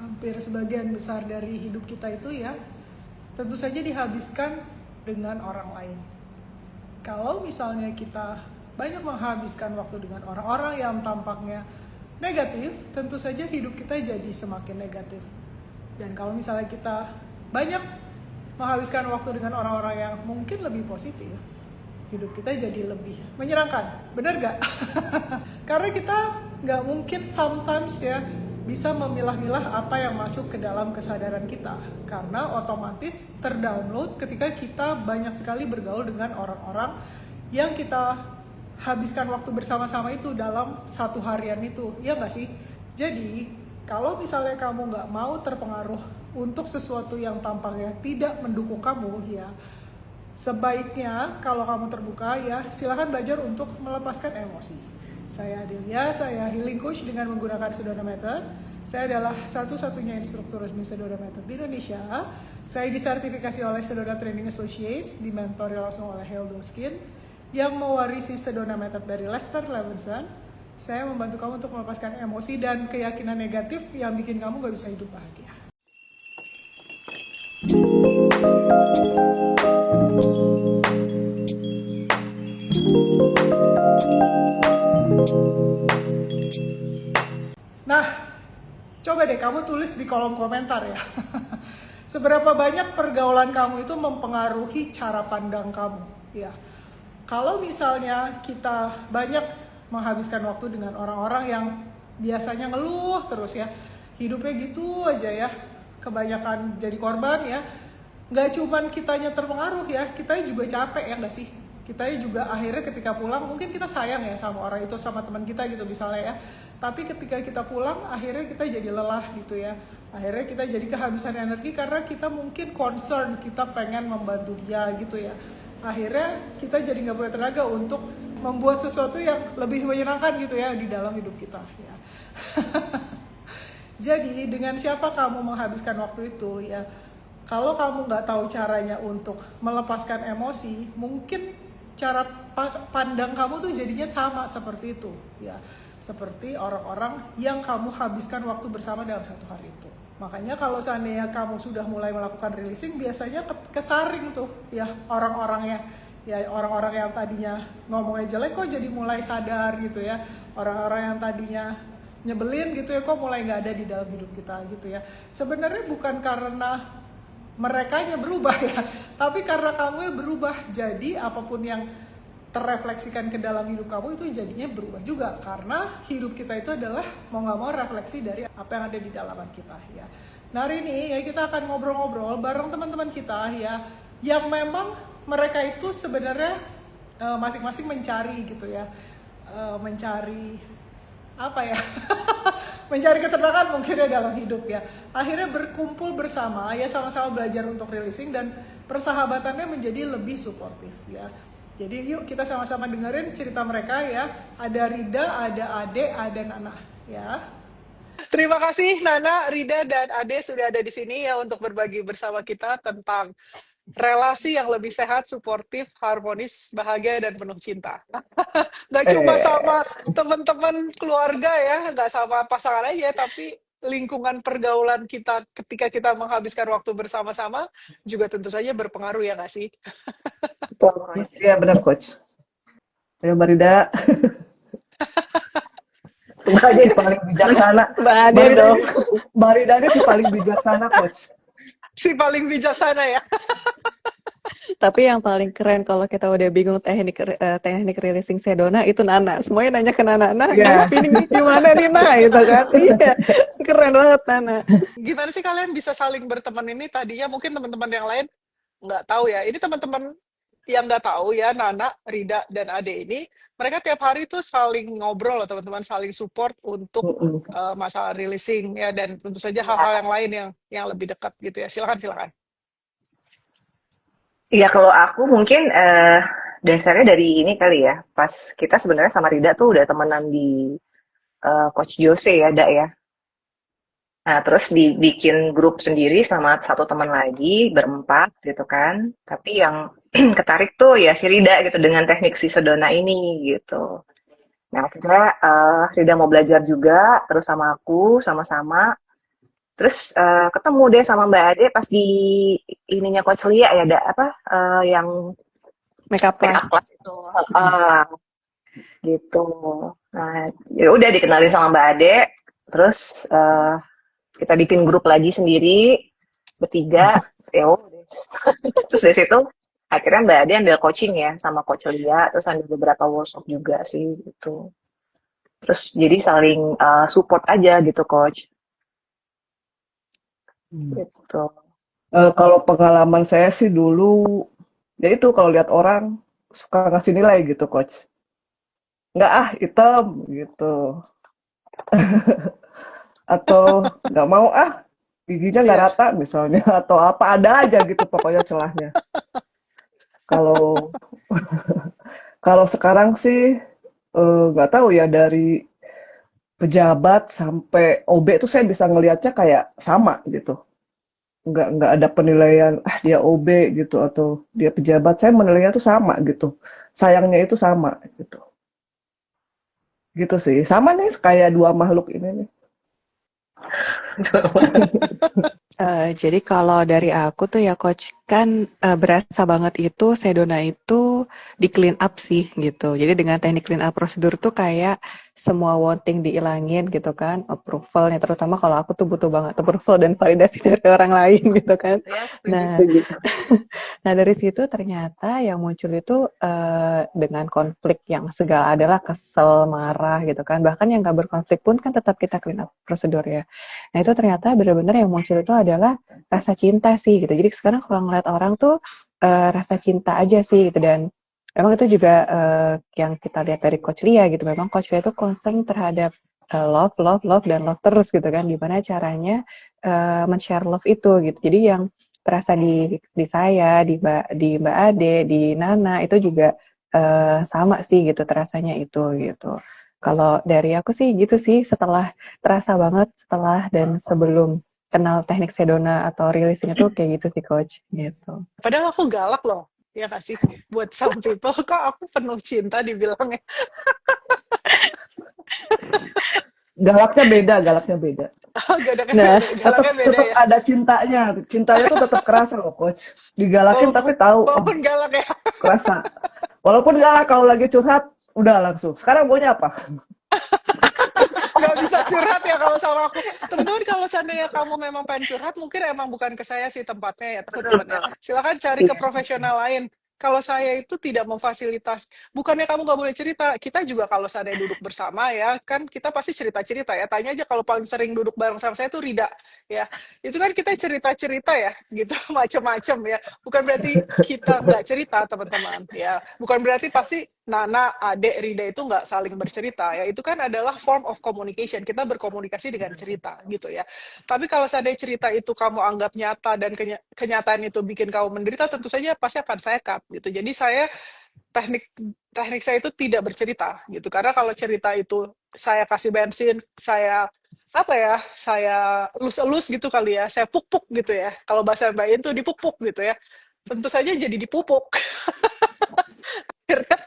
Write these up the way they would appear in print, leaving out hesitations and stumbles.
hampir sebagian besar dari hidup kita itu ya tentu saja dihabiskan dengan orang lain. Kalau misalnya kita banyak menghabiskan waktu dengan orang-orang yang tampaknya negatif, tentu saja hidup kita jadi semakin negatif. Dan kalau misalnya kita banyak menghabiskan waktu dengan orang-orang yang mungkin lebih positif, hidup kita jadi lebih menyenangkan. Bener gak? Karena kita gak mungkin sometimes ya bisa memilah-milah apa yang masuk ke dalam kesadaran kita. Karena otomatis terdownload ketika kita banyak sekali bergaul dengan orang-orang yang kita habiskan waktu bersama-sama itu dalam satu harian itu. Ya gak sih? Jadi kalau misalnya kamu nggak mau terpengaruh untuk sesuatu yang tampaknya tidak mendukung kamu, ya sebaiknya kalau kamu terbuka ya silakan belajar untuk melepaskan emosi. Saya Adelia, saya healing coach dengan menggunakan Sedona Method. Saya adalah satu-satunya instruktur resmi Sedona Method di Indonesia. Saya disertifikasi oleh Sedona Training Associates, dimentori langsung oleh Heldo Skin yang mewarisi Sedona Method dari Lester Levinson. Saya membantu kamu untuk melepaskan emosi dan keyakinan negatif yang bikin kamu gak bisa hidup bahagia. Nah, coba deh kamu tulis di kolom komentar ya. Seberapa banyak pergaulan kamu itu mempengaruhi cara pandang kamu? Ya. Kalau misalnya kita banyak menghabiskan waktu dengan orang-orang yang biasanya ngeluh terus ya, hidupnya gitu aja ya, kebanyakan jadi korban ya, nggak cuman kitanya terpengaruh ya, kita juga capek ya nggak sih? Kita juga akhirnya ketika pulang mungkin kita sayang ya sama orang itu, sama teman kita gitu misalnya ya, tapi ketika kita pulang akhirnya kita jadi lelah gitu ya, akhirnya kita jadi kehabisan energi karena kita mungkin concern, kita pengen membantu dia gitu ya, akhirnya kita jadi nggak punya tenaga untuk membuat sesuatu yang lebih menyenangkan gitu ya di dalam hidup kita ya. Jadi dengan siapa kamu menghabiskan waktu itu ya, kalau kamu nggak tahu caranya untuk melepaskan emosi, mungkin cara pandang kamu tuh jadinya sama seperti itu ya, seperti orang-orang yang kamu habiskan waktu bersama dalam satu hari itu. Makanya kalau seandainya kamu sudah mulai melakukan releasing, biasanya kesaring tuh ya orang-orangnya. Ya orang-orang yang tadinya ngomongnya jelek kok jadi mulai sadar gitu ya. Orang-orang yang tadinya nyebelin gitu ya kok mulai nggak ada di dalam hidup kita gitu ya. Sebenarnya bukan karena merekanya berubah ya, tapi karena kamu berubah. Jadi apapun yang terrefleksikan ke dalam hidup kamu itu jadinya berubah juga. Karena hidup kita itu adalah mau nggak mau refleksi dari apa yang ada di dalaman kita ya. Nah hari ini ya kita akan ngobrol-ngobrol bareng teman-teman kita ya, yang memang mereka itu sebenarnya masing-masing mencari gitu ya, mencari apa ya, mencari ketenangan mungkin ya dalam hidup ya. Akhirnya berkumpul bersama ya, sama-sama belajar untuk releasing dan persahabatannya menjadi lebih suportif ya. Jadi yuk kita sama-sama dengerin cerita mereka ya. Ada Rida, ada Ade, ada Nana ya. Terima kasih Nana, Rida, dan Ade sudah ada di sini ya untuk berbagi bersama kita tentang relasi yang lebih sehat, suportif, harmonis, bahagia, dan penuh cinta. Nggak cuma sama teman-teman keluarga ya, nggak sama pasangan aja, tapi lingkungan pergaulan kita ketika kita menghabiskan waktu bersama-sama juga tentu saja berpengaruh ya nggak sih? Betul, Coach. Iya, benar, Coach. Ayo, Mbak Rida. Mbak aja yang paling bijaksana. Mbak Ade dong. Mbak Rida ini si paling bijaksana, Coach. Si paling bijaksana ya. Tapi yang paling keren kalau kita udah bingung teknik releasing Sedona itu Nana. Semuanya nanya ke Nana. Nah, Iya. spinning gimana nih, Nah, gitu kan. Iya, keren banget Nana. Gimana sih kalian bisa saling berteman ini? Tadinya mungkin teman-teman yang lain nggak tahu ya. Ini teman-teman yang nggak tahu ya, Nana, Rida, dan Ade ini, mereka tiap hari tuh saling ngobrol loh teman-teman, saling support untuk Mm-mm. masalah releasing ya, dan tentu saja Iya. hal-hal yang lain yang lebih dekat gitu ya. Silakan. Iya, kalau aku mungkin dasarnya dari ini kali ya. Pas kita sebenarnya sama Rida tuh udah temenan di Coach Jose ya, Dak ya. Nah, terus dibikin grup sendiri sama satu teman lagi, berempat gitu kan. Tapi yang ketarik tuh ya si Rida gitu dengan teknik si Sedona ini gitu. Nah, akhirnya Rida mau belajar juga, terus sama aku, sama-sama. Terus ketemu deh sama Mbak Ade pas di ininya Coach Lia ya, yang Makeup make class. up class itu. Gitu. Nah, ya udah dikenalin sama Mbak Ade, terus kita bikin grup lagi sendiri bertiga, ya udah. Terus dari situ akhirnya Mbak Ade ambil coaching ya sama Coach Lia, terus ambil beberapa workshop juga sih gitu. Terus jadi saling support aja gitu Coach. Gitu. Kalau pengalaman saya sih dulu, ya itu kalau lihat orang suka ngasih nilai gitu, Coach. Nggak hitam gitu. Atau nggak mau giginya nggak Iya. rata misalnya, atau apa ada aja gitu pokoknya celahnya. Kalau kalau sekarang sih nggak tahu ya, dari pejabat sampai OB tuh saya bisa ngelihatnya kayak sama gitu. Nggak ada penilaian dia OB gitu atau dia pejabat, saya menilainya tuh sama gitu, sayangnya itu sama gitu sih, sama nih kayak dua makhluk ini nih. Jadi kalau dari aku tuh ya Coach, kan berasa banget itu Sedona itu di clean up sih gitu. Jadi dengan teknik clean up prosedur tuh kayak semua wanting dihilangin gitu kan, approvalnya terutama kalau aku tuh butuh banget approval dan validasi dari orang lain gitu kan. Ya, Nah, setuju. nah dari situ ternyata yang muncul itu dengan konflik yang segala adalah kesel, marah gitu kan. Bahkan yang gak berkonflik pun kan tetap kita clean up prosedur ya. Nah itu ternyata benar-benar yang muncul itu adalah rasa cinta sih gitu. Jadi sekarang kalau ngeliat orang tuh rasa cinta aja sih gitu. Dan memang itu juga yang kita lihat dari Coach Lia gitu. Memang Coach Lia itu concern terhadap love, love, love, dan love terus gitu kan. Gimana caranya men-share love itu gitu. Jadi yang terasa di saya, di Mbak Ade, di Nana itu juga sama sih gitu terasanya itu gitu. Kalau dari aku sih gitu sih, setelah terasa banget setelah dan sebelum kenal teknik Sedona atau releasing itu kayak gitu sih Coach gitu. Padahal aku galak loh. Ya nggak sih? Buat some people, kok aku penuh cinta dibilangnya. Galaknya beda, Galaknya Nah, beda, tetap galaknya beda tetap ya. ada cintanya tuh tetap kerasa loh, Coach. Digalakin Walaupun, tapi tahu walaupun galak ya. kerasa, walaupun galak. Kalau lagi curhat udah langsung sekarang maunya apa. Nggak bisa curhat ya kalau sama aku. Teman-teman kalau seandainya kamu memang pengen curhat, mungkin emang bukan ke saya sih tempatnya ya Betul, teman-teman ya. betul. Silakan cari ke Iya. profesional lain. Kalau saya itu tidak memfasilitasi, bukannya kamu nggak boleh cerita, kita juga kalau seandainya duduk bersama ya, kan kita pasti cerita-cerita ya. Tanya aja kalau paling sering duduk bareng sama saya tuh Rida ya. Itu kan kita cerita-cerita ya, gitu macam-macam ya. Bukan berarti kita nggak cerita teman-teman ya. Bukan berarti pasti Nana, Ade, Rida itu nggak saling bercerita ya. Itu kan adalah form of communication. Kita berkomunikasi dengan cerita gitu ya. Tapi kalau seandainya cerita itu kamu anggap nyata dan kenyataan itu bikin kamu menderita, tentu saja pasti akan saya cut gitu. Jadi saya teknik teknik saya itu tidak bercerita gitu. Karena kalau cerita itu saya kasih bensin, saya apa ya, saya elus-elus gitu kali ya, saya pupuk gitu ya. Kalau bahasa Mbak itu dipupuk gitu ya. Tentu saja jadi dipupuk. Akhirnya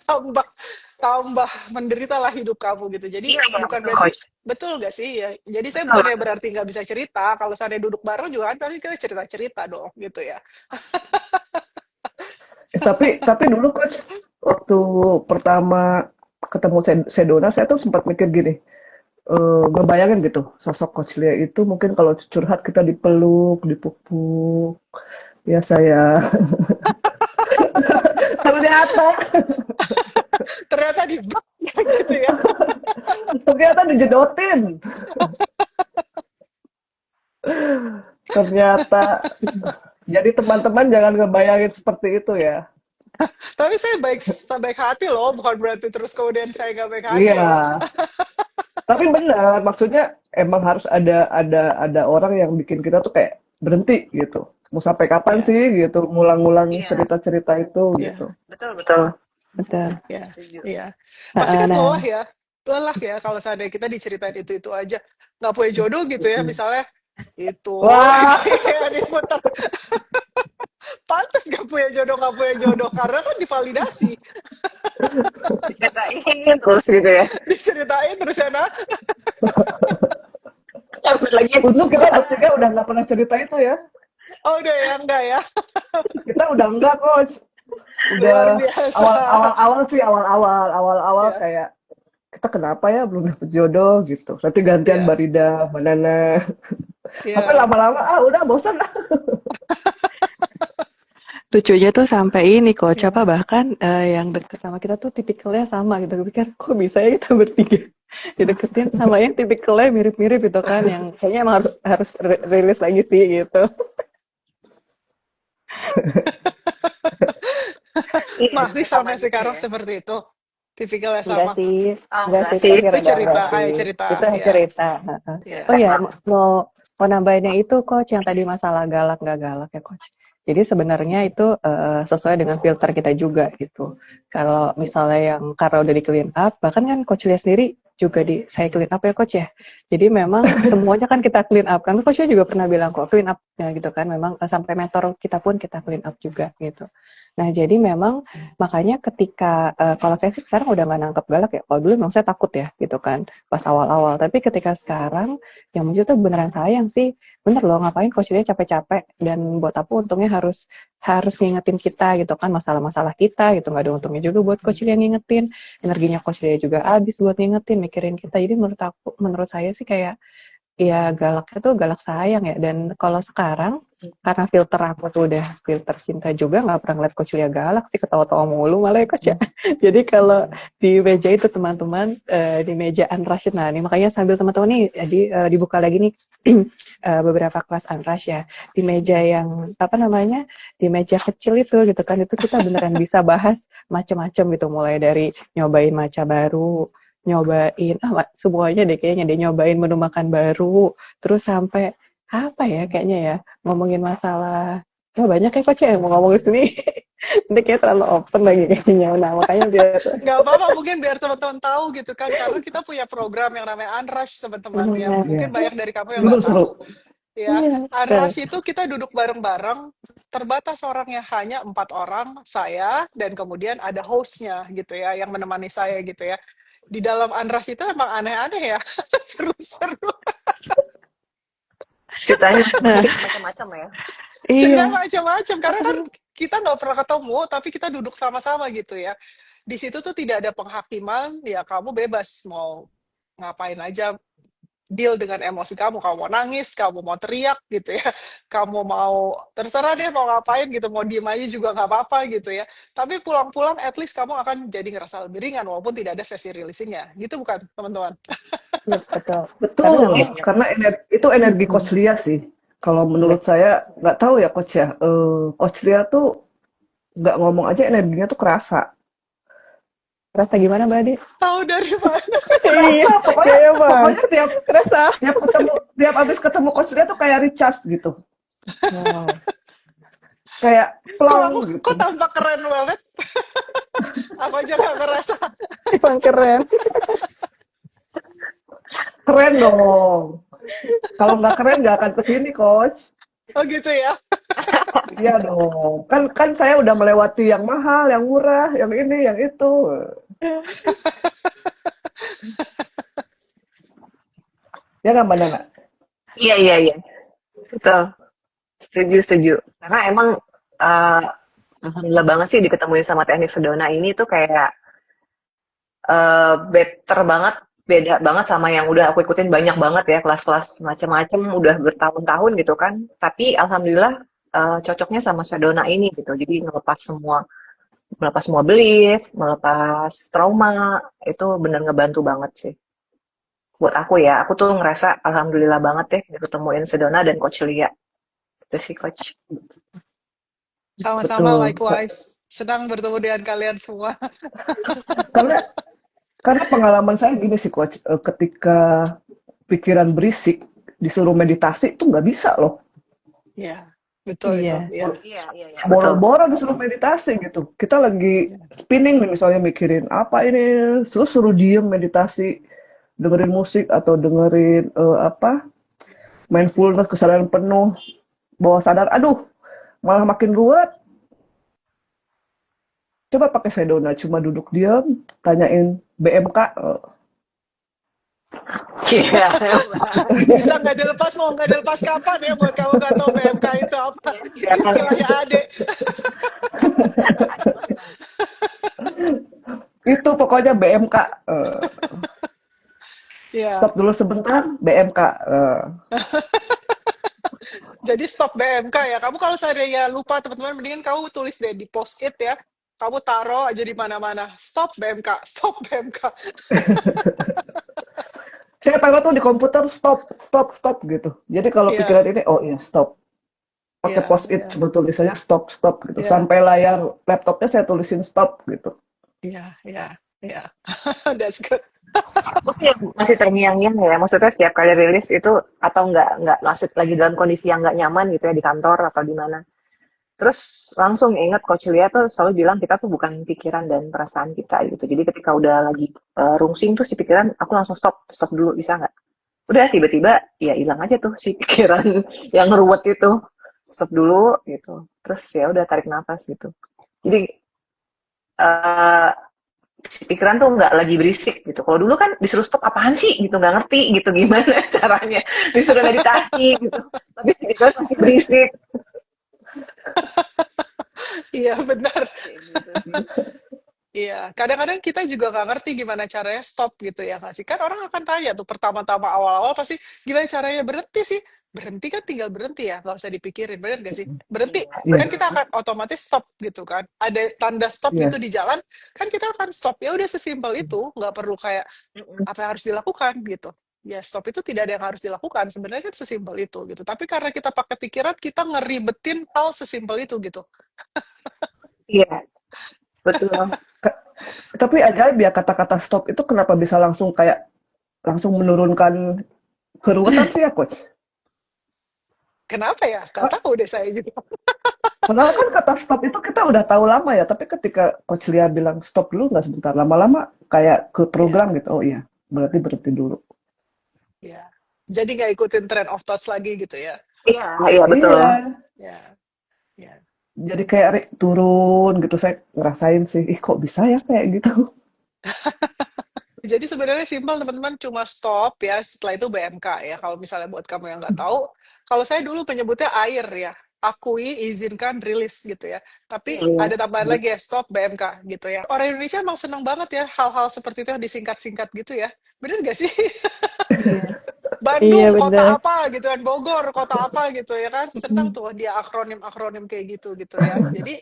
tambah menderita lah hidup kamu gitu. Jadi Iya, iya, bukan betul, berarti Coach. betul gak sih ya. Jadi saya Betul. bukannya berarti nggak bisa cerita. Kalau saya duduk bareng juga kan pasti kita cerita-cerita dong gitu ya. Tapi dulu Coach, waktu pertama ketemu Sedona, saya tuh sempat mikir gini, ngebayangin gitu sosok Coach Lia itu mungkin kalau curhat kita dipeluk, dipupuk, ya saya. ternyata Ternyata di gitu ya. ternyata dijedotin, ternyata. Jadi teman-teman jangan ngebayangin seperti itu ya. Tapi saya baik hati loh, bukan berarti terus kemudian saya nggak baik hati Iya, loh. tapi benar, maksudnya emang harus ada orang yang bikin kita tuh kayak berhenti gitu. Mau sampai kapan Ya, sih gitu ngulang-ngulang Iya, cerita-cerita itu ya, gitu. betul, betul. betul. ya, Setuju. ya. Pasti kan Nah, lelah ya kalau seandainya kita diceritain itu aja. Nggak punya jodoh gitu ya, misalnya itu Wah, kayak diputar. Pantes nggak punya jodoh karena kan divalidasi, Diceritain terus gitu ya. diceritain terus ya nah. Sampai lagi. Untung kita bertiga udah nggak pernah cerita itu ya. Oh udah ya, enggak ya? Kita udah enggak, Coach. Luar Udah biasa. awal-awal Ya, kayak kita kenapa ya belum dapet jodoh gitu. Nanti gantian ya, Barida, Banana. Tapi ya. lama-lama udah bosan lah. Lucunya tuh sampai ini kok, Ya. apa bahkan yang deket sama kita tuh tipikalnya sama gitu. Gue pikir kok bisa ya kita bertiga dideketin sama yang tipikalnya mirip-mirip gitu kan, yang kayaknya emang harus rilis lagi sih gitu. Iya, Masih sama sampai gitu sekarang ya. seperti itu. Tipikalnya Enggak sama. sih, Oh, enggak enggak sih, sih. terakhir Itu enggak cerita, sih. cerita. Itu Ya, cerita. Heeh. ya. Oh ya, Maaf. mau nambahin yang itu coach, yang tadi masalah galak nggak galak ya coach. Jadi sebenarnya itu sesuai dengan filter kita juga gitu. Kalau misalnya yang karena udah di clean up, bahkan kan coach Lia sendiri juga saya clean up ya coach ya. Jadi memang semuanya kan kita clean up kan. Coachnya juga pernah bilang kok clean up ya gitu kan. Memang sampai mentor kita pun kita clean up juga gitu. Nah jadi memang makanya ketika kalau saya sih sekarang udah nggak nangkep galak ya. Kalau dulu memang saya takut ya gitu kan pas awal-awal. Tapi ketika sekarang yang muncul tuh beneran sayang sih. Bener loh, ngapain coach dia capek-capek, dan buat apa untungnya harus ngingetin kita gitu kan, masalah-masalah kita gitu, nggak ada untungnya juga buat coach dia ngingetin, energinya coach dia juga habis buat ngingetin, mikirin kita. Jadi menurut saya sih kayak ya galaknya tuh galak sayang ya. Dan kalau sekarang karena filter aku tuh udah filter cinta juga, nggak pernah ngeliat coach Lia galak sih, ketawa-tawa mulu malah ya coach ya. Jadi kalau di meja itu teman-teman, di meja Unrush, nah nih makanya sambil teman-teman nih dibuka lagi nih beberapa kelas Unrush ya, di meja yang apa namanya, di meja kecil itu gitu kan, itu kita beneran bisa bahas macam-macam gitu, mulai dari nyobain matcha baru, nyobain semuanya deh kayaknya, deh nyobain menu makan baru, terus sampai apa ya kayaknya ya, ngomongin masalah banyak ya coach ya yang mau ngomong di sini. Nanti kayak terlalu open lagi kayaknya. Nah makanya biar Nggak apa-apa, mungkin biar teman-teman tahu gitu kan, karena kita punya program yang namanya Unrush, teman-teman ya. Mungkin Iya. banyak dari kamu yang nggak Seru-seru. tahu. Ya, iya betul. Unrush itu kita duduk bareng-bareng, terbatas orangnya hanya 4 orang, saya, dan kemudian ada hostnya gitu ya, yang menemani saya gitu ya. Di dalam Unrush itu emang aneh-aneh ya, seru-seru. Ceritanya Nah musik macam-macam ya. Cerita iya macam-macam, karena kan kita nggak pernah ketemu, tapi kita duduk sama-sama gitu ya. Di situ tuh tidak ada penghakiman, ya kamu bebas mau ngapain aja, deal dengan emosi kamu mau nangis, kamu mau teriak gitu ya, kamu mau terserah deh mau ngapain gitu, mau diem aja juga nggak apa-apa gitu ya. Tapi pulang-pulang at least kamu akan jadi ngerasa lebih ringan walaupun tidak ada sesi releasingnya, gitu bukan teman-teman? iya, betul. Karena Betul, memang karena itu energi Coach Lia sih. Kalau menurut saya, nggak tahu ya Coach ya, Coach Lia tuh nggak ngomong aja energinya tuh kerasa. rasa gimana Mbak Adi? Tahu dari mana? Iya, Kerasa, pokoknya, iya bang. pokoknya tiap Rasa. tiap habis ketemu Coach Lia tuh kayak recharge gitu. Wow. Kayak Kok, plong gitu. kok tampak keren banget? Apa aja nggak ngerasa? Emang keren. Keren dong. Kalau nggak keren nggak akan kesini Coach. Oh gitu ya? Iya dong. Kan saya udah melewati yang mahal, yang murah, yang ini, yang itu. Ya nggak Mbak Nana? Iya. Betul. Setuju. Karena emang eh, alhamdulillah banget sih diketemuin sama teknik Sedona ini tuh kayak better banget, beda banget sama yang udah aku ikutin banyak banget ya, kelas-kelas macam-macam udah bertahun-tahun gitu kan. Tapi alhamdulillah cocoknya sama Sedona ini gitu. Jadi melepas semua belief, melepas trauma, itu bener ngebantu banget sih. Buat aku ya, aku tuh ngerasa alhamdulillah banget deh ketemuin Sedona dan Coach Lia. Itu sih Coach. Sama-sama, Betul. likewise. Senang bertemu dengan kalian semua. Karena karena pengalaman saya gini sih Coach, ketika pikiran berisik disuruh meditasi itu nggak bisa loh. Iya, betul Iya. itu. Ya. Iya, betul. Boro-boro disuruh meditasi gitu. Kita lagi spinning nih misalnya mikirin apa ini, terus suruh diem meditasi, dengerin musik atau dengerin mindfulness, kesadaran penuh, bawah sadar, aduh malah makin ruwet. Coba pakai Sedona, cuma duduk diam, tanyain BMK, Iya. Bisa nggak dilepas, mau nggak dilepas kapan ya, buat kamu nggak tahu BMK itu apa. Itu istilahnya adek. Itu pokoknya BMK. Ya, Stop dulu sebentar, BMK. jadi stop BMK ya. Kamu kalau seandainya lupa teman-teman, mendingan kamu tulis deh di post-it ya. Kamu taruh aja di mana-mana. Stop BMK, stop BMK. Saya taruh tuh di komputer, stop, stop, stop gitu. Jadi kalau Iya, pikiran ini, oh iya stop. Pakai iya, post-it, iya, cuma tulisannya stop, stop gitu. iya, Sampai layar laptopnya saya tulisin stop gitu. iya, iya, iya. That's good. Aku sih masih terngiang-ngiang ya. Maksudnya setiap kali rilis itu atau nggak masih lagi dalam kondisi yang nggak nyaman gitu ya di kantor atau di mana. Terus langsung ingat Coach Lia tuh selalu bilang kita tuh bukan pikiran dan perasaan kita gitu. Jadi ketika udah lagi rungsing tuh si pikiran, aku langsung stop, stop dulu bisa nggak? Udah tiba-tiba ya hilang aja tuh si pikiran yang ruwet itu. Stop dulu gitu. Terus ya udah tarik nafas gitu. Jadi eh si pikiran tuh nggak lagi berisik gitu. Kalau dulu kan disuruh stop apaan sih gitu, nggak ngerti gitu gimana caranya. Disuruh meditasi gitu. Tapi si pikiran masih berisik. Iya, benar. Kayak gitu sih. Iya, kadang-kadang kita juga nggak ngerti gimana caranya stop gitu ya nggak sih? Kan orang akan tanya tuh pertama-tama awal-awal pasti gimana caranya berhenti sih? Berhenti kan tinggal berhenti ya, nggak usah dipikirin, bener nggak sih? Berhenti, Iya, Iya, kan kita akan otomatis stop gitu kan. Ada tanda stop gitu iya. di jalan, kan kita akan stop. Ya udah sesimpel itu, nggak perlu kayak mm-mm. apa yang harus dilakukan gitu. Ya stop itu tidak ada yang harus dilakukan, sebenarnya kan sesimpel itu gitu. Tapi karena kita pakai pikiran, kita ngeribetin hal sesimpel itu gitu. Iya, betul. Ka- Tapi ajaib ya kata-kata stop itu kenapa bisa langsung kayak langsung menurunkan keruwetan sih ya, Coach? Kenapa ya? Nggak tahu deh saya juga. Padahal kan kata stop itu kita udah tahu lama ya, tapi ketika Coach Lia bilang stop dulu nggak sebentar, lama-lama kayak ke Ya, program gitu. Oh iya, berarti berhenti dulu. ya. Jadi nggak ikutin trend of thoughts lagi gitu ya. Iya, iya betul. Iya, Ya, ya. jadi kayak turun gitu. Saya ngerasain sih, ih kok bisa ya kayak gitu. Jadi sebenarnya simpel teman-teman, cuma stop ya. Setelah itu BMK ya. Kalau misalnya buat kamu yang nggak tahu, kalau saya dulu menyebutnya air ya. Akui, izinkan, rilis gitu ya. Tapi Iya. ada tambahan lagi ya, stop BMK gitu ya. Orang Indonesia emang seneng banget ya hal-hal seperti itu yang disingkat-singkat gitu ya. Bener nggak sih? Iya. Iya Bandung benar. kota apa gitu kan, Bogor kota apa gitu ya kan, senang tuh dia akronim-akronim kayak gitu ya. Jadi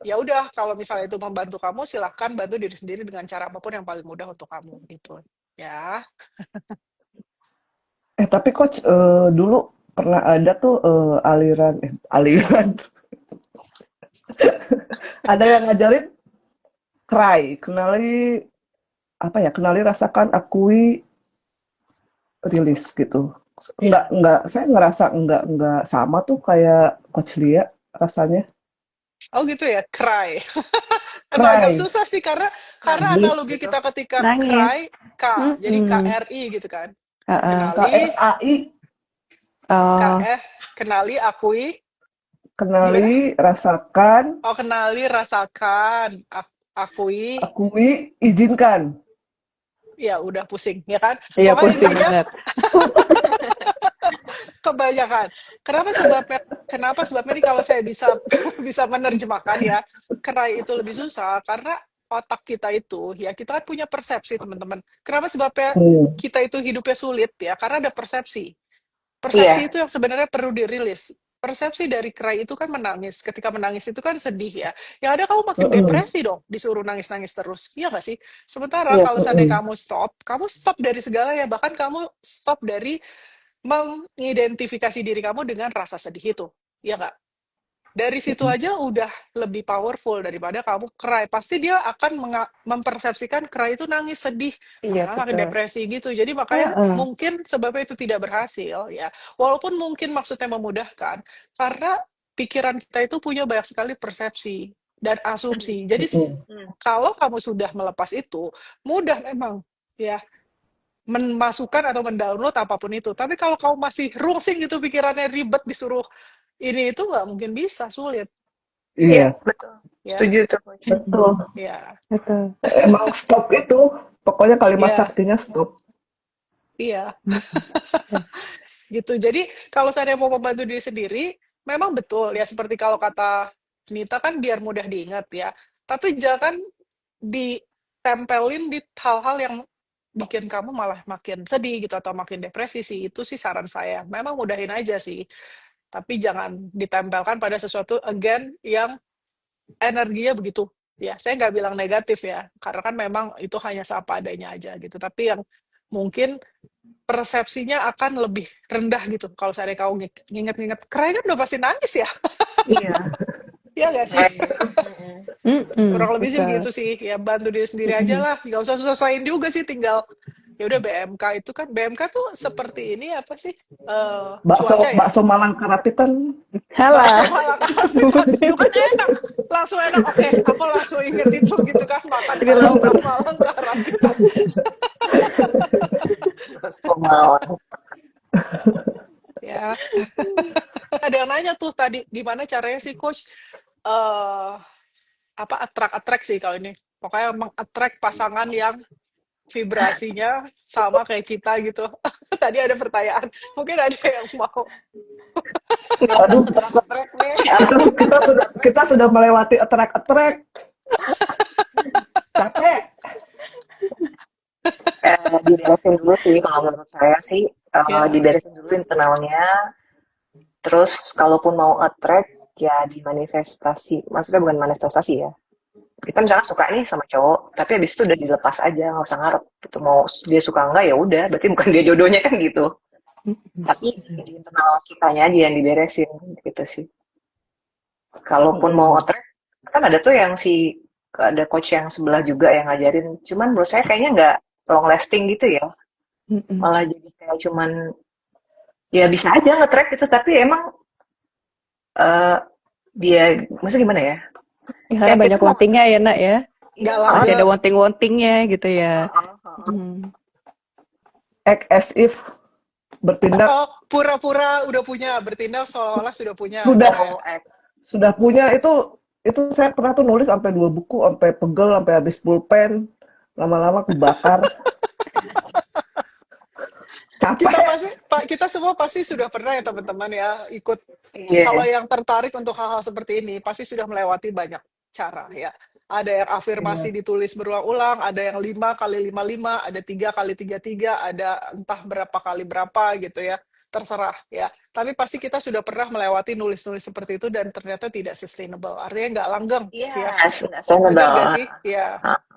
ya udah, kalau misalnya itu membantu kamu, silahkan bantu diri sendiri dengan cara apapun yang paling mudah untuk kamu gitu ya. Tapi Coach, dulu pernah ada tuh aliran, ada yang ngajarin cry, kenali apa ya, kenali, rasakan, akui, rilis gitu. Ya. Saya ngerasa enggak sama tuh kayak Coach Lia rasanya. Oh gitu ya, cry. Emang agak Cry, susah sih, karena Nangis analogi gitu. kita ketika Nangis. cry, K, jadi Mm-mm. KRI gitu kan. Heeh. Kenali, KRAI, Oh, KF, kenali, akui, gimana? kenali, rasakan, Oh, kenali, rasakan, akui, akui, izinkan. ya udah pusing ya kan, iya pokoknya pusing intinya banget. kebanyakan. Kenapa sebabnya nih, kalau saya bisa bisa menerjemahkan ya, kerai itu lebih susah karena otak kita itu ya, kita kan punya persepsi teman-teman. Kenapa sebabnya Hmm. kita itu hidupnya sulit ya, karena ada persepsi. Persepsi Iya. itu yang sebenarnya perlu dirilis. Persepsi dari cry itu kan menangis. Ketika menangis itu kan sedih ya. Yang ada kamu makin Mm-mm. depresi dong, disuruh nangis-nangis terus. Iya nggak sih? Sementara Iya. kalau seandainya Mm-mm. kamu stop dari segala ya. Bahkan kamu stop dari mengidentifikasi diri kamu dengan rasa sedih itu. Iya nggak? Dari situ Mm-mm. aja udah lebih powerful daripada kamu cry. Pasti dia akan mempersepsikan cry itu nangis, sedih, Iya malah makin betul. depresi gitu. Jadi makanya Heeh. mungkin sebabnya itu tidak berhasil ya. Walaupun mungkin maksudnya memudahkan, karena pikiran kita itu punya banyak sekali persepsi dan asumsi. Jadi Mm-mm. Hmm. kalau kamu sudah melepas itu, mudah memang ya memasukkan atau mendownload apapun itu. Tapi kalau kamu masih rungsing gitu, pikirannya ribet, disuruh ini itu, nggak mungkin bisa, sulit Iya, Iya, betul. ya. Setuju tuh, Coach. betul. Ya, Betul. Emang stop itu, pokoknya kalimat ya, saktinya stop. Iya, gitu. Jadi kalau saya mau membantu diri sendiri, memang betul ya seperti kalau kata Nita kan biar mudah diingat ya. Tapi jangan ditempelin di hal-hal yang bikin kamu malah makin sedih gitu atau makin depresi sih. Itu sih saran saya. Memang mudahin aja sih. Tapi jangan ditempelkan pada sesuatu again yang energinya begitu. Ya, saya nggak bilang negatif ya, karena kan memang itu hanya seapa adanya aja gitu. Tapi yang mungkin persepsinya akan lebih rendah gitu. Kalau saya kau nginget-nginget, Keren kan udah pasti nangis ya, Iya. ya nggak sih? Kurang lebih sih Betul. begitu sih. Ya bantu diri sendiri aja lah, nggak usah susah-susahin juga sih. Tinggal ya udah BMK itu kan BMK tuh seperti ini apa sih? Cuaca ya. Bakso Malang Karapitan. Bakso Halah. Malang Karapitan itu kan enak, langsung enak. Oke, aku langsung inget itu gitu kan makan Jadi bakso lapar. Malang Karapitan. Terus Malang. Ya, ada yang nanya tuh tadi gimana caranya sih coach eh apa attract sih kalau ini. Pokoknya meng-attract pasangan yang vibrasinya sama kayak kita gitu. Tadi ada pertanyaan, mungkin ada yang mau. Aduh, Track nih. kita sudah melewati attract. Capek. Diberesin dulu sih kalau menurut saya sih, Ya, diberesin dulu internalnya. Terus kalaupun mau attract ya dimanifestasi, maksudnya bukan manifestasi ya. Kita misalnya suka nih sama cowok, tapi habis itu udah dilepas aja, nggak usah ngarep. Gitu mau dia suka enggak ya udah, berarti bukan dia jodohnya kan gitu. Tapi di internal kitanya aja yang diberesin gitu sih. Kalaupun mau attract, kan ada tuh yang ada coach yang sebelah juga yang ngajarin. Cuman menurut saya kayaknya nggak long lasting gitu ya. Malah jadi kayak cuman ya bisa aja nge-track gitu, tapi emang eh, dia, maksudnya gimana ya? Ya, karena Kayak banyak kita mau wantingnya ya nak ya. nggak Masih ada langgeng. wanting-wantingnya gitu ya. Hmm. Act as if bertindak Oh, pura-pura udah punya, bertindak seolah-olah sudah punya. sudah Gitu ya. sudah punya itu saya pernah tuh nulis sampai 2 buku, sampai pegel, sampai habis pulpen, lama-lama kebakar. Capek. Kita semua pasti sudah pernah ya teman-teman ya ikut. Kalau Iya. yang tertarik untuk hal-hal seperti ini pasti sudah melewati banyak cara ya. Ada yang afirmasi Iya. ditulis berulang-ulang, ada yang 5 x 5 x 5, ada 3 x 3 x 3, ada entah berapa kali berapa gitu ya. Terserah ya. Tapi pasti kita sudah pernah melewati nulis-nulis seperti itu dan ternyata tidak sustainable. Artinya nggak langgeng ya. Iya, saya Benar nggak sih? Ya,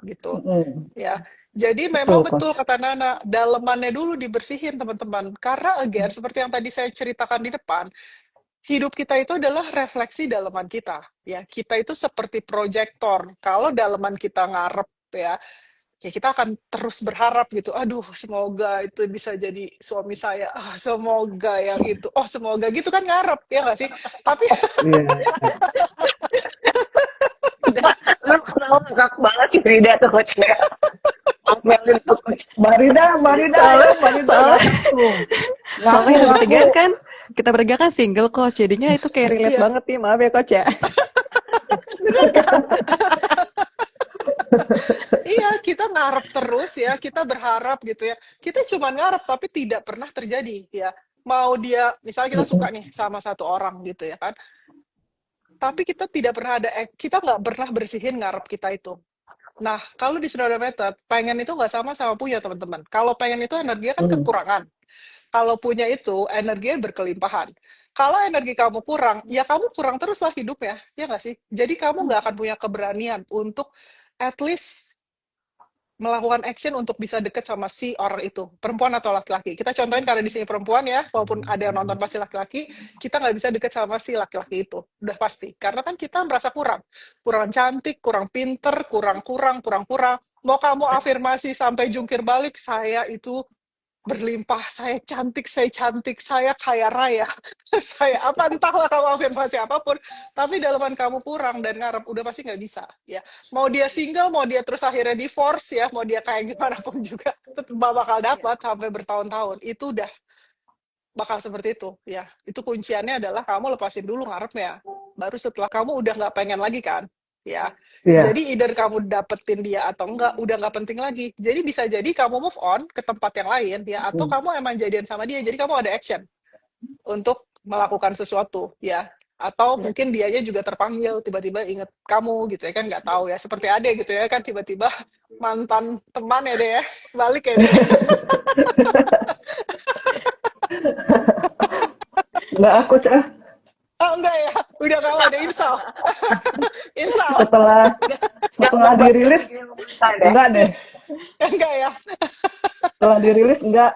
gitu. Mm-mm. Ya, jadi memang Betul, betul Coach. kata Nana, dalemannya dulu dibersihin teman-teman. Karena again, seperti yang tadi saya ceritakan di depan, hidup kita itu adalah refleksi daleman kita. Ya, kita itu seperti proyektor. Kalau daleman kita ngarep ya, ya kita akan terus berharap gitu. Aduh, semoga itu bisa jadi suami saya. Ah, semoga yang itu. Oh, semoga gitu kan ngarep ya nggak sih? Tapi Iya. lu kenal ngakak banget sih Frida tuh coachnya. Omelin tuh coach. Marida, Soalnya- Soalnya ngaku. kita bertiga kan single coach, jadinya itu kayak relate Iya. banget nih, maaf ya coach ya. Iya, kita ngarep terus ya, kita berharap gitu ya. Kita cuma ngarep tapi tidak pernah terjadi ya. Mau dia, misalnya kita suka nih sama satu orang gitu ya kan. Tapi kita tidak pernah kita nggak pernah bersihin ngarep kita itu. Nah, kalau di Senada Method, pengen itu nggak sama punya teman-teman. Kalau pengen itu energinya kan kekurangan. Kalau punya itu energinya berkelimpahan. Kalau energi kamu kurang, ya kamu kurang terus lah hidupnya, ya nggak sih? Jadi kamu nggak akan punya keberanian untuk at least melakukan action untuk bisa deket sama si orang itu, perempuan atau laki-laki. Kita contohin karena di sini perempuan ya, walaupun ada yang nonton pasti laki-laki, kita nggak bisa deket sama si laki-laki itu, udah pasti. Karena kan kita merasa kurang cantik, kurang pinter, kurang. Mau kamu afirmasi sampai jungkir balik, saya itu berlimpah, saya cantik, saya kaya raya, saya apa entahlah kamu afirmasi apapun, tapi dalaman kamu kurang dan ngarep udah pasti nggak bisa ya. Mau dia single, mau dia terus akhirnya divorce ya, mau dia kayak gimana pun juga tetap bakal dapat sampai bertahun-tahun. Itu udah bakal seperti itu ya. Itu kunciannya adalah kamu lepasin dulu ngarepnya. Baru setelah kamu udah nggak pengen lagi kan, ya. Iya. Jadi either kamu dapetin dia atau enggak, udah nggak penting lagi. Jadi bisa jadi kamu move on ke tempat yang lain ya, atau Mm. kamu emang jadian sama dia. Jadi kamu ada action untuk melakukan sesuatu ya. Atau mungkin dianya juga terpanggil tiba-tiba inget kamu gitu ya kan, nggak tahu ya. Seperti Ade gitu ya kan, tiba-tiba mantan teman ya deh ya, balik ya deh. Nggak, aku Cah, Oh enggak ya, udah kamu ada insal. Insal. setelah Nggak setelah ngebuat dirilis dia mantan deh. enggak deh. Enggak ya. Setelah dirilis enggak.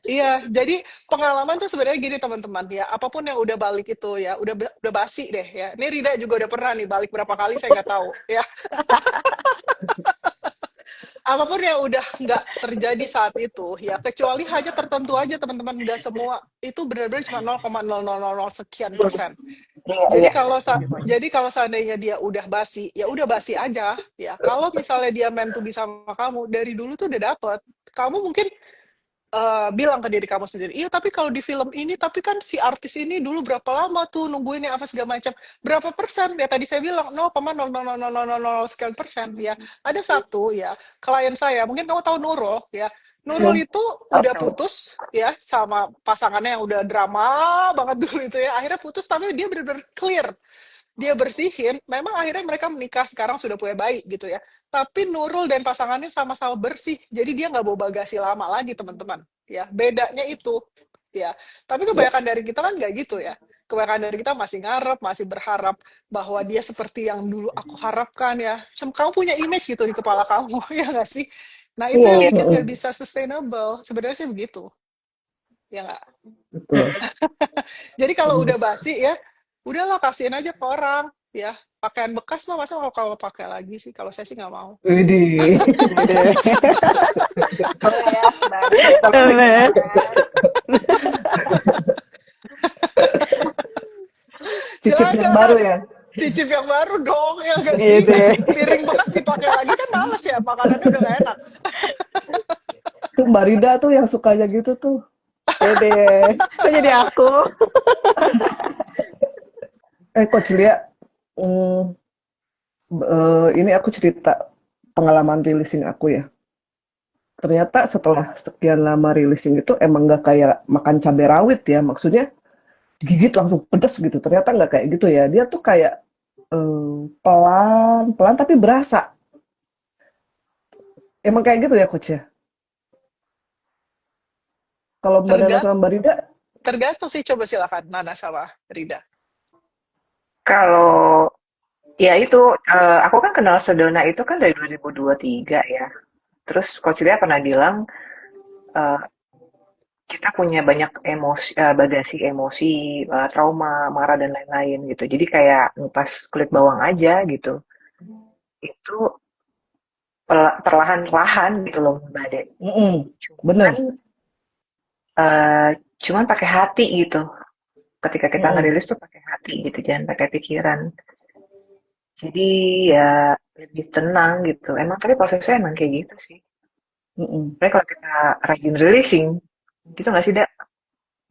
Iya, jadi pengalaman tuh sebenarnya gini teman-teman ya, apapun yang udah balik itu ya, udah basi deh ya. Ini Rida juga udah pernah nih balik berapa kali saya nggak tahu ya. Apapun yang udah nggak terjadi saat itu ya, kecuali hanya tertentu aja teman-teman, nggak semua, itu benar-benar cuma 0,0000 sekian persen. Iya, Jadi iya. kalau seandainya dia udah basi, ya udah basi aja ya. Kalau misalnya dia meant to be sama kamu dari dulu tuh udah dapet, kamu mungkin bilang ke diri kamu sendiri, iya tapi kalau di film ini, tapi kan si artis ini dulu berapa lama tuh nungguinnya apa segala macam, berapa persen ya tadi saya bilang 0,00000 sekian persen ya. Ada satu ya klien saya, mungkin kamu tahu Nurul ya. Nurul itu udah Tahu. putus ya sama pasangannya yang udah drama banget dulu itu ya. Akhirnya putus tapi dia benar-benar clear, dia bersihin, memang akhirnya mereka menikah, sekarang sudah punya bayi gitu ya. Tapi Nurul dan pasangannya sama-sama bersih, jadi dia nggak bawa bagasi lama lagi teman-teman. Ya, bedanya itu. Ya, tapi kebanyakan dari kita kan nggak gitu ya. Kebanyakan dari kita masih ngarep, masih berharap bahwa dia seperti yang dulu aku harapkan ya. Kamu punya image gitu di kepala kamu, ya nggak sih? Nah, itu Iya, yang iya. bikin nggak Mm-mm. bisa sustainable. Sebenarnya sih begitu. Ya nggak? Betul. Jadi kalau Mm. udah basi ya, udahlah kasihin aja ke orang ya. Pakaian bekas mah masa kalau pakai lagi sih, kalau saya sih nggak mau. Widih. Aduh. Boleh ya, bagus kalau Amen. Cicip Silakan, yang baru silakan. ya. Cicip yang baru dong, ya nggak Iya sih? deh. Piring bekas dipakai lagi kan males ya, makanannya udah nggak enak. Tuh Mbak Rida tuh yang sukanya gitu tuh. Iya deh. Kok jadi aku? Coach Lia, mm, ini aku cerita pengalaman releasing aku ya. Ternyata setelah sekian lama releasing itu emang nggak kayak makan cabai rawit ya. Maksudnya digigit langsung pedas gitu. Ternyata nggak kayak gitu ya. Dia tuh kayak pelan-pelan tapi berasa. Emang kayak gitu ya Coach ya? Kalau Mbak Nana Terga- sama Mbak Rida, Tergantung sih, coba silakan Nana sama Rida. Kalau ya itu, aku kan kenal Sedona itu kan dari 2023 ya. Terus Coach Lia pernah bilang, eh, kita punya banyak emosi, bagasi emosi, trauma, marah dan lain-lain gitu. Jadi kayak ngupas kulit bawang aja gitu. Itu perlahan-lahan gitu loh Mbak Ade. bener. Eh, cuman pakai hati gitu. Ketika kita Mm-mm. ngerilis tuh pakai hati gitu, jangan pakai pikiran. Jadi ya lebih tenang gitu. Emang tapi prosesnya emang kayak gitu sih. Mm-mm. Tapi kalau kita rajin releasing, gitu nggak sih, Dak?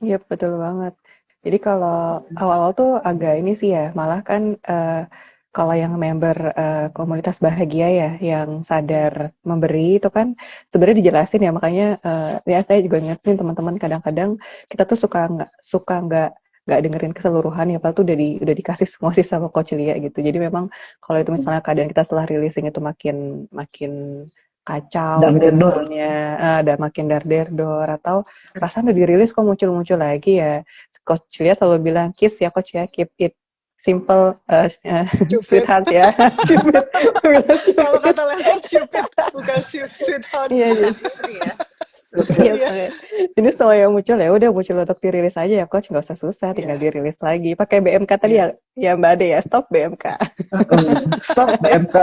Iya, betul banget. Jadi kalau awal-awal tuh agak ini sih ya, malah kan kalau yang member komunitas bahagia ya, yang sadar memberi itu kan sebenarnya dijelasin ya, makanya ya saya juga ngertiin teman-teman kadang-kadang kita tuh suka nggak dengerin keseluruhan ya, padahal tuh udah dikasih semua sih sama Coach Lia gitu. Jadi memang kalau itu misalnya keadaan kita setelah releasing itu makin makin kacau Dar gitu der dor. misalnya, ada makin dar-der-dor atau perasaan udah dirilis kok muncul-muncul lagi ya. Coach Lia selalu bilang, kiss ya Coach ya, keep it simple, Stupid. sweetheart ya. Cupid. Kalau kata Lester, stupid, bukan sweetheart. Iya, iya. Ya. Iya, Iya. makanya. Ini semua yang muncul ya udah muncul untuk dirilis aja ya Coach, nggak usah susah, tinggal Iya. dirilis lagi. Pakai BMK tadi ya, ya Mbak Ade ya, stop BMK. Stop BMK.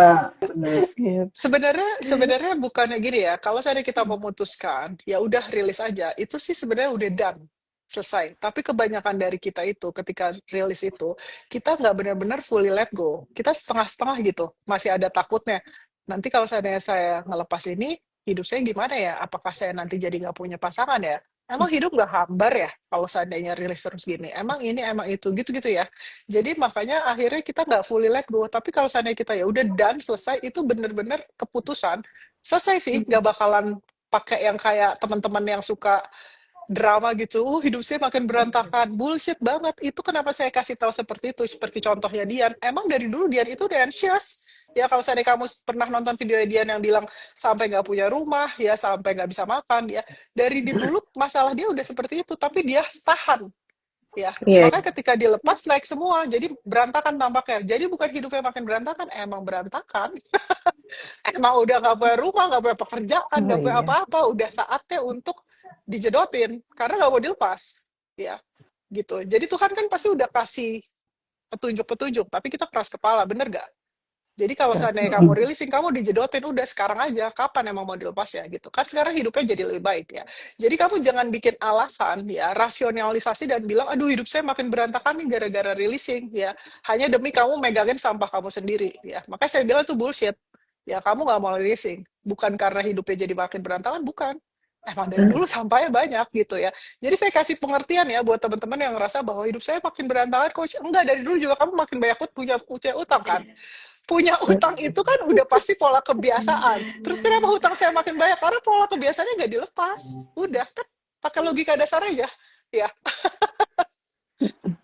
Bener. Iya. Sebenarnya bukannya gini ya. Kalau saya kita memutuskan, ya udah rilis aja. Itu sih sebenarnya udah done, selesai. Tapi kebanyakan dari kita itu ketika rilis itu, kita nggak benar-benar fully let go. Kita setengah-setengah gitu. Masih ada takutnya. Nanti kalau seandainya saya ngelepas ini, hidup saya gimana ya? Apakah saya nanti jadi nggak punya pasangan ya? emang hidup nggak hambar ya kalau seandainya rilis terus gini, emang ini emang itu gitu-gitu ya. Jadi makanya akhirnya kita nggak fully let go, tapi kalau seandainya kita ya udah done selesai, itu bener-bener keputusan selesai sih, nggak bakalan pakai yang kayak teman-teman yang suka drama gitu, hidup saya makin berantakan, bullshit banget. Itu kenapa saya kasih tahu seperti itu, seperti contohnya Dian. Emang dari dulu Dian itu udah anxious. Ya kalau seandainya kamu pernah nonton video Dian yang bilang sampai nggak punya rumah, ya sampai nggak bisa makan, ya dari di dulu masalah dia udah seperti itu, tapi dia tahan. Ya, Iya, makanya ketika dilepas naik semua, jadi berantakan tampaknya. Jadi bukan hidupnya makin berantakan, emang berantakan. Emang udah nggak punya rumah, nggak punya pekerjaan, Oh nggak punya iya. apa-apa, udah saatnya untuk dijedotin karena nggak mau dilepas, ya gitu. Jadi Tuhan kan pasti udah kasih petunjuk-petunjuk, tapi kita keras kepala, bener gak? Jadi kalau Betul. seandainya kamu rilisin, kamu dijedotin, udah sekarang aja, kapan emang mau dilepas ya gitu. Kan sekarang hidupnya jadi lebih baik ya. Jadi kamu jangan bikin alasan ya, rasionalisasi dan bilang, aduh hidup saya makin berantakan nih gara-gara releasing ya. Hanya demi kamu megangin sampah kamu sendiri ya. Makanya saya bilang itu bullshit. Ya kamu nggak mau releasing. Bukan karena hidupnya jadi makin berantakan, bukan. Emang dari dulu sampahnya banyak gitu ya. Jadi saya kasih pengertian ya buat teman-teman yang ngerasa bahwa hidup saya makin berantakan, coach. Enggak, dari dulu juga kamu makin banyak punya utang kan. Punya utang itu kan udah pasti pola kebiasaan. Terus kenapa hutang saya makin banyak? Karena pola kebiasaannya nggak dilepas. Udah kan pakai logika dasar aja. Ya,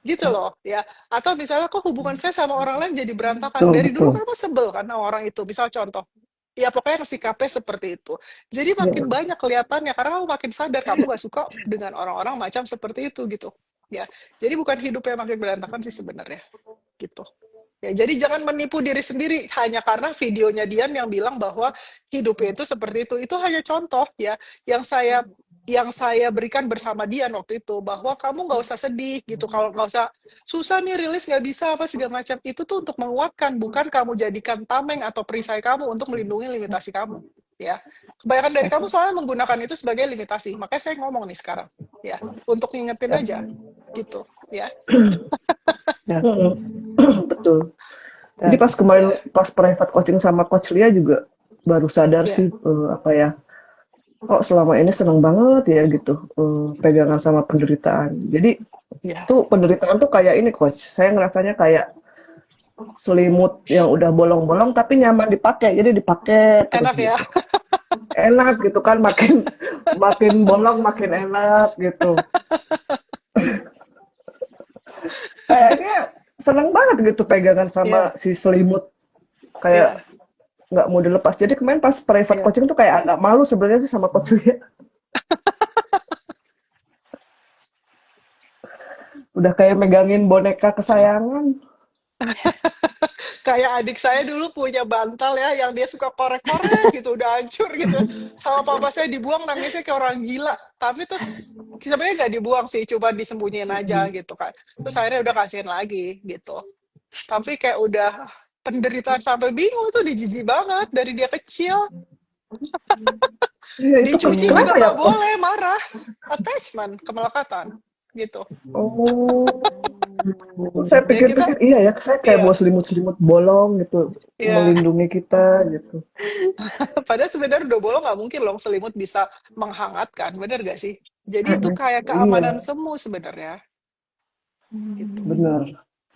gitu loh ya. Atau misalnya kok hubungan saya sama orang lain jadi berantakan. Betul, Dari dulu betul. kamu sebel kan sama orang itu. Misal contoh. Ya pokoknya sikapnya seperti itu. Jadi makin Ya. banyak kelihatannya karena kamu makin sadar kamu gak suka dengan orang-orang macam seperti itu gitu. Ya. Jadi bukan hidupnya makin berantakan sih sebenarnya. Gitu. Ya, jadi jangan menipu diri sendiri hanya karena videonya Dian yang bilang bahwa hidupnya itu seperti itu. Itu hanya contoh ya yang saya berikan bersama Dian waktu itu bahwa kamu nggak usah sedih gitu. Kalau nggak usah susah nih rilis nggak bisa apa segala macam itu tuh untuk menguatkan bukan kamu jadikan tameng atau perisai kamu untuk melindungi limitasi kamu. Ya, kebanyakan dari kamu soalnya menggunakan itu sebagai limitasi. Makanya saya ngomong nih sekarang ya untuk ngingetin Ya. aja gitu ya. Ya. Betul. Jadi pas kemarin Ya, pas private coaching sama Coach Lia juga baru sadar ya. sih apa ya, kok selama ini seneng banget ya gitu pegangan sama penderitaan. Jadi Ya, tuh penderitaan tuh kayak ini Coach, saya ngerasanya kayak selimut yang udah bolong-bolong tapi nyaman dipakai, jadi dipakai terus enak ya. gitu. Enak gitu kan, makin makin bolong makin enak gitu. Kayaknya seneng banget gitu pegangan sama Iya, si selimut, kayak iya, nggak mau dilepas. Jadi kemarin pas private iya. coaching tuh kayak agak malu sebenarnya sih sama coach Lia. Udah kayak megangin boneka kesayangan. Kayak adik saya dulu punya bantal ya, yang dia suka korek-korek gitu, udah hancur gitu. Sama papa saya dibuang, nangisnya kayak orang gila. Tapi terus sebenarnya nggak dibuang sih, coba disembunyiin aja gitu kan. Terus akhirnya udah kasihin lagi gitu. Tapi kayak udah penderitaan sampai bingung tuh, dijijik banget dari dia kecil. Iya itu Dicuci juga kenapa ya nggak pas? boleh, marah. Attachment, kemelekatan gitu. Oh, saya Ya kita, pikir-pikir iya ya, saya kayak bawa iya, selimut-selimut bolong gitu, iya. melindungi kita gitu. Padahal sebenarnya udah bolong nggak mungkin loh selimut bisa menghangatkan, bener gak sih? Jadi itu kayak keamanan Iya, semu sebenarnya, gitu. benar.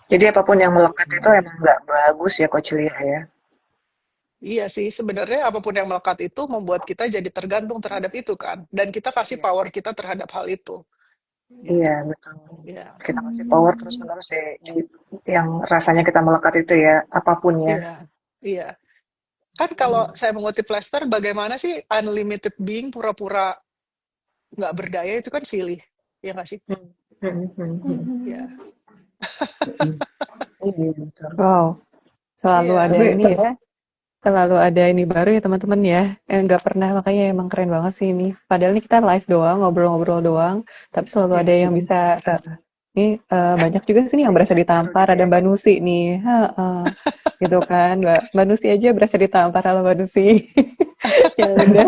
jadi apapun yang melekat itu emang nggak bagus ya Coach Lia ya. Iya sih, sebenarnya apapun yang melekat itu membuat kita jadi tergantung terhadap itu kan, dan kita kasih Iya, power kita terhadap hal itu, iya gitu. betul. Ya, Kita kasih power terus menerus ya yang rasanya kita melekat itu ya apapun ya. iya, iya. Kan kalau saya mengutip Lester, bagaimana sih unlimited being pura-pura nggak berdaya itu kan silly, ya nggak sih? Hmm, hmm, hmm, hmm. Ya, Iya betul. Wow, selalu iya, ada Tapi ini ya. Selalu ada ini baru ya teman-teman ya. Nggak pernah, makanya emang keren banget sih ini. Padahal ini kita live doang, ngobrol-ngobrol doang. Tapi selalu ada iya. yang bisa, ini banyak juga sini yang berasa ditampar. Ada Mbak Nusi nih. Gitu kan. Mbak Nusi aja berasa ditampar sama Mbak Nusi. Ya udah.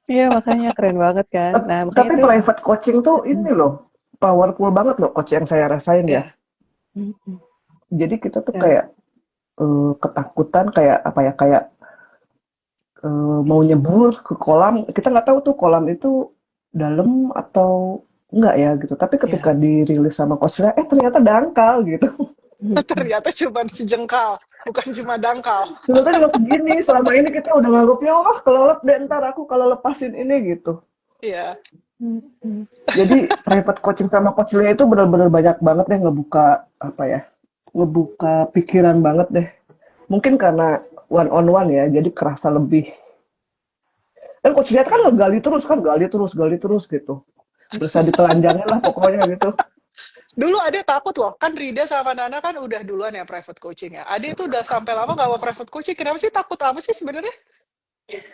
Iya makanya keren banget kan. Nah makanya tapi tuh, private coaching tuh ini loh, powerful banget loh coach yang saya rasain ya. Iya, mm, Jadi kita tuh ya, kayak ketakutan kayak apa ya, kayak mau nyebur ke kolam, kita nggak tahu tuh kolam itu dalam atau enggak ya gitu. Tapi ketika Ya, dirilis sama coachnya, ternyata dangkal gitu. ternyata cuma sejengkal, bukan cuma dangkal. Ternyata cuma segini. Selama ini kita udah nganggapnya, wah kelelep deh ntar aku kalau lepasin ini gitu. Iya, Jadi private coaching sama coachnya itu benar-benar banyak banget deh ngebuka apa ya, ngebuka pikiran banget deh. Mungkin karena one on one ya, jadi kerasa lebih. Dan coach lihat kan gali terus kan, gali terus gitu. Berusaha ditelanjangin lah pokoknya gitu. dulu Ade takut loh, kan Rida sama Nana kan udah duluan ya private coaching ya. Ade itu udah sampai lama gak mau private coaching, kenapa sih, takut apa sih sebenarnya?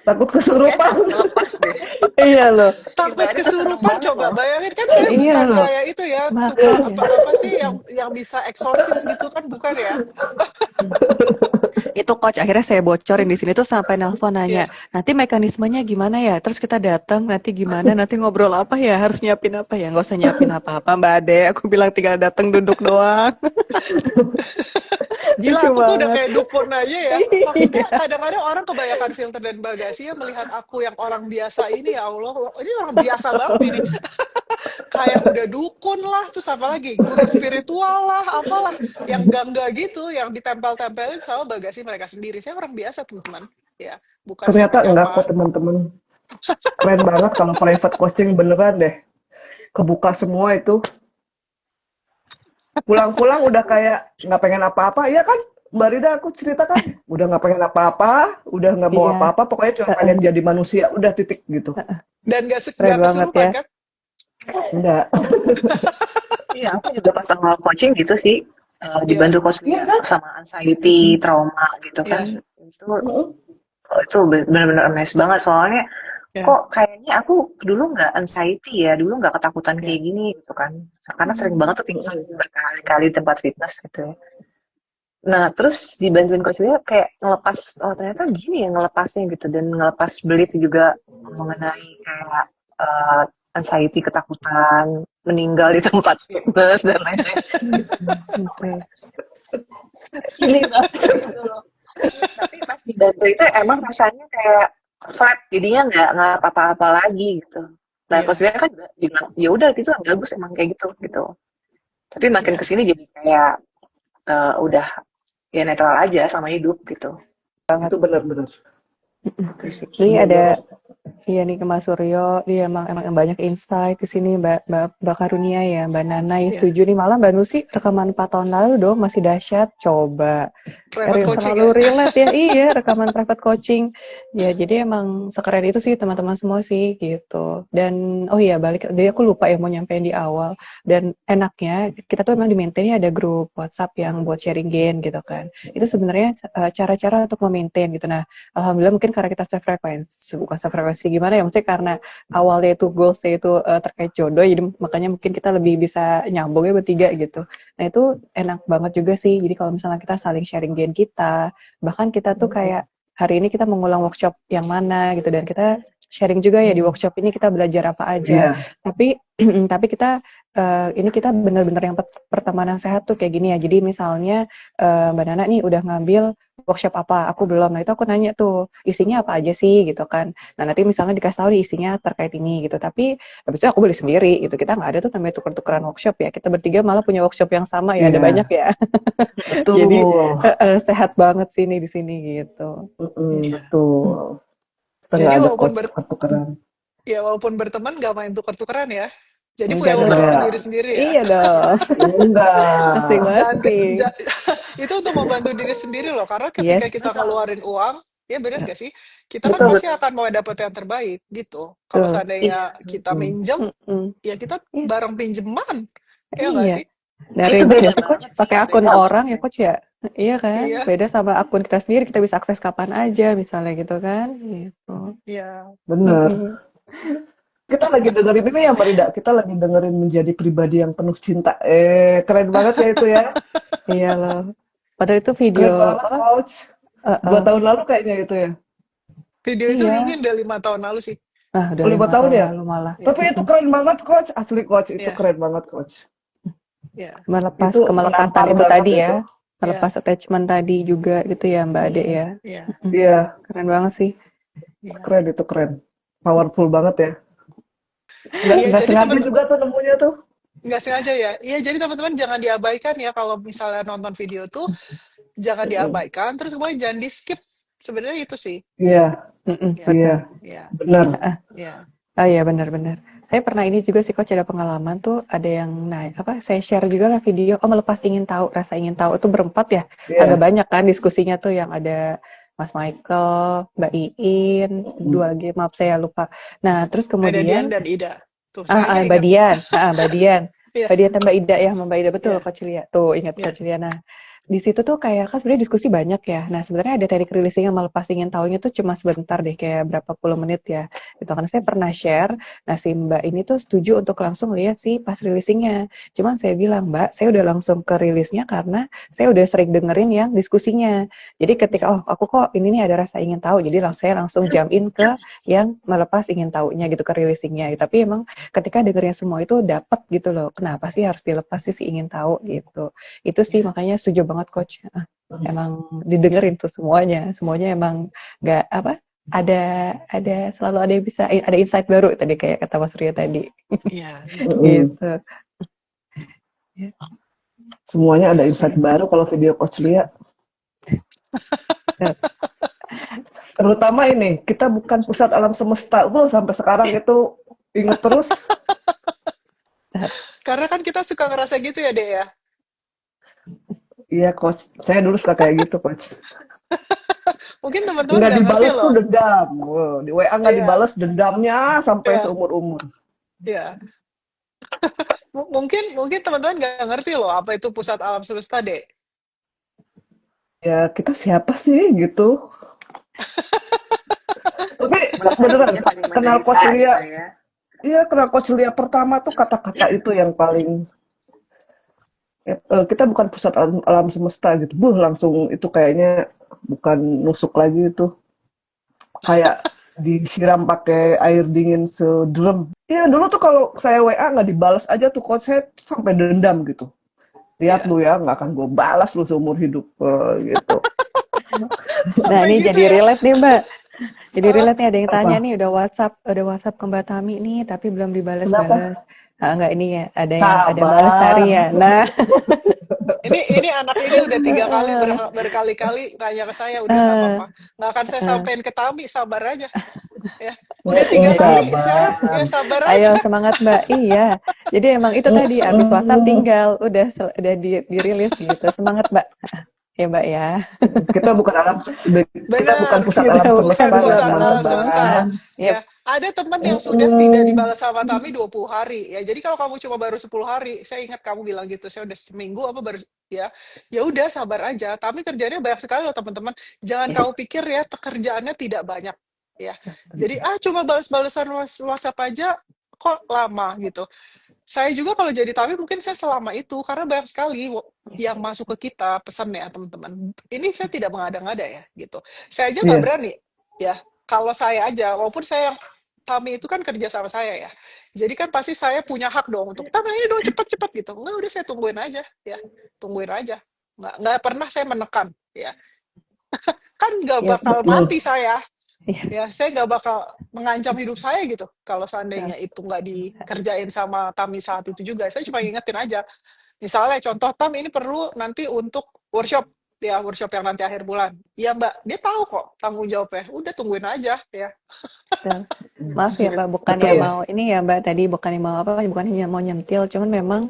Takut Kayak kesurupan. takut lepas deh. Iya loh, Takut Ibaratnya seneng kesurupan, banget coba loh. bayangin kan saya iya bukan loh, kayak itu ya, tukang makanya. apa-apa sih yang bisa eksorsis gitu kan, bukan ya? Itu coach akhirnya saya bocorin di sini tuh sampai nelpon nanya, Iya. nanti mekanismenya gimana ya? Terus kita datang nanti gimana? Nanti ngobrol apa ya? Harus nyiapin apa ya? Nggak usah nyiapin apa-apa Mbak Ade. Aku bilang tinggal datang duduk doang. Gila, Lucu aku tuh udah banget. kayak dukun aja ya. Maksudnya Iya. kadang-kadang orang kebanyakan filter dan bagasi ya melihat aku yang orang biasa ini, ya Allah, ini orang biasa banget ini. Kayak udah dukun lah, terus apa lagi? Guru spiritual lah, apalah. Yang enggak gitu, yang ditempel-tempelin sama bagasi mereka sendiri. Saya orang biasa, teman-teman. Ya, bukan Ternyata enggak kok siapa-siapa. teman-teman. Keren banget kalau private coaching beneran deh. Kebuka semua itu. Pulang-pulang udah kayak nggak pengen apa-apa. Iya kan? Mbak Rida aku cerita kan. Udah nggak pengen apa-apa. Udah nggak mau Iya. apa-apa. Pokoknya cuma pengen jadi manusia. Udah titik gitu. Dan Keren nggak banget kesurupan ya. kan? Enggak. Iya, aku juga pas awal coaching gitu sih. Iya, Dibantu coach Iya Lia kan? sama anxiety, trauma gitu kan. iya, Itu itu benar-benar amazed banget soalnya iya, kok kayaknya aku dulu nggak anxiety ya, dulu nggak ketakutan iya. kayak gini gitu kan. Karena sering banget tuh pingsan berkali-kali di tempat fitness gitu ya. Nah, terus dibantuin coach Lia kayak ngelepas, oh ternyata gini ya ngelepasnya gitu. Dan ngelepas belit juga mengenai kayak anxiety, ketakutan, meninggal di tempat fitness dan lain-lain. Oke. Ini banget gitu loh. Tapi pas dibantu itu emang rasanya kayak flat, jadinya nggak apa-apa lagi gitu. Nah, Iya, coach Lia kan juga bilang, ya udah itu bagus emang kayak gitu. Tapi makin iya. kesini jadi kayak udah ya netral aja sama hidup gitu. Itu benar-benar. Gitu sih. Ini Benar ada banget. iya nih ke Mas Suryo, dia emang banyak insight di sini Mbak Karunia ya, Mbak Nana ya Iya. setuju nih, malah Mbak Nusi rekaman 4 tahun lalu dong masih dahsyat, coba. Private coaching Selalu ya. relate ya, iya rekaman private coaching. Ya jadi emang sekeren itu sih teman-teman semua sih gitu. Dan oh iya balik, jadi aku lupa ya mau nyampein di awal. Dan enaknya kita tuh emang di maintain ada grup WhatsApp yang buat sharing gain gitu kan. Itu sebenarnya cara-cara untuk memaintain gitu. Nah, alhamdulillah mungkin karena kita self frequency, bukan self frequency gimana ya, maksudnya karena awalnya itu goalsnya itu terkait jodoh, jadi makanya mungkin kita lebih bisa nyambungnya bertiga gitu. Nah itu enak banget juga sih, jadi kalau misalnya kita saling sharing gain kita, bahkan kita tuh kayak hari ini kita mengulang workshop yang mana gitu, dan kita sharing juga ya di workshop ini kita belajar apa aja, Iya. tapi tapi kita ini kita benar-benar yang pertemanan sehat tuh kayak gini ya. Jadi misalnya Mbak Nana nih udah ngambil workshop apa, aku belum. Nah itu aku nanya tuh isinya apa aja sih gitu kan. Nah nanti misalnya dikasih tahu isinya terkait ini gitu. Tapi habis itu aku beli sendiri gitu. Kita nggak ada tuh namanya tuker-tukeran workshop ya. Kita bertiga malah punya workshop yang sama ya. Ada Iya. banyak ya. Betul. Jadi sehat banget sih ini di sini gitu. Iya. Betul. Kita Jadi nggak ada walaupun coach tukeran. walaupun berteman gak main tuker-tukeran ya. Jadi Enggak punya workshop dong. Enggak. sendiri-sendiri ya. Iya dong. Enggak. Masing-masing. Itu untuk membantu diri sendiri loh. Karena ketika Yes. kita ngeluarin uang, ya bener gak sih? Kita kan Betul, pasti akan mau dapet yang terbaik gitu. Kalau Tuh. seandainya kita minjem, Mm-mm. ya kita Iya. bareng pinjeman. Ya gak Iya. sih? Nah, itu ribet beda ya sih coach, banget sih, pakai akun beda orang ya banget. coach ya. Iya kan, Iya, beda sama akun kita sendiri, kita bisa akses kapan aja misalnya gitu kan. Gitu. iya. Bener. Mm-mm. Kita lagi dengerin ini ya Mbak Rida. Kita lagi dengerin menjadi pribadi yang penuh cinta. Keren banget ya itu ya. Iya loh. Padahal itu Keren video banget coach. 2 tahun lalu kayaknya itu ya. Video itu iya. mungkin udah 5 tahun lalu sih. Nah, udah 5 5 tahun ya? lalu malah. Iya. Tapi itu keren banget coach. Asli coach itu Iya. keren banget coach. Iya. Melepas Itu kemelekatan menampar itu banget tadi ya. itu. Melepas attachment tadi juga gitu ya Mbak Ade ya. Iya. Iya, Keren banget sih. Iya. keren itu keren. Powerful banget ya. Iya, nggak jadi sengaja teman-teman juga tuh nemunya tuh. nggak sengaja ya. Iya, jadi teman-teman jangan diabaikan ya kalau misalnya nonton video tuh jangan Mm-mm. diabaikan, terus kemudian jangan di skip. Sebenarnya itu sih. Iya, Ya, iya, Betul. ya, benar. Heeh. ya. Oh iya benar-benar. Saya pernah ini juga sih coach ada pengalaman tuh ada yang naik apa saya share juga lah video melepas ingin tahu rasa ingin tahu itu berempat ya agak Iya. banyak kan diskusinya tuh yang ada Mas Michael, Mbak Iin, Mm-mm. dua lagi maaf saya lupa. Nah terus Ada Dian kemudian dan Ida. Tuh, saya aja Mbak ingat. Dian, Mbak Dian, Iya, Mbak Dian dan Mbak Ida ya, Mbak Ida betul iya, Coach Lia. Tuh ingat iya. Coach Lia. Nah, di situ tuh kayak kan sebenarnya diskusi banyak ya. Nah, sebenarnya ada teknik releasing yang melepas ingin tahunya tuh cuma sebentar deh, kayak berapa puluh menit ya. Gitu karena saya pernah share. Nah, si Mbak ini tuh setuju untuk langsung lihat sih pas releasingnya. Cuman saya bilang, Mbak, saya udah langsung ke rilisnya karena saya udah sering dengerin yang diskusinya. Jadi ketika oh aku kok ini nih ada rasa ingin tahu, jadi saya langsung jump in ke yang melepas ingin tahunya gitu ke releasingnya. Tapi emang ketika dengerin semua itu dapat gitu loh. Kenapa sih harus dilepas sih si ingin tahu gitu. Itu sih Iya, makanya setuju banget coach. Emang didengerin tuh semuanya. Semuanya emang nggak apa ada selalu ada yang bisa ada insight baru tadi kayak kata Mas Rio tadi. iya. Mm-mm. Gitu. Semuanya ada Iya insight sih. baru kalau video Coach Lia. Terutama ini, kita bukan pusat alam semesta. Sampai sekarang itu inget terus. Karena kan kita suka ngerasa gitu ya, Dek ya. Iya, Coach. Saya dulu suka kayak gitu, Coach. Mungkin teman-teman Nggak nggak ngerti dibales tuh loh. dendam. Di WA nggak Iya, dibales dendamnya sampai iya, seumur-umur. iya. Mungkin teman-teman nggak ngerti loh apa itu pusat alam semesta, Dek. Ya, kita siapa sih gitu. Tapi beneran, Belasannya paling kenal menderita Coach gitu Lia. ya. Iya, kenal Coach Lia pertama tuh kata-kata itu yang paling kita bukan pusat alam, alam semesta gitu. Langsung itu kayaknya bukan nusuk lagi itu. Kayak disiram pakai air dingin sedrem. Iya, dulu tuh kalau saya WA nggak dibalas aja tuh coach saya sampai dendam gitu. Lihat Iya, lu ya, nggak akan gue balas lu seumur hidup gitu. Nah, sampai ini gitu jadi ya. relate nih, Mbak. Jadi Heeh. relate nih ada yang tanya Apa? nih udah WhatsApp ke Mbak Tami nih tapi belum Kenapa? dibales-bales. Enggak ini ya, ada yang balas Sabar. tari ya. Nah, Ini anak ini udah 3 kali berkali-kali nanya ke saya, udah nggak eh, apa-apa, nggak akan saya eh, sampein ke Tami, sabar aja, ya. Udah tiga jadi kali sekarang, ya Sabar. sabar ayo aja. semangat Mbak. Iya. Jadi emang itu tadi abis WhatsApp Mm-mm. tinggal udah dirilis gitu. Semangat Mbak. Ya Mbak ya. Kita bukan kita bukan Benar, pusat Kita alam bukan bukan semesta pusat nggak pusat balas alam alam semesta. balas. semesta. Yep. Ya, ada teman yang sudah tidak Mm-mm. dibalas sama Tami 20 hari. Ya, jadi kalau kamu cuma baru 10 hari, saya ingat kamu bilang gitu, saya udah seminggu apa baru ya. Ya udah sabar aja. Tami kerjanya banyak sekali loh, teman-teman. Jangan kamu pikir ya kerjaannya tidak banyak. Ya. Jadi cuma balas-balasan WhatsApp aja kok lama gitu. Saya juga kalau jadi Tami mungkin saya selama itu karena banyak sekali yang masuk ke kita pesan ya teman-teman. Ini saya tidak mengada-ngada ya gitu. Saya aja nggak Iya. berani ya. Kalau saya aja, walaupun saya yang Tami itu kan kerja sama saya ya. Jadi kan pasti saya punya hak dong untuk Tami ini dong cepet-cepet gitu. Nggak udah saya tungguin aja ya, tungguin aja. Nggak pernah saya menekan ya. Kan nggak Yep. bakal Mm-mm. mati saya. Iya. Ya, saya nggak bakal mengancam hidup saya gitu. Kalau seandainya itu nggak dikerjain sama Tami saat itu juga, saya cuma ingetin aja. Misalnya contoh Tam ini perlu nanti untuk workshop ya workshop yang nanti akhir bulan. Iya Mbak, dia tahu kok tanggung jawabnya. Udah tungguin aja ya. Betul. Maaf ya Mbak, bukannya Betul. mau ini ya Mbak tadi bukannya mau apa, bukannya mau nyentil, cuman memang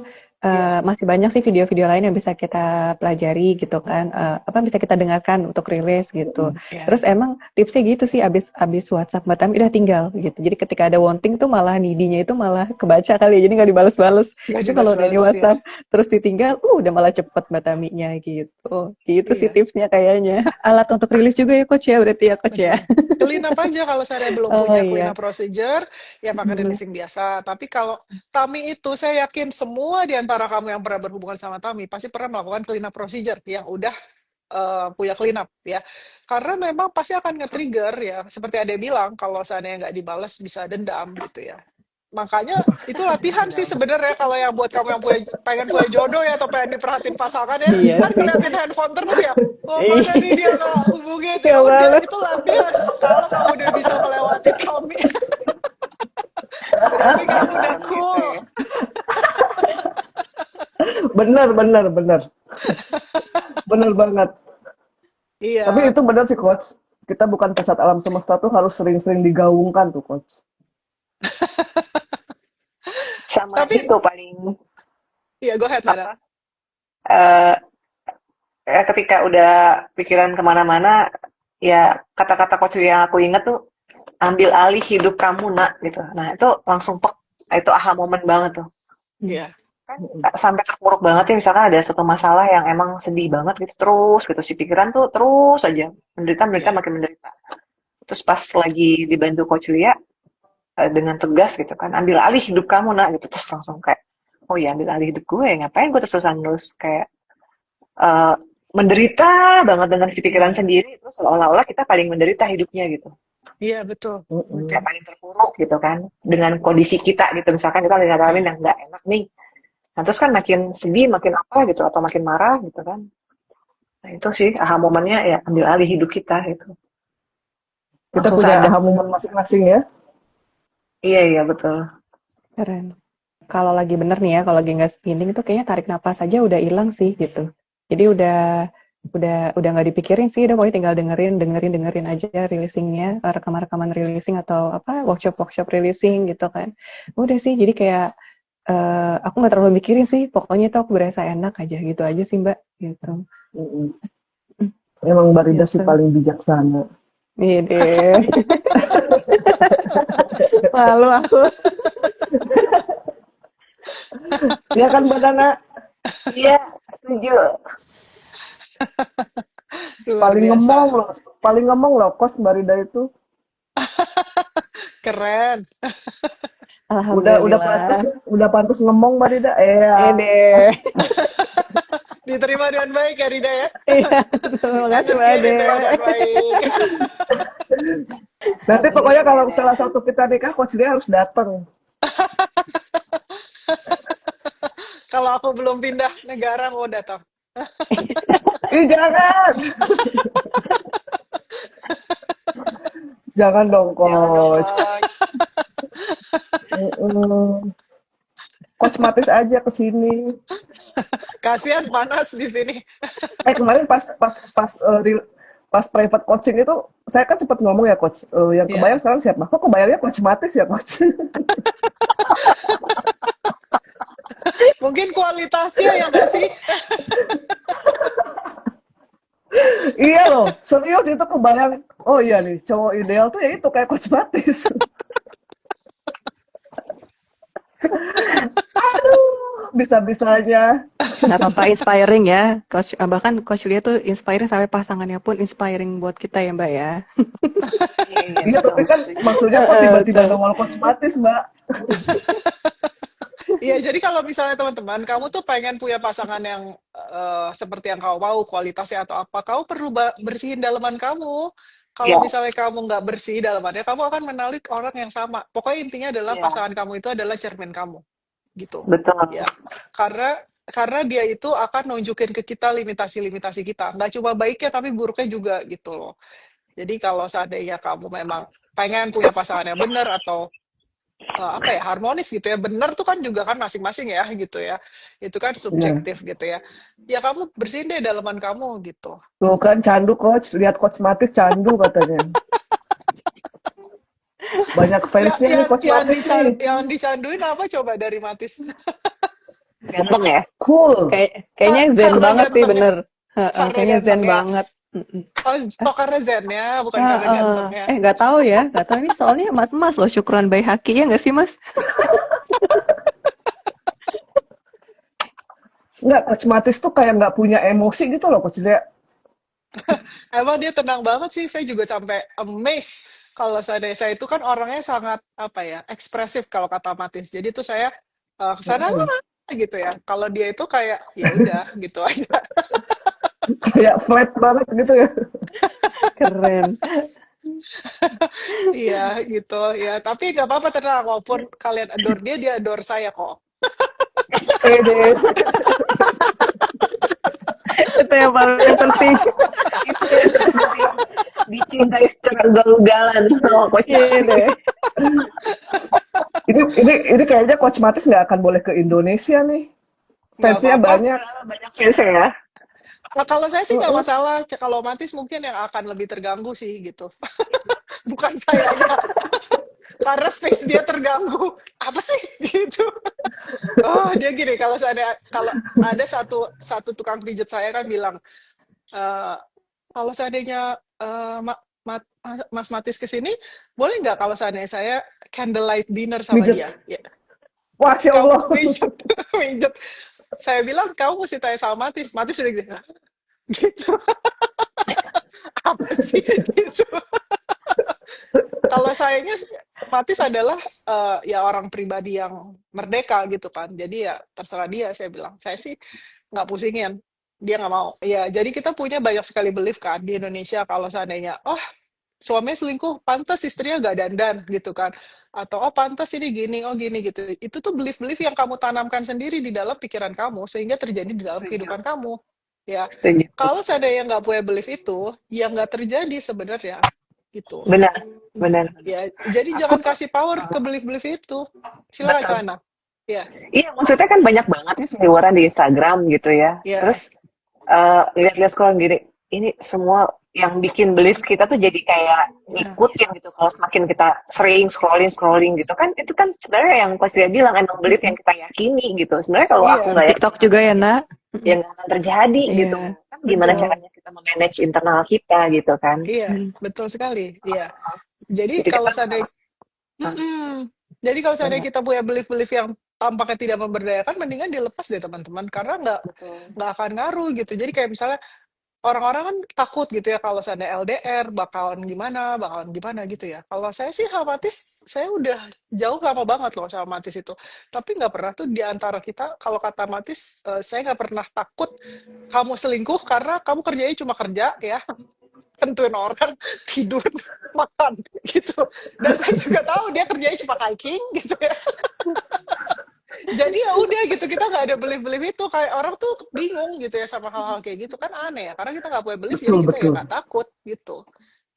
Iya, masih banyak sih video-video lain yang bisa kita pelajari gitu kan, apa bisa kita dengarkan untuk rilis gitu. iya. Terus emang tipsnya gitu sih abis WhatsApp Mbak Tami udah tinggal gitu. Jadi ketika ada wanting tuh malah nidinya itu malah kebaca kali ya, jadi nggak dibales-bales. Nggak Tapi kalau udah di dibales-bales ya. WhatsApp terus ditinggal, udah malah cepet Mbak Taminya gitu. Gitu sih Iya, tipsnya kayaknya. Alat untuk rilis juga ya Coach ya, berarti ya Coach ya. betul. Clean up aja kalau saya belum Oh punya clean iya. up procedure, ya pakai Hmm. releasing biasa. Tapi kalau Tami itu, saya yakin semua di antara kamu yang pernah berhubungan sama Tami pasti pernah melakukan clean up procedure yang udah punya clean up ya. Karena memang pasti akan nge-trigger ya, seperti Ade bilang, kalau seandainya nggak dibalas bisa dendam gitu ya. Makanya itu latihan sih sebenarnya kalau yang buat kamu yang pengen punya jodoh ya atau pengen diperhatiin pasangannya Iya kan sih. ngeliatin handphone terus ya. Oh mana Iya. nih dia nggak hubungin ya Ya udah banget. itu latihan. Kalau kamu udah bisa melewati Tommy Berarti kamu udah Gitu cool. ya. Bener, bener, bener. Bener banget. Iya. Tapi itu bener sih, Coach. Kita bukan pusat alam semesta tuh harus sering-sering digaungkan tuh, Coach. Sama Tapi itu paling iya, go ahead, Lada. apa? Ketika udah pikiran kemana-mana, ya kata-kata coach yang aku inget tuh, ambil alih hidup kamu nak gitu. Nah itu langsung pek, itu aha momen banget tuh. Iya. Kan sampai terpuruk banget ya, misalkan ada satu masalah yang emang sedih banget gitu, terus gitu si pikiran tuh terus aja menderita Iya. makin menderita. Terus pas lagi dibantu coach Lia dengan tegas gitu kan, ambil alih hidup kamu nak gitu, terus langsung kayak, oh ya ambil alih hidup gue, ngapain gue terus kayak eh, menderita banget dengan si pikiran sendiri, terus seolah-olah kita paling menderita hidupnya gitu, Iya, betul. kayak paling terpuruk gitu kan dengan kondisi kita gitu, misalkan kita lagi ngalamin yang nggak enak nih, nah terus kan makin sedih, makin apa gitu, atau makin marah gitu kan. Nah itu sih aha momennya, ya ambil alih hidup kita gitu, Kita langsung punya sadar. aha momen masing-masing ya. Iya betul. Keren. Kalau lagi bener nih ya, kalau lagi nggak spinning itu kayaknya tarik napas aja udah hilang sih gitu. Jadi udah nggak dipikirin sih, udah pokoknya tinggal dengerin aja releasingnya, rekaman-rekaman releasing atau apa workshop releasing gitu kan. Udah sih, jadi kayak aku nggak terlalu mikirin sih, pokoknya itu aku berasa enak aja gitu aja sih Mbak, gitu. Mm-mm. Emang Mbak Rida sih Gitu. paling bijaksana. Iya deh. Lalu aku. Iya kan Mbak Nana? Iya setuju. Luar biasa. Paling ngomong loh, Coach Mbak Rida itu. Keren. Alhamdulillah. Udah pantas ngomong Mbak Rida. Deh. Diterima dengan baik ya, Rida ya. Iya, terima kasih Mbak Ade. Diterima dengan baik. Nanti pokoknya kalau salah satu kita nikah, Coach dia harus datang. Kalau aku belum pindah negara mau datang. Ih jangan. Jangan dong, Coach. Coach Matis aja ke sini. Kasihan panas di sini. Kemarin pas private coaching itu saya kan sempat ngomong ya Coach, yang Iya. kebayang sekarang siapa? Kok kebayangnya Coach Matis ya Coach? Mungkin kualitasnya ya nggak sih? Iya loh, serius itu kebayang. Oh iya nih, cowok ideal tuh ya itu kayak Coach Matis. Aduh, bisa-bisanya. Nggak apa-apa, inspiring ya. Coach, bahkan Coach Lia tuh inspiring sampai pasangannya pun inspiring buat kita ya Mbak ya. Iya, tapi kan maksudnya kok tiba-tiba nongol Coach Matis, Mbak? Iya, jadi kalau misalnya teman-teman, kamu tuh pengen punya pasangan yang seperti yang kamu mau, kualitasnya atau apa, kamu perlu bersihin dalaman kamu. Kalau Iya. misalnya kamu nggak bersih dalamannya, kamu akan menarik orang yang sama. Pokoknya intinya adalah Iya. pasangan kamu itu adalah cermin kamu, gitu. Betul. Ya, karena dia itu akan nunjukin ke kita limitasi-limitasi kita. Nggak cuma baiknya, tapi buruknya juga gitu loh. Jadi kalau seandainya kamu memang pengen punya pasangan yang benar atau harmonis gitu ya, benar tuh kan juga kan masing-masing ya gitu ya, itu kan subjektif gitu ya, ya kamu bersihin deh dalaman kamu gitu. Tuh kan candu Coach, lihat Coach Matis candu katanya. Banyak fansnya nih Coach Matis nih. Yang dicanduin apa coba dari Matis? Ganteng ya. Cool. Kayaknya zen Karena banget sih, ganteng. bener. Karena Kayaknya zen ganteng ya. banget. Oh karena zennya, bukan karena gantengnya. Nggak tahu ya, nggak tahu ini soalnya mas loh, syukuran bayi haki ya nggak sih Mas? Nggak, Coach Matis tuh kayak nggak punya emosi gitu loh Coach dia. Emang dia tenang banget sih, saya juga sampai amazed. Kalau saya itu kan orangnya sangat ekspresif kalau kata Matis. Jadi tuh saya kesana gitu ya. Kalau dia itu kayak ya udah gitu aja. Kayak flat banget gitu ya. Keren. Iya gitu ya. Tapi nggak apa-apa, tenang. Walaupun kalian adore dia adore saya kok. Deh. Itu yang paling penting. Dicintai secara ugal-ugalan sama coach. Iya deh. Ini kayaknya Coach Matis nggak akan boleh ke Indonesia nih. Nggak Fansnya apa-apa. banyak. Banyak fans ya. Nah, kalau saya sih nggak Heeh. masalah. Kalau Matis mungkin yang akan lebih terganggu sih gitu. Bukan sayanya. Karena space dia terganggu. Apa sih gitu? Oh, dia gini, kalau ada satu tukang pijat saya kan bilang, eh, kalau seandainya Mas Matis ke sini, boleh nggak kalau seandainya saya candlelight dinner sama dia? Mijet. Ya, Masya kamu Allah. pijat, pijat. Saya bilang kamu mesti tanya sama Matis. Matis udah gitu, "Hah?" gitu. Apa sih gitu? Kalau sayanya sih, Matis adalah ya orang pribadi yang merdeka gitu kan. Jadi ya terserah dia, saya bilang. Saya sih nggak pusingin. Dia nggak mau. Ya, jadi kita punya banyak sekali belief kan di Indonesia kalau seandainya, oh suaminya selingkuh, pantas istrinya nggak dandan gitu kan. Atau oh pantas ini gini, oh gini gitu. Itu tuh belief-belief yang kamu tanamkan sendiri di dalam pikiran kamu sehingga terjadi di dalam Setuju. kehidupan kamu. Ya, Setuju. kalau seandainya nggak punya belief itu, ya nggak terjadi sebenarnya gitu. Benar, benar. Ya, jadi Aku jangan kasih power ke belief-belief itu. Silakan betul. sana. Ya, Iya, maksudnya kan banyak banget nih seliweran di Instagram gitu ya. ya, Terus lihat-lihat scroll gini, ini semua yang bikin belief kita tuh jadi kayak ya, ngikutin gitu. Kalau semakin kita sering scrolling gitu kan, itu kan sebenarnya yang pas dia bilang emang belief yang kita yakini gitu. Sebenarnya kalau aku iya, nggak yakin, TikTok juga ya, Nak? ya nggak akan terjadi gitu. Iya. Kan gimana betul. caranya kita memanage internal kita gitu kan? Iya, betul sekali. Iya. Jadi Jadi kita kalau seandainya, harus ah, jadi kalau seandainya benar. kita punya belief-belief yang tampaknya tidak memberdayakan, mendingan dilepas deh teman-teman, karena Betul. nggak akan ngaruh gitu. Jadi kayak misalnya orang-orang kan takut gitu ya kalau seandainya LDR bakalan gimana gitu ya. Kalau saya sih sama Matis, saya udah jauh lama banget loh sama Matis itu. Tapi nggak pernah tuh di antara kita, kalau kata Matis, saya nggak pernah takut kamu selingkuh karena kamu kerjanya cuma kerja ya, tentuin orang, tidur, makan gitu. Dan saya juga tahu dia kerjanya cuma hiking gitu ya. Jadi ya udah gitu, kita nggak ada belief-belief itu. Kayak orang tuh bingung gitu ya sama hal-hal kayak gitu, kan aneh ya, karena kita nggak punya belief jadi Betul, kita ya betul. nggak takut gitu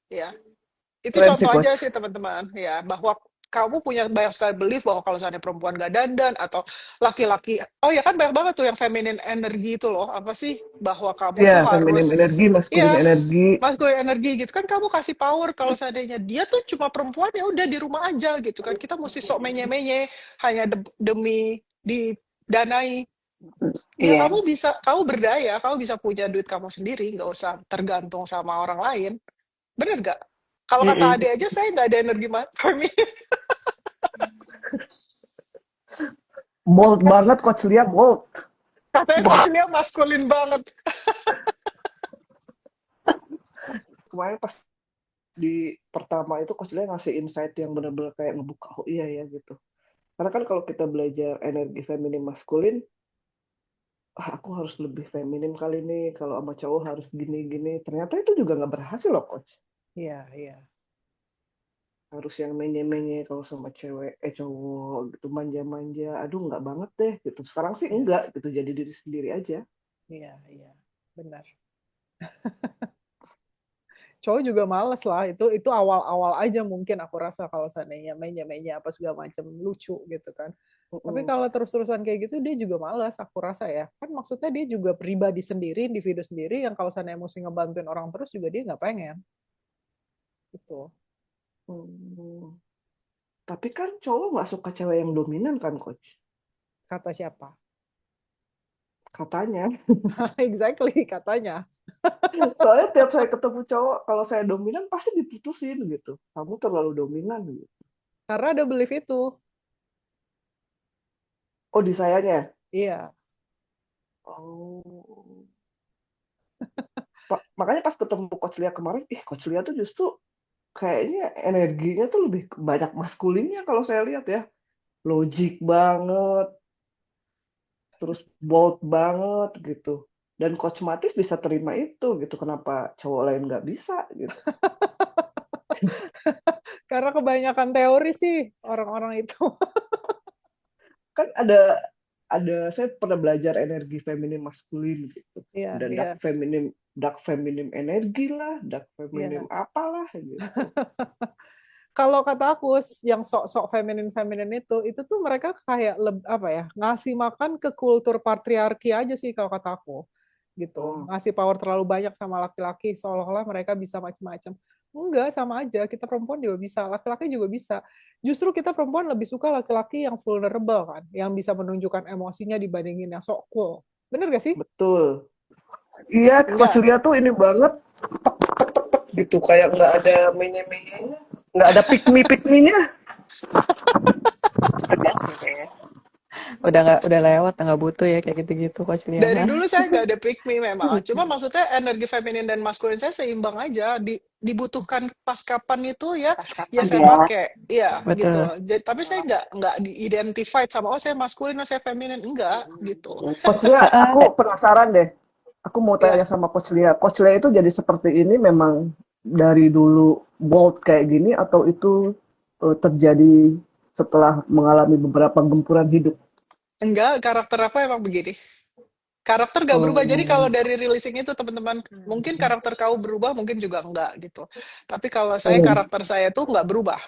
ya. Itu Keren sih, contoh aja Coach. sih teman-teman ya, bahwa kamu punya banyak sekali belief bahwa kalau seandainya perempuan gak dandan atau laki-laki, oh ya kan banyak banget tuh yang feminine energi itu loh, apa sih, bahwa kamu Iya, tuh feminim harus, energi, maskulin ya energi. masculine energi gitu kan, kamu kasih power kalau seandainya dia tuh cuma perempuan, ya udah di rumah aja gitu kan, kita mesti sok menye-menye hanya demi didanai. Ya Iya. kamu berdaya, kamu bisa punya duit kamu sendiri, nggak usah tergantung sama orang lain. Bener gak? Kalau kata Mm-mm. Ade aja, saya nggak ada energi feminin. Bold banget, Coach Lia, bold. Katanya Coach Lia maskulin banget. Kemarin pas di pertama itu Coach Lia ngasih insight yang benar-benar kayak ngebuka, oh iya ya gitu. Karena kan kalau kita belajar energi feminim maskulin, aku harus lebih feminim kali nih, kalau sama cowok harus gini-gini. Ternyata itu juga nggak berhasil loh, Coach. Iya, iya. Harus yang menye-menye kalau sama cowok gitu, manja-manja. Aduh, nggak banget deh gitu. Sekarang sih Iya, enggak gitu, jadi diri sendiri aja. iya, iya. Benar. Cowok juga males lah. Itu awal-awal aja mungkin aku rasa kalau seandainya mainnya apa segala macam lucu gitu kan. Tapi Mm-mm. kalau terus-terusan kayak gitu, dia juga males, aku rasa ya. Kan maksudnya dia juga pribadi sendiri, individu sendiri, yang kalau seandainya mesti ngebantuin orang terus juga dia nggak pengen. Gitu. Hmm. Tapi kan cowok nggak suka cewek yang dominan kan, Coach? Kata siapa? Katanya. Exactly, katanya. Soalnya tiap saya ketemu cowok, kalau saya dominan pasti diputusin gitu. Kamu terlalu dominan gitu. Karena ada belief itu. Oh, di sayanya. Iya. Oh. Makanya pas ketemu Coach Lia kemarin, Coach Lia tuh justru kayaknya energinya tuh lebih banyak maskulinnya kalau saya lihat ya. Logik banget, terus bold banget gitu. Dan Coach Matis bisa terima itu gitu. Kenapa cowok lain nggak bisa gitu. Karena kebanyakan teori sih orang-orang itu. Kan ada saya pernah belajar energi feminin maskulin gitu. Iya, Ada iya, dark feminim energi lah, dark feminim iya. apalah gitu. kalau kata aku yang sok-sok feminin itu tuh mereka kayak apa ya, ngasih makan ke kultur patriarki aja sih kalau kata aku gitu, ngasih power terlalu banyak sama laki-laki seolah-olah mereka bisa macam-macam. Enggak, sama aja, kita perempuan juga bisa, laki-laki juga bisa. Justru kita perempuan lebih suka laki-laki yang vulnerable kan, yang bisa menunjukkan emosinya dibandingin yang sok cool. Bener gak sih? Betul. Iya, Coach Enggak. Lia tuh ini banget gitu, kayak nggak ada menye-menyenya, nggak ada pick-me-nya. Tegas gitu ya. Udah lewat, nggak butuh ya kayak gitu-gitu Coach Dari Liana. dulu saya nggak ada pick me memang. Cuma maksudnya energi feminin dan maskulin saya seimbang aja. Dibutuhkan pas kapan itu ya, Pas ya kapan saya ya? pakai. Iya, gitu. Betul. Tapi saya nggak di-identified sama, oh saya maskulin, oh saya feminin. Enggak, gitu. Coach Lia, Heeh, aku penasaran deh. Aku mau Ya, tanya sama Coach Lia. Coach Lia itu jadi seperti ini memang dari dulu bold kayak gini atau itu terjadi setelah mengalami beberapa gempuran hidup? enggak, karakter aku emang begini. Karakter gak berubah. Jadi kalau Oh, dari releasing itu teman-teman, mungkin karakter kau berubah, mungkin juga enggak gitu. Tapi kalau saya, oh. karakter saya tuh nggak berubah.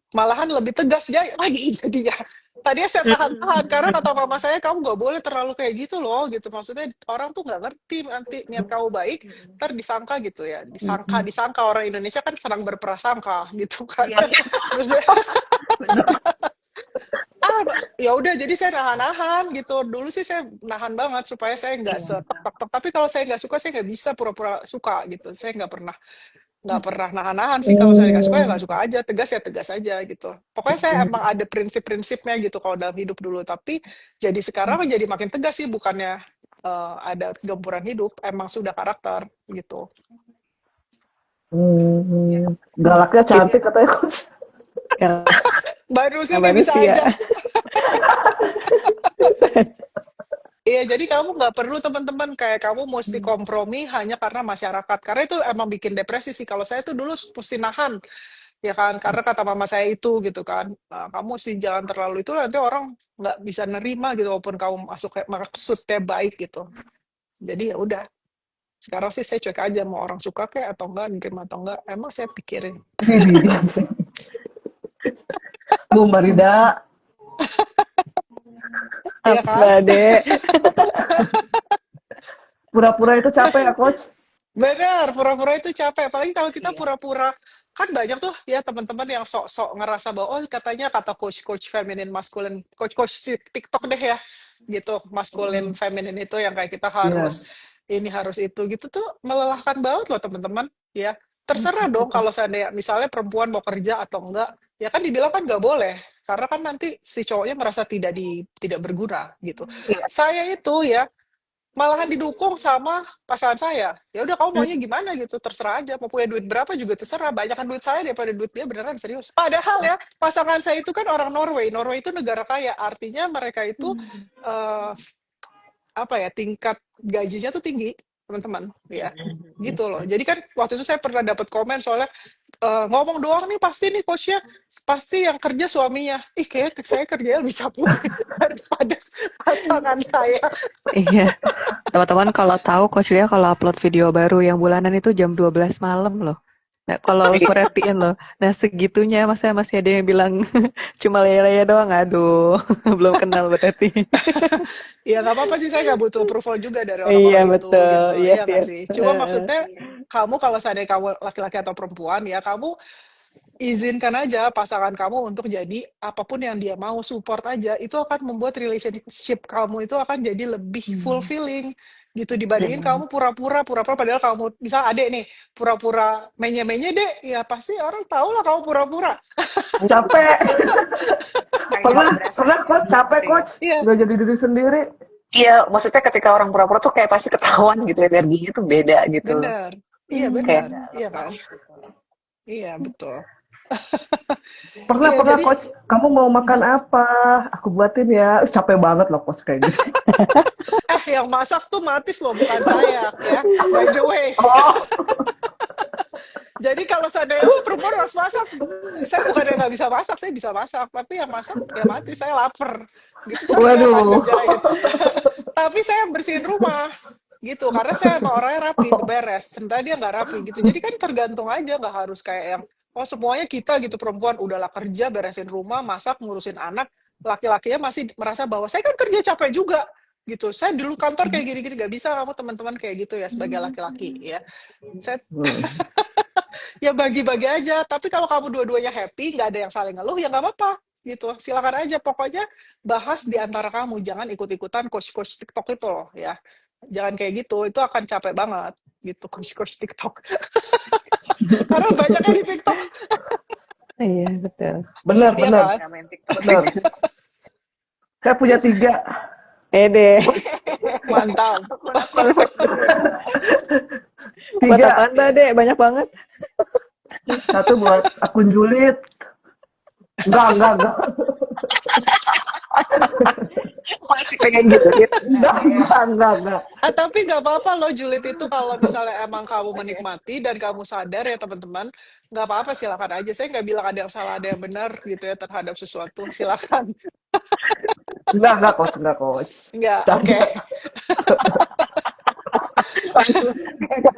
Malahan lebih tegas dia lagi jadinya. Tadinya saya tahan-tahan karena kata mama saya, kamu nggak boleh terlalu kayak gitu loh gitu. Maksudnya orang tuh nggak ngerti nanti niat kamu baik, ntar disangka gitu ya. Disangka orang Indonesia kan senang berprasangka gitu kan. Iya, Terus dia, ya udah jadi saya nahan-nahan gitu. Dulu sih saya nahan banget supaya saya nggak iya. setek-tek. Tapi kalau saya nggak suka, saya nggak bisa pura-pura suka gitu. Saya nggak pernah nahan-nahan sih. Kalau saya nggak suka ya nggak suka aja, tegas ya tegas aja gitu. Pokoknya saya emang ada prinsip-prinsipnya gitu kalau dalam hidup dulu, tapi jadi sekarang jadi makin tegas sih, bukannya ada gempuran hidup, emang sudah karakter gitu. Galaknya Jadi cantik katanya Coach. Baru nggak sini bisa manusia. aja. Iya, jadi kamu nggak perlu teman-teman kayak kamu mesti kompromi hanya karena masyarakat. Karena itu emang bikin depresi sih. Kalau saya tuh dulu mesti nahan, ya kan? Karena kata mama saya itu gitu kan. Nah, kamu sih jangan terlalu itu, nanti orang nggak bisa nerima gitu, walaupun kamu masuk kayak maksudnya baik gitu. Jadi ya udah. Sekarang sih saya cuek aja, mau orang suka kayak atau enggak, nerima atau enggak. Emang saya pikirin. Bu Marida, Iya kan? Apa deh? pura-pura itu capek ya Coach? Benar, pura-pura itu capek. Apalagi kalau kita Iya. pura-pura, kan banyak tuh ya teman-teman yang sok-sok ngerasa bahwa, oh katanya kata coach-coach feminin, maskulin, coach-coach TikTok deh ya, gitu. Maskulin, feminin itu yang kayak kita Iya. harus, ini harus itu, gitu tuh melelahkan banget loh teman-teman. Ya, terserah dong kalau seandainya misalnya perempuan mau kerja atau enggak, ya kan dibilang kan nggak boleh. Karena kan nanti si cowoknya merasa tidak berguna gitu. Iya. Saya itu ya, malahan didukung sama pasangan saya. Ya udah kamu maunya gimana gitu, terserah aja. Mau punya duit berapa juga terserah. Banyakan duit saya daripada duit dia, beneran serius. Padahal ya, pasangan saya itu kan orang Norway. Norway itu negara kaya. Artinya mereka itu eh, apa ya, tingkat gajinya tuh tinggi, teman-teman. Ya, gitu loh. Jadi kan waktu itu saya pernah dapat komen soalnya, ngomong doang nih pasti nih coachnya, pasti yang kerja suaminya. Ih, kayak saya kerjanya lebih capek daripada pasangan saya. Iya. Teman-teman kalau tahu Coach Lia kalau upload video baru yang bulanan itu jam 12 malam loh. Nah, kalau perhatiin loh. Nah, segitunya masa masih ada yang bilang cuma lele doang. Aduh, belum kenal berarti. Ya nggak apa-apa sih, saya nggak butuh approval juga dari Iya, orang-orang itu betul. gitu, Yes, iya nggak yes. sih? Cuma maksudnya kamu kalau seandainya kamu laki-laki atau perempuan, ya kamu izinkan aja pasangan kamu untuk jadi apapun yang dia mau, support aja. Itu akan membuat relationship kamu itu akan jadi lebih fulfilling gitu, dibandingin kamu pura-pura padahal kamu misal adek nih pura-pura menye-menye deh, ya pasti orang tahu lah kamu pura-pura. Capek. Kayak Pernah, nggak berasa pernah Coach capek gitu ya. Coach. Iya, Nggak jadi diri sendiri. Iya, maksudnya ketika orang pura-pura tuh kayak pasti ketahuan gitu, energinya tuh beda gitu loh. benar, iya Kayak benar, iya kan, lepas gitu. iya betul. Pernah, Iya pernah jadi Coach. Kamu mau makan apa? Aku buatin ya. Capek banget loh Coach kayak gitu. yang masak tuh Matis loh, bukan saya ya. By the way. Oh, Jadi kalau seandainya perempuan harus masak, saya bukannya nggak bisa masak, saya bisa masak. Tapi yang masak ya Matis, saya lapar. Gitu kan dia akan waduh. ngerjain. Tapi saya bersihin rumah gitu, karena saya emang orangnya rapi, beres. Sementara dia nggak rapi gitu. Jadi kan tergantung aja, nggak harus kayak yang Oh semuanya kita gitu perempuan udahlah kerja, beresin rumah, masak, ngurusin anak, laki-lakinya masih merasa bahwa saya kan kerja capek juga gitu. Saya dulu kantor kayak gini-gini, gak bisa kamu teman-teman kayak gitu ya sebagai laki-laki ya. Saya Hmm. ya bagi-bagi aja. Tapi kalau kamu dua-duanya happy, nggak ada yang saling ngeluh, ya nggak apa-apa gitu. Silakan aja. Pokoknya bahas di antara kamu. Jangan ikut-ikutan coach-coach TikTok itu loh ya. Jangan kayak gitu. Itu akan capek banget gitu coach-coach TikTok. Karena banyaknya di TikTok, Iya, betul. Benar, ya benar, kan? Ya main TikTok. benar. Saya punya 3. Deh, Mantap. buat 3. apaan Mbak Dek? Banyak banget. Satu buat akun julid. Enggak. Masih pengen gitu. Enggak. Tapi nggak apa-apa loh julid itu kalau misalnya emang kamu menikmati dan kamu sadar ya teman-teman, nggak apa-apa silakan aja. Saya nggak bilang ada yang salah ada yang benar gitu ya terhadap sesuatu. Silakan. Enggak, coach. Nggak, Canda. oke.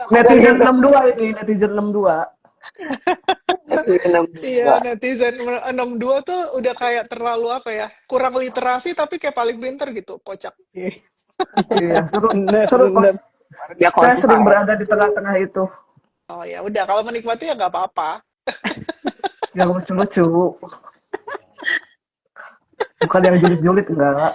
Netizen 62 ini, netizen 62. Iya, netizen 62 tuh udah kayak terlalu apa ya, kurang literasi tapi kayak paling pinter gitu, kocak. Iya, seru, Bener, seru, bener. Coach. Dia Saya sering kontra. berada di tengah-tengah itu. Oh ya udah, kalau menikmati ya nggak apa-apa. Yang lucu-lucu. Bukan yang julid-julid, enggak.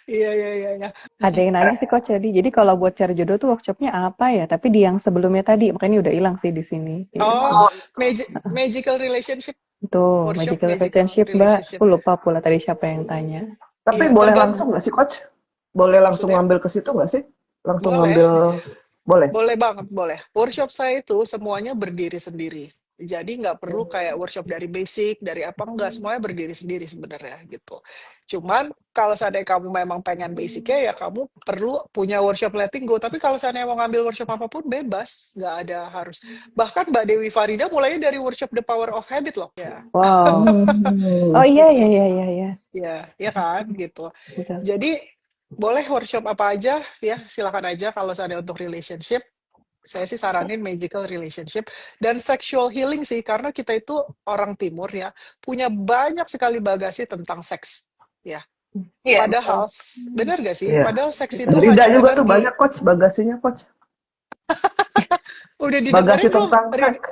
Iya. Ada yang nanya sih Coach jadi kalau buat cari jodoh tuh workshopnya apa ya? Tapi di yang sebelumnya tadi, makanya udah hilang sih di sini. Oh, magical relationship Tuh, workshop, magical relationship Mbak. relationship. Aku lupa pula tadi siapa yang tanya. Tapi Iya, boleh tergantung. langsung nggak sih, Coach? Boleh langsung Maksudnya? ngambil ke situ nggak sih? Langsung Boleh. ngambil, boleh? Boleh banget, boleh. Workshop saya itu semuanya berdiri sendiri. Jadi nggak perlu kayak workshop dari basic, dari apa, enggak. Semuanya berdiri sendiri sebenarnya gitu. Cuman kalau seandainya kamu memang pengen basicnya, ya kamu perlu punya workshop letting go. Tapi kalau seandainya mau ngambil workshop apapun, bebas. Nggak ada harus. Bahkan Mbak Dewi Farida mulainya dari workshop The Power of Habit loh. Ya, Wow. Oh iya. ya kan gitu. Betul. Jadi boleh workshop apa aja ya, silakan aja kalau seandainya untuk relationship. Saya sih saranin magical relationship dan sexual healing sih, karena kita itu orang timur ya, punya banyak sekali bagasi tentang seks. Ya, Iya. padahal benar gak sih? Iya. Padahal seks itu Rida hanya juga tuh energi. banyak, Coach, bagasinya, Coach. Udah Bagasi didengerin belum? tentang seks.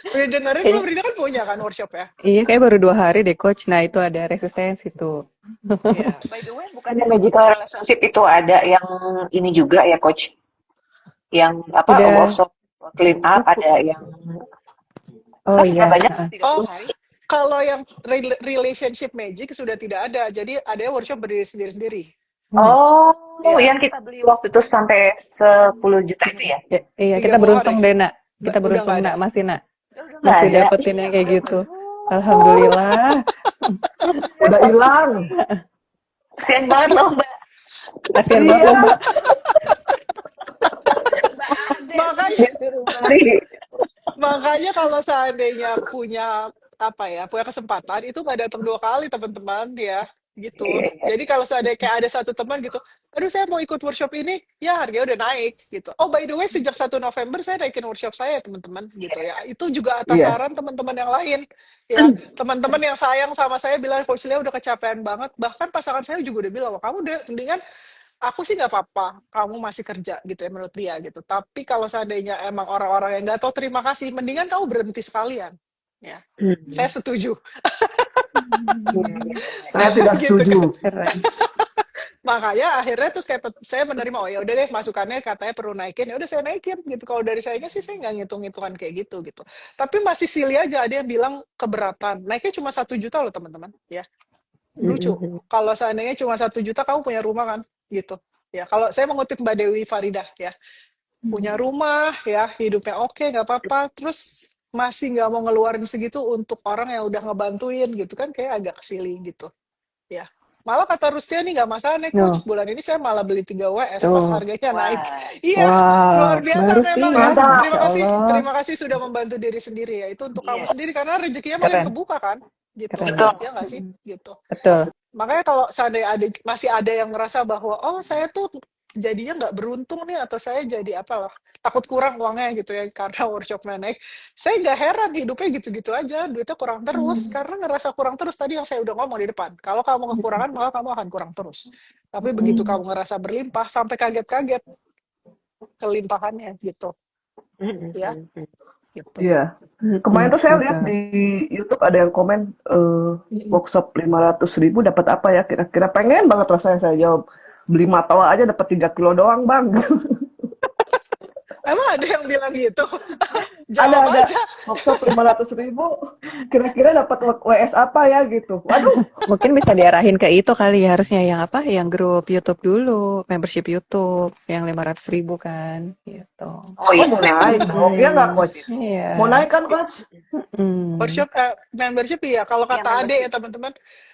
Udah dengerin belum? Rida kan punya kan workshop ya? Iya, kayak baru 2 hari deh Coach. Nah itu ada resistensi tuh. Iya. By the way, bukannya magical relationship itu ada yang ini juga ya, Coach? Yang apa, Udah. workshop clean up, ada yang Oh iya. banyak 30 Oh, hari. kalau yang relationship magic sudah tidak ada. Jadi ada workshop berdiri sendiri-sendiri. Oh, Iya. yang kita beli waktu itu sampai 10 juta itu ya? Iya, 30 kita beruntung hari. deh nak. Kita Udah beruntung nggak ada. nak, masih nak. Nggak Masih ada. dapetin yang kayak gitu. Alhamdulillah. Udah hilang. Kasian banget loh, Mbak. Kasian banget loh Mbak. Makanya, Disuruh beli. makanya kalau seandainya punya apa ya, punya kesempatan itu nggak datang 2 kali teman-teman ya, gitu. Iya. Jadi kalau seandainya kayak ada satu teman gitu, aduh saya mau ikut workshop ini, ya harganya udah naik gitu. Oh by the way sejak 1 November saya naikin workshop saya teman-teman gitu ya. Itu juga atas Iya. saran teman-teman yang lain ya. Teman-teman yang sayang sama saya bilang Coach Lia udah kecapean banget. Bahkan pasangan saya juga udah bilang, "Wah, kamu udah mendingan aku sih nggak apa-apa, kamu masih kerja gitu ya menurut dia gitu. Tapi kalau seandainya emang orang-orang yang nggak tahu terima kasih, mendingan kamu berhenti sekalian." Ya, saya setuju. Saya tidak Gitu setuju. Keren. Makanya akhirnya terus kayak saya menerima, oh ya udah deh masukannya katanya perlu naikin, ya udah saya naikin gitu. Kalau dari saya sih saya nggak ngitung-ngitungan kayak gitu gitu. Tapi masih silly aja ada yang bilang keberatan. Naiknya cuma 1 juta loh teman-teman, ya. Lucu. Kalau seandainya cuma 1 juta kamu punya rumah kan, gitu. Ya kalau saya mengutip Mbak Dewi Farida ya, punya rumah ya, hidupnya oke nggak apa-apa, terus masih nggak mau ngeluarin segitu untuk orang yang udah ngebantuin gitu kan, kayak agak silly gitu. Ya. Malah kata Rustia nih nggak masalah nih Coach, bulan ini saya malah beli 3 WS pas Tuh. harganya naik. Wah. Iya, Wah, luar biasa baru memang sih ya. Mantap. Terima kasih sudah membantu diri sendiri ya. Itu untuk kamu Iya. sendiri karena rezekinya makin Keren. kebuka kan, gitu. Keren. Betul. Ya nggak sih, gitu. Betul. Makanya kalau seandainya masih ada yang ngerasa bahwa oh saya tuh jadinya nggak beruntung nih, atau saya jadi apalah, takut kurang uangnya gitu ya karena workshopnya naik. Saya nggak heran hidupnya gitu-gitu aja, duitnya kurang terus karena ngerasa kurang terus. Tadi yang saya udah ngomong di depan, kalau kamu kekurangan maka kamu akan kurang terus. Tapi begitu kamu ngerasa berlimpah, sampai kaget-kaget kelimpahannya gitu ya, gitu. Iya. Kemarin tuh saya lihat Betul. di YouTube ada yang komen workshop 500.000 dapat apa ya kira-kira, pengen banget rasanya saya jawab beli matawa aja dapat 3 kilo doang bang. Emang ada yang bilang gitu? ada Jawab aja. workshop 500.000 kira-kira dapat WS apa ya gitu. Waduh. Mungkin bisa diarahin ke itu kali ya, harusnya yang apa? Yang grup YouTube dulu, membership YouTube yang 500.000 kan, gitu. Oh iya, Mau naik dong. Iya nggak coach? Iya. Mau naik kan coach? Workshop membership ya. Kalau Iya, kata Ade ya membership. teman-teman,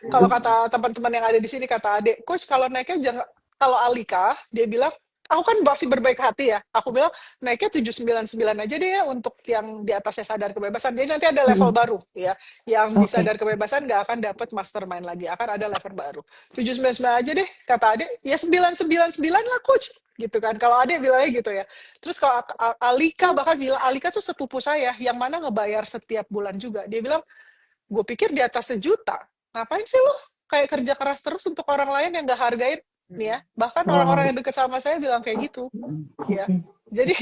kalau kata teman-teman yang ada di sini, kata Ade, coach kalau naiknya jangan, kalau Alika dia bilang, aku kan masih berbaik hati ya. Aku bilang naiknya 799 aja deh ya untuk yang di atasnya sadar kebebasan. Jadi nanti ada level baru ya. Yang di Oke. sadar kebebasan nggak akan dapat mastermind lagi, akan ada level baru. 799 aja deh kata Ade. Ya 999 lah coach gitu kan. Kalau Ade bilangnya gitu ya. Terus kalau Alika bahkan bilang, Alika tuh sepupu saya yang mana ngebayar setiap bulan juga. Dia bilang, gue pikir di atas 1 juta. Ngapain sih lo kayak kerja keras terus untuk orang lain yang gak hargain nih ya. Bahkan orang-orang yang deket sama saya bilang kayak gitu ya. Jadi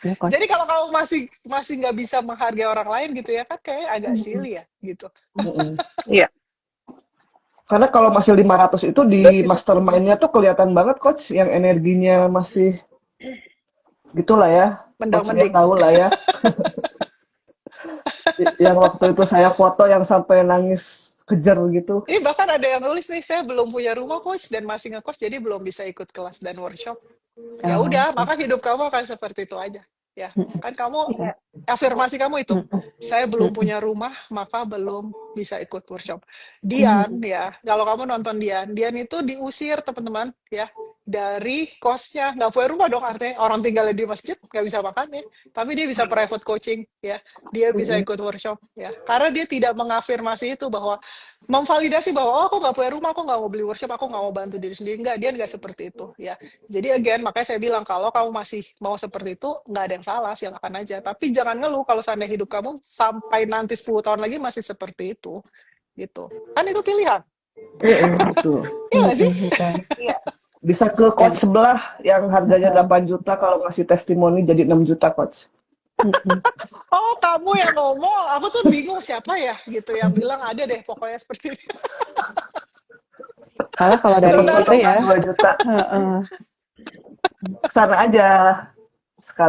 Ya, Coach. jadi kalau kamu masih nggak bisa menghargai orang lain gitu ya kan, kayak agak silly ya gitu. Iya. Karena kalau masih 500 itu di mastermind-nya tuh kelihatan banget coach yang energinya masih gitulah ya. Coach ya Mendang-mending. tahu lah ya. Yang waktu itu saya foto yang sampai nangis kejar gitu. Ini bahkan ada yang nulis nih, saya belum punya rumah coach dan masih ngekos jadi belum bisa ikut kelas dan workshop. Ya Oh, udah, maka hidup kamu akan seperti itu aja. Ya, kan kamu afirmasi kamu itu. Saya belum punya rumah, maka belum bisa ikut workshop. Dian ya, kalau kamu nonton Dian itu diusir teman-teman ya dari kosnya, nggak punya rumah dong, artinya orang tinggalnya di masjid nggak bisa makan ya, tapi dia bisa private coaching ya, dia bisa ikut workshop ya, karena dia tidak mengafirmasi itu, bahwa memvalidasi bahwa oh aku nggak punya rumah, aku nggak mau beli workshop, aku nggak mau bantu diri sendiri, nggak, dia nggak seperti itu ya. Jadi again, makanya saya bilang kalau kamu masih mau seperti itu, nggak ada yang salah, silakan aja, tapi jangan ngeluh kalau seandainya hidup kamu sampai nanti 10 tahun lagi masih seperti itu gitu, kan itu pilihan. Betul. Iya nggak sih? Betul. Iya. Bisa ke coach sebelah yang harganya 8 juta kalau ngasih testimoni jadi 6 juta coach. Oh, kamu yang ngomong, aku tuh bingung siapa ya gitu yang bilang, ada deh pokoknya seperti ini. Kalau dari Sementara- itu ya, 2 juta. heeh. Kesana aja.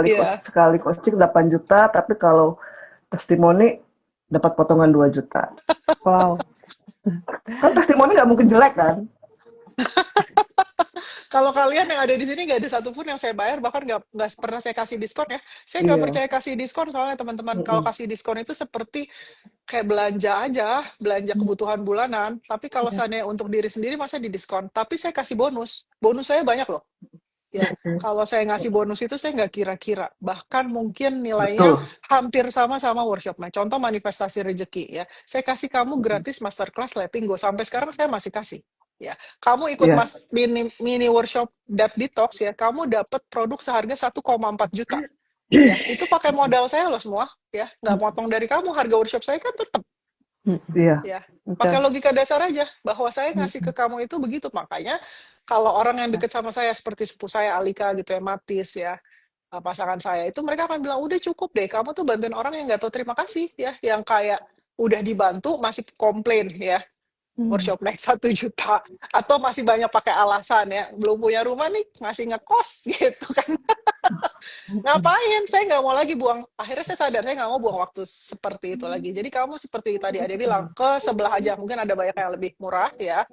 Iya. Sekali coaching 8 juta, tapi kalau testimoni dapat potongan 2 juta. Wow. Kan testimoni nggak mungkin jelek kan? Kalau kalian yang ada di sini nggak ada satupun yang saya bayar, bahkan nggak pernah saya kasih diskon ya. Saya nggak Iya. percaya kasih diskon, soalnya teman-teman kalau kasih diskon itu seperti kayak belanja aja, belanja kebutuhan bulanan. Tapi kalau seandainya untuk diri sendiri masa didiskon. Tapi saya kasih bonus, bonus saya banyak loh. Ya, kalau saya ngasih bonus itu saya nggak kira-kira, bahkan mungkin nilainya Betul. hampir sama Workshopnya. Contoh manifestasi rezeki ya, saya kasih kamu gratis masterclass letting go, sampai sekarang saya masih kasih. Ya, kamu ikut Iya. mini workshop That Detox ya, kamu dapat produk seharga 1,4 juta. Ya, itu pakai modal saya loh semua, ya, nggak motong dari kamu. Harga workshop saya kan tetap. Iya. Ya, pakai logika dasar aja bahwa saya ngasih ke kamu itu begitu. Makanya kalau orang yang deket sama saya seperti sepupu saya Alika gitu ya, Matis ya, pasangan saya itu, mereka akan bilang udah cukup deh, kamu tuh bantuin orang yang nggak tahu terima kasih ya, yang kayak udah dibantu masih komplain ya, workshop naik 1 juta, atau masih banyak pakai alasan ya, belum punya rumah nih, masih ngekos gitu kan. Ngapain, saya nggak mau lagi buang, akhirnya saya sadar saya nggak mau buang waktu seperti itu lagi. Jadi kamu seperti tadi Ade bilang, ke sebelah aja, mungkin ada banyak yang lebih murah ya,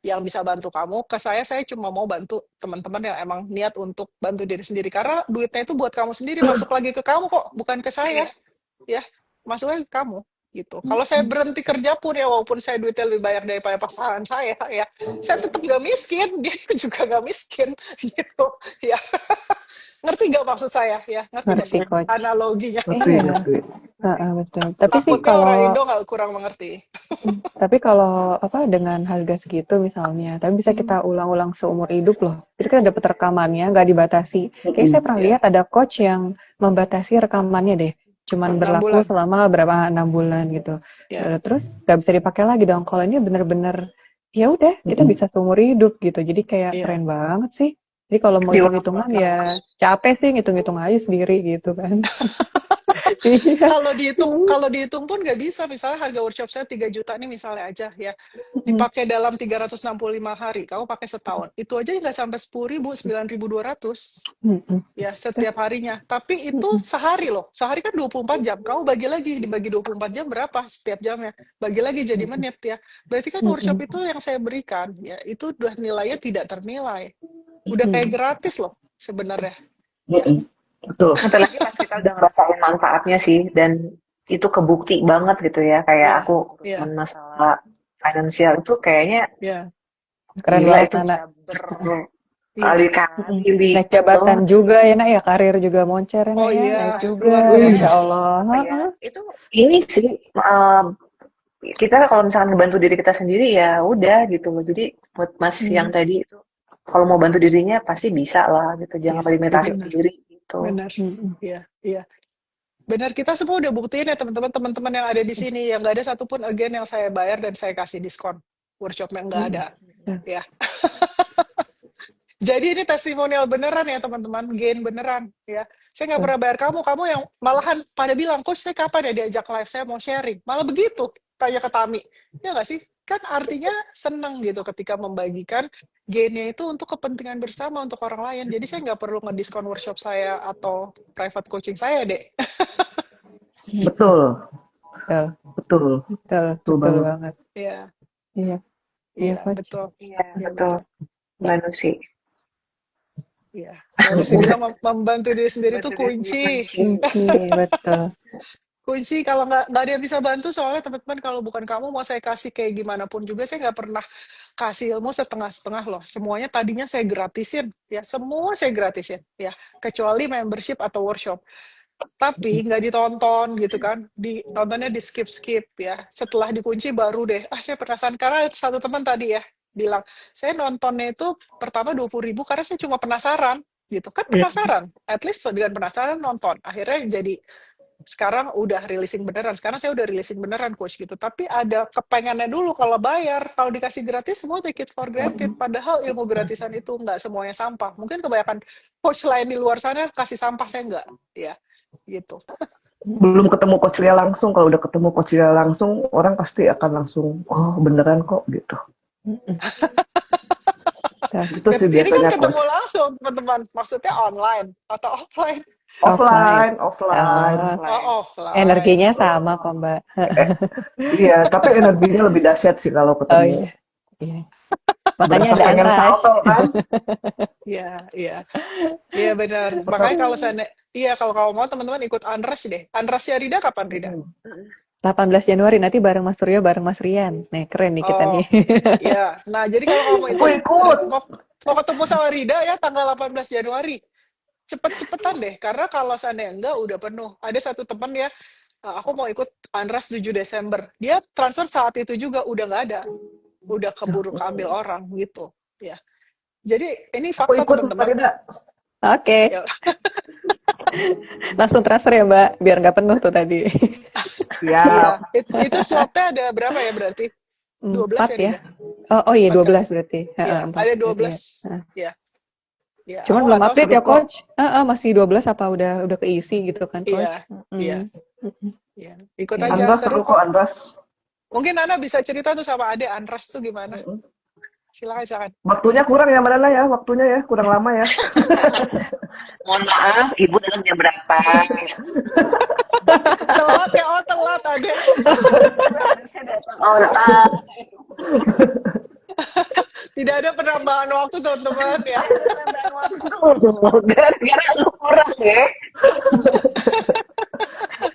yang bisa bantu kamu. Ke saya cuma mau bantu teman-teman yang emang niat untuk bantu diri sendiri, karena duitnya itu buat kamu sendiri, masuk lagi ke kamu kok, bukan ke saya ya, masuknya ke kamu gitu. Kalau saya berhenti kerja pun ya, walaupun saya duitnya lebih banyak daripada pasangan saya ya, saya tetap gak miskin, dia juga gak miskin gitu ya. Ngerti gak maksud saya ya? Ngerti gak Ngerti, sih Coach. analoginya? Ngerti, Iya. ngerti. Betul. Tapi sih Takutnya orang kalau Indo nggak kurang mengerti. tapi kalau apa dengan harga segitu misalnya, tapi bisa kita ulang-ulang seumur hidup loh. Jadi kita dapat rekamannya, nggak dibatasi. Kayaknya saya pernah Ya, lihat ada coach yang membatasi rekamannya deh. Cuman 6 berlaku bulan. selama berapa 6 bulan gitu. Ya, Terus nggak bisa dipakai lagi dong. Kalau ini bener-bener ya udah kita bisa seumur hidup gitu. Jadi kayak iya. keren banget sih. Jadi kalau mau hitung-hitungan ya capek sih ngitung-hitung aja sendiri gitu kan. Iya. Kalau dihitung pun nggak bisa. Misalnya harga workshop saya 3 juta nih misalnya aja ya. Dipakai dalam 365 hari. Kamu pakai setahun. Itu aja nggak sampai 10.000, 9.200 ya setiap harinya. Tapi itu sehari loh. Sehari kan 24 jam. Kamu bagi lagi, dibagi 24 jam berapa setiap jamnya? Bagi lagi jadi menit ya. Berarti kan workshop itu yang saya berikan ya, itu udah nilainya tidak ternilai. Udah kayak gratis loh sebenarnya. Betul. Apalagi pas kita udah ngerasain manfaatnya sih, dan itu kebukti banget gitu ya, kayak Iya, aku iya, urusan masalah finansial itu kayaknya iya. Keren gila, banget itu Nana. bisa berkali-kali Naik lipat loh. jabatan juga ya nak ya, karir juga moncer ya nak Oh ya, iya, naik juga, luar Masya biasa. Allah. Ya, itu ini sih kita kalau misalkan ngebantu diri kita sendiri ya udah gitu loh. Jadi buat Mas yang tadi itu, kalau mau bantu dirinya pasti bisa lah gitu, jangan limitasi Benar. diri gitu. Benar. Iya, iya. Benar, kita semua udah buktiin ya teman-teman yang ada di sini, yang nggak ada satupun again yang saya bayar dan saya kasih diskon. Workshop yang nggak ada. Ya. Jadi ini testimonial beneran ya teman-teman, gain beneran ya. Saya nggak pernah bayar kamu yang malahan pada bilang, coach saya kapan ya diajak live, saya mau sharing. Malah begitu, tanya ke Tami. Ya nggak sih? Kan artinya seneng gitu ketika membagikan gainnya itu untuk kepentingan bersama, untuk orang lain. Jadi saya nggak perlu ngediskon workshop saya atau private coaching saya, Dek. Betul. Betul banget. banget. Iya. Iya. Iya, Coach. betul. Iya, betul. Mbak Nusi. Iya. Manusia bilang membantu diri sendiri itu kunci. Betul. Kunci, kalau nggak ada yang bisa bantu, soalnya teman-teman kalau bukan kamu mau saya kasih kayak gimana pun juga, saya nggak pernah kasih ilmu setengah-setengah loh. Semuanya tadinya saya gratisin, ya semua saya gratisin, ya kecuali membership atau workshop. Tapi nggak ditonton gitu kan, ditontonnya di skip ya. Setelah dikunci baru deh, saya penasaran, karena satu teman tadi ya bilang, saya nontonnya itu pertama 20.000 karena saya cuma penasaran gitu kan, penasaran, at least dengan penasaran nonton, akhirnya jadi sekarang udah releasing beneran. Sekarang saya udah releasing beneran coach gitu. Tapi ada kepengennya dulu kalau bayar. Kalau dikasih gratis semua take it for granted. Padahal ilmu gratisan itu nggak semuanya sampah. Mungkin kebanyakan coach lain di luar sana kasih sampah, saya nggak. Ya, gitu. Belum ketemu coach Lia langsung. Kalau udah ketemu coach Lia langsung, orang pasti akan langsung, oh beneran kok gitu. Itu sih Ini kan biasanya ketemu coach. langsung teman-teman. Maksudnya online atau offline? Offline. Oh, offline. Energinya sama kok Mbak. Iya, tapi energinya lebih dahsyat sih kalau ketemu. Iya. Makanya ada pengen Anras. salto kan? Iya benar. Makanya kalau kalau kamu mau teman-teman ikut Anras deh. Anrasnya Rida kapan Rida? 18 Januari nanti bareng Mas Suryo, bareng Mas Rian. Nih keren nih kita nih. Iya. Nah, jadi kalau kamu ikut mau ketemu sama Rida ya tanggal 18 Januari. Cepet-cepetan deh, karena kalau seandainya enggak udah penuh. Ada satu teman ya, aku mau ikut Anras 7 Desember. Dia transfer saat itu juga udah nggak ada. Udah keburu keambil orang gitu. Ya. Jadi ini fakta teman-teman. Oke. Ya. Langsung transfer ya Mbak, biar nggak penuh tuh tadi. Siap. Itu slotnya ada berapa ya berarti? 12 ya? Oh iya 12 berarti. Ya, ada 12. Ya. Ya, cuman belum update ya coach. Masih 12 apa udah keisi gitu kan coach? Iya. Ikut aja. Andras seru kok Andras. Mungkin Nana bisa cerita tuh sama Ade Andras tuh gimana? Silakan. Waktunya kurang ya Mbak Nana ya, waktunya ya kurang lama ya. Mohon maaf, Ibu datang jam berapa? telat Ade. Tidak ada penambahan waktu teman-teman ya. Gara-gara lu kurang ya.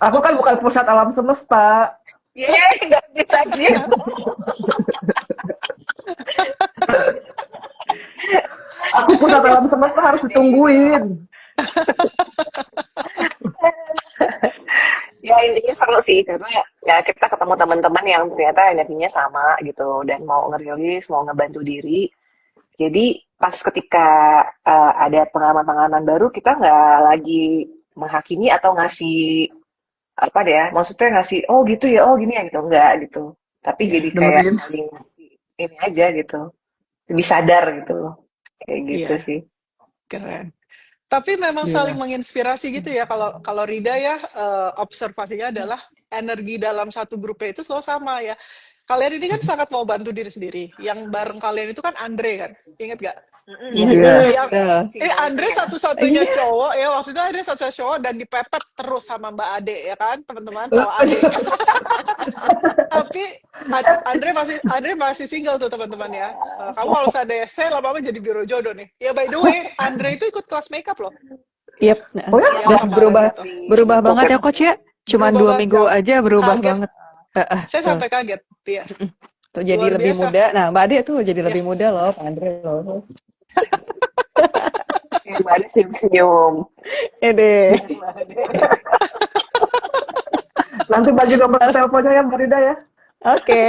Aku kan bukan pusat alam semesta. Nggak bisa gitu. Aku pusat alam semesta harus ditungguin. Ya intinya seru sih karena ya kita ketemu teman-teman yang ternyata energinya sama gitu dan mau ngerilis, mau ngebantu diri. Jadi pas ketika ada pengalaman-pengalaman baru kita nggak lagi menghakimi atau ngasih apa deh ya, maksudnya ngasih oh gitu ya, oh gini ya gitu enggak gitu. Tapi Iya, jadi kayak Dengerin. saling ngasih ini aja gitu. Lebih sadar gitu loh. Kayak gitu iya, sih. keren. Tapi memang saling Iya. menginspirasi gitu ya. Kalau kalau Rida ya observasinya adalah energi dalam satu grupnya itu selalu sama ya. Kalian ini kan sangat mau bantu diri sendiri. Yang bareng kalian itu kan Andre kan, inget gak? Iya. Iya. Yang Si Andre ganteng ya. satu-satunya cowok ya waktu itu Andre satu-satunya cowok dan dipepet terus sama Mbak Ade ya kan teman-teman tahu Ade. Tapi Andre masih single tuh teman-teman ya. Kamu kalau sadar saya lama-lama jadi biro jodoh nih. Ya by the way Andre itu ikut kelas makeup loh. Yep. Oh ya? Yang Dan kemarin berubah itu. berubah Tutup banget ya. ya coach ya. Cuman Berubah 2 minggu banget. aja berubah Kaget. banget. Saya Tuh. sampai kaget. Iya. Tuh jadi Luar lebih biasa. muda. Nah, Mbak Ade tuh jadi Iya. lebih muda loh, Pak Andre loh. Si Mbak Ade senyum-senyum. Ede. Nanti bagi nomor teleponnya ya Mbak Rida ya. Oke.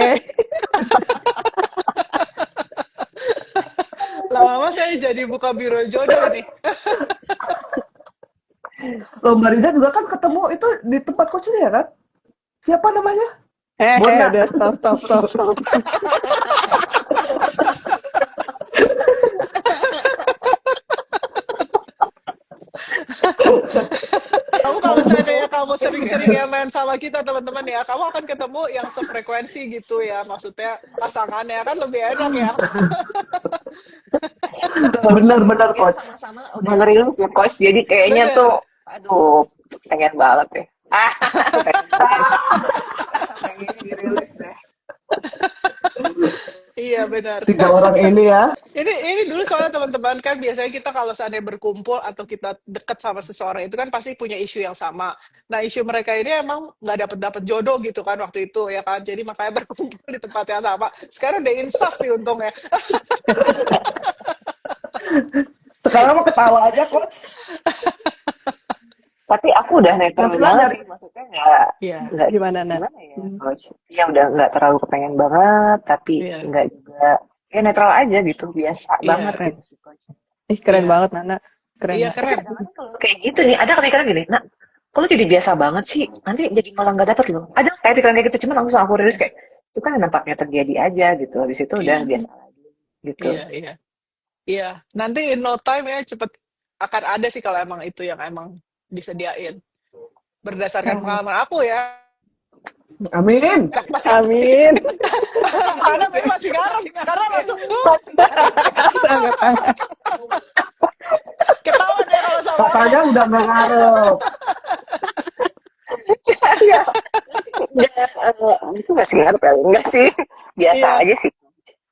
Lama-lama saya jadi buka biro jodoh ini. Loh Mbak Rida juga kan ketemu itu di tempat coaching ya kan? Siapa namanya? Bona. Udah stop. Kamu kalau seandainya kamu sering-sering ya main sama kita teman-teman ya, kamu akan ketemu yang sefrekuensi gitu ya, maksudnya pasangannya kan lebih enak ya. Benar-benar Ya coach. sama-sama udah ngerilis ya coach. Jadi kayaknya Bener. tuh aduh pengen banget deh. Pengen banget sampai ini dirilis deh. Iya benar. 3 orang ini ya. Ini dulu soalnya teman-teman kan biasanya kita kalau seandainya berkumpul atau kita dekat sama seseorang itu kan pasti punya isu yang sama. Nah isu mereka ini emang nggak dapet jodoh gitu kan waktu itu ya kan. Jadi makanya berkumpul di tempat yang sama. Sekarang udah insaf sih untungnya. Sekarang mau ketawa aja coach. Tapi aku udah netral Tapi banget dari sih, maksudnya nggak Iya. Gimana, Nat? gimana ya coach? Ya udah nggak terlalu kepengen banget, tapi Iya. nggak juga ya netral aja gitu, biasa Iya. banget Keren. gitu sih coach. Ih, keren Iya. banget, Nana. Keren, Iya Nak. keren. Kadang-kadang kalau kayak gitu nih, ada kepikiran gini, nah kalau jadi biasa banget sih, nanti jadi malah nggak dapet loh. Ada kayak pikiran kayak gitu, cuma langsung aku rilis kayak itu kan nampaknya terjadi aja gitu. Habis itu udah Iya. biasa lagi gitu. Iya. Iya. Nanti in no time ya cepet akan ada sih kalau emang itu yang emang disediain. Berdasarkan pengalaman aku ya. Amin. Masih Amin. karena memang masih garang karena langsung Sangat. ketahuan ya kalau sama orang. Katanya udah nggak ngarep. Iya. Itu masih ngarep ya? Enggak sih. Biasa Iya. aja sih.